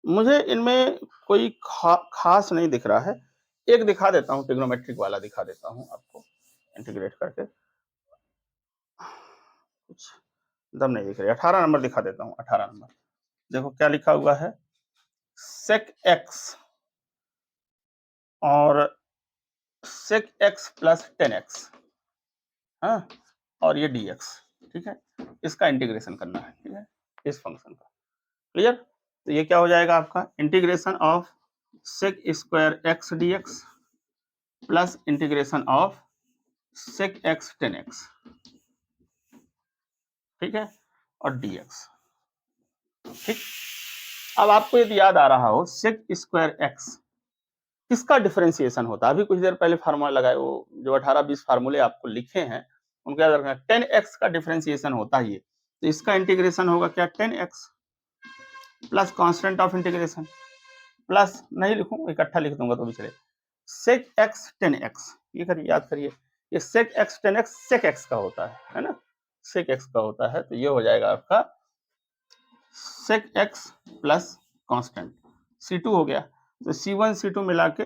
मुझे इनमें कोई खास नहीं दिख रहा है, एक दिखा देता हूँ, ट्रिग्नोमेट्रिक वाला दिखा देता हूँ आपको इंटीग्रेट करके, कुछ दम नहीं दिख रही। 18 नंबर दिखा देता हूँ, 18 नंबर देखो क्या लिखा हुआ है, sec x और sec x + 10x, हाँ, और ये dx। ठीक है, इसका इंटीग्रेशन करना है, ठीक है, इस फंक्शन का। क्लियर? तो ये क्या हो जाएगा आपका integration of sec square x dx plus integration of sec x tan x, ठीक है, और डीएक्स। ठीक, अब आपको यदि याद आ रहा हो सेक स्क्वायर एक्स किसका डिफरेंशिएशन होता है, अभी कुछ देर पहले फार्मूला लगाए, वो जो 18-20 फार्मूले आपको लिखे हैं उनको याद रखना। 10x का डिफरेंशिएशन होता है ये, तो इसका इंटीग्रेशन होगा क्या 10x plus constant of integration plus, नहीं लिखूं इकट्ठा लिख दूंगा तो भी चले, सेक एक्स 10x, ये करिए याद करिए, ये सेक एक्स 10x सेक एक्स का होता है ना, सेक एक्स का होता है, तो ये हो जाएगा आपका सेक एक्स प्लस कांस्टेंट C2 हो गया, तो C1 C2 मिला के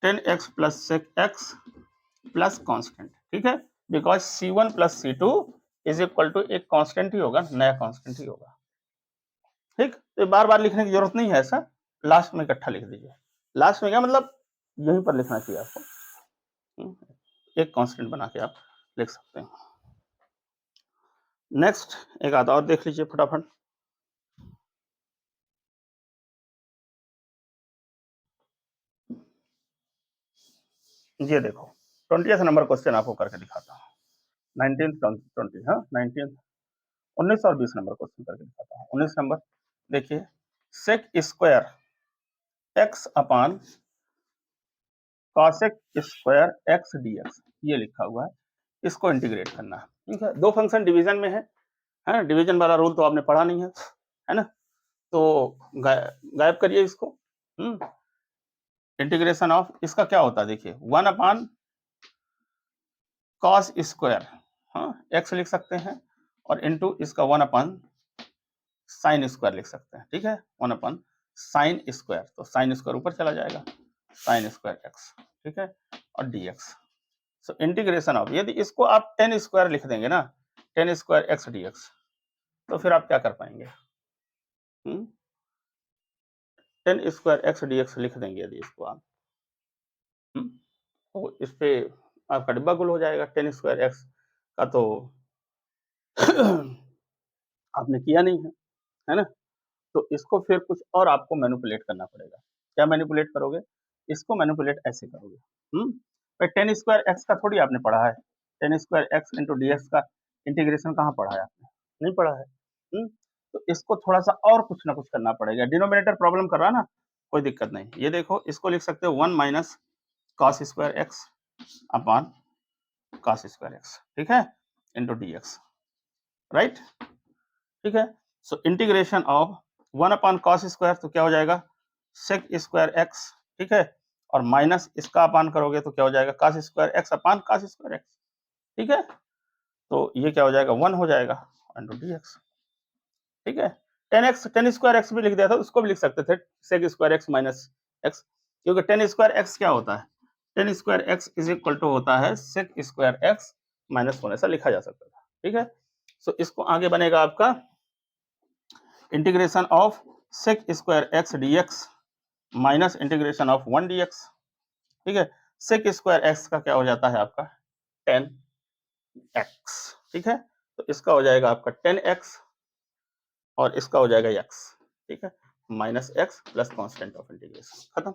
10x plus sec x plus constant, ठीक है, बिकॉज C1 प्लस C2 इज इक्वल टू एक कांस्टेंट ही होगा, नया कांस्टेंट ही होगा। ठीक, तो बार बार लिखने की जरूरत नहीं है, ऐसा लास्ट में इकट्ठा लिख दीजिए। लास्ट में क्या मतलब यहीं पर लिखना चाहिए आपको, एक कांस्टेंट बना के आप लिख सकते हैं। नेक्स्ट एक आधा और देख लीजिए फटाफट। ये देखो 20th नंबर क्वेश्चन आपको करके दिखाता हूँ, 19th 20, हाँ 19th 19 और 20 नंबर क्वेश्चन करके दिखाता हूँ। 19 नंबर देखिए, सेक स्क्वायर एक्स अपान कॉसेक स्क्वायर एक्स डीएक्स, ये लिखा हुआ है, इसको इंटीग्रेट करना है। ठीक है, दो फंक्शन डिवीजन में है, डिवीजन वाला रूल तो आपने पढ़ा नहीं है ना, तो गायब करिए इसको। इंटीग्रेशन ऑफ इसका क्या होता है देखिए, 1 अपान कॉस स्क्वायर, हाँ एक्स लिख सकते हैं, और इनटू इसका 1 अपान साइन स्क्वायर लिख सकते हैं, ठीक है, 1 अपान साइन स्क्वायर, तो साइन स्क्वायर ऊपर चला जाएगा, साइन स्क्वायर एक्स, ठीक है, और डीएक्स। सो इंटीग्रेशन ऑफ, यदि इसको आप 10 स्क्वायर लिख देंगे ना, 10 स्क्वायर एक्स डीएक्स, तो फिर आप क्या कर पाएंगे, 10 स्क्वायर एक्स डीएक्स लिख देंगे यदि इसको आप, तो इस पे आपका डिब्बा गुल हो जाएगा। 10 स्क्वायर एक्स का तो आपने किया नहीं है ना, तो इसको फिर कुछ और आपको मैनिपुलेट करना पड़ेगा। क्या मैनिपुलेट करोगे, इसको मैनिपुलेट ऐसे करोगे, भाई 10 स्क्वायर एक्स का थोड़ी आपने पढ़ा है, 10 स्क्वायर एक्स इंटू डीएक्स का इंटीग्रेशन कहाँ पढ़ा है आपने, नहीं पढ़ा है। तो इसको थोड़ा सा और कुछ ना कुछ करना पड़ेगा, डिनोमिनेटर प्रॉब्लम कर रहा ना, कोई दिक्कत नहीं, ये देखो इसको लिख सकते हो 1 minus cos square x upon cos square x, ठीक है, इंटू डीएक्स, राइट, ठीक है। So integration of 1 upon cos square, तो क्या हो जाएगा सेक स्क्वायर एक्स, ठीक है, और माइनस इसका अपान करोगे तो क्या हो जाएगा cos square x upon cos square x, ठीक है, तो ये क्या हो जाएगा 1 हो जाएगा इंटू डीएक्स, ठीक है। 10 स्क्वायर एक्स भी लिख दिया था, उसको भी लिख सकते थे sec square x minus x, क्योंकि 10 स्क्वायर एक्स क्या होता है, 10 square x is equal to होता है सेक स्क्वायर एक्स माइनस 1, ऐसा लिखा जा सकता था, ठीक है। सो इसको आगे बनेगा आपका integration of sec square x dx minus integration of 1 dx, ठीक है, सेक स्क्वायर एक्स का क्या हो जाता है आपका 10x, ठीक है, तो इसका हो जाएगा आपका 10x और इसका हो जाएगा x, ठीक है, minus x plus constant of integration, खत्म,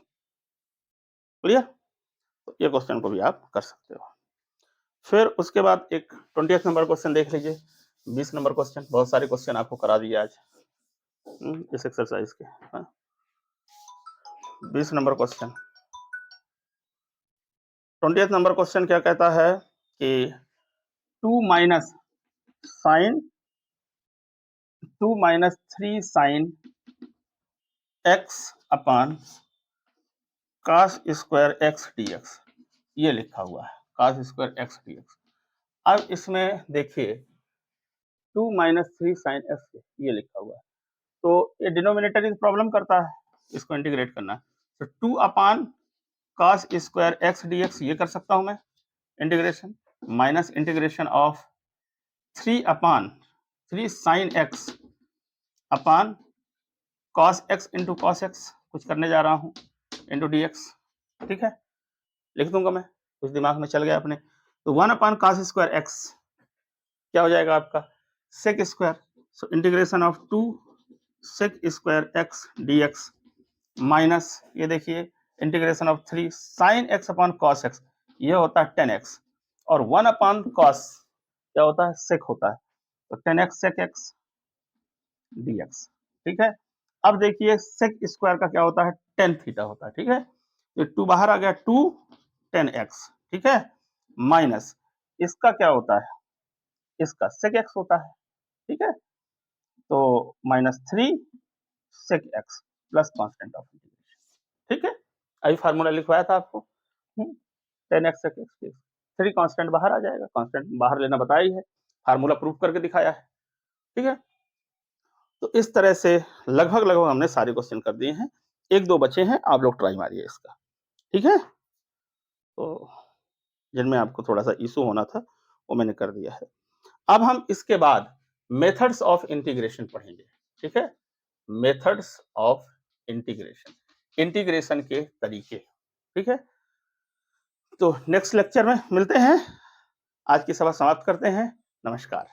क्लियर। तो ये क्वेश्चन को भी आप कर सकते हो। फिर उसके बाद एक 20th नंबर क्वेश्चन देख लीजिए, 20 नंबर क्वेश्चन, बहुत सारे क्वेश्चन आपको करा दिए आज इस एक्सरसाइज के, 20 number question. 20th number question क्या कहता है कि 2 minus sine 2 minus 3 sine x upon cos square x dx, ये लिखा हुआ है कॉस स्क्वायर एक्स डीएक्स। अब इसमें देखिए 2 माइनस 3 साइन एक्स, ये लिखा हुआ है, तो ये डिनोमिनेटर इज प्रॉब्लम करता है, इसको इंटीग्रेट करना है, तो 2 upon cos square x dx ये कर सकता हूं मैं integration, minus integration of 3 upon 3 sine x upon cos x into cos x, कुछ करने जा रहा हूँ, इंटू डीएक्स, ठीक है, लिख दूंगा मैं, कुछ दिमाग में चल गया अपने, तो 1 अपान कॉस स्क्वायर एक्स क्या हो जाएगा आपका sec square. So integration of 2 sec square x dx minus ये देखिए integration of 3 sine x upon cos x, ये होता है 10x और 1 अपॉन कॉस क्या होता है सेक होता है, तो 10x सेक एक्स dx। ठीक है, अब देखिए सेक स्क्वायर का क्या होता है 10 थीटा होता है। ठीक है, ये 2 बाहर आ गया 2 10x। ठीक है, माइनस इसका क्या होता है, इसका सेक एक्स होता है। ठीक है, तो -3 sec x plus constant of integration. ठीक है, अभी फार्मूला लिखवाया था आपको 10x सेक एक्स, 3 कांस्टेंट बाहर आ जाएगा, कांस्टेंट बाहर लेना बताया ही है, फार्मूला प्रूफ करके दिखाया है। ठीक है, तो इस तरह से लगभग लगभग हमने सारे क्वेश्चन कर दिए हैं, एक दो बचे हैं, आप लोग ट्राई मारिए इसका। ठीक है, तो जिनमें आपको थोड़ा सा इशू होना था वो मैंने कर दिया है। अब हम इसके बाद मेथड्स ऑफ इंटीग्रेशन पढ़ेंगे। ठीक है, मेथड्स ऑफ इंटीग्रेशन, इंटीग्रेशन के तरीके। ठीक है, तो नेक्स्ट लेक्चर में मिलते हैं, आज की सभा समाप्त करते हैं। नमस्कार।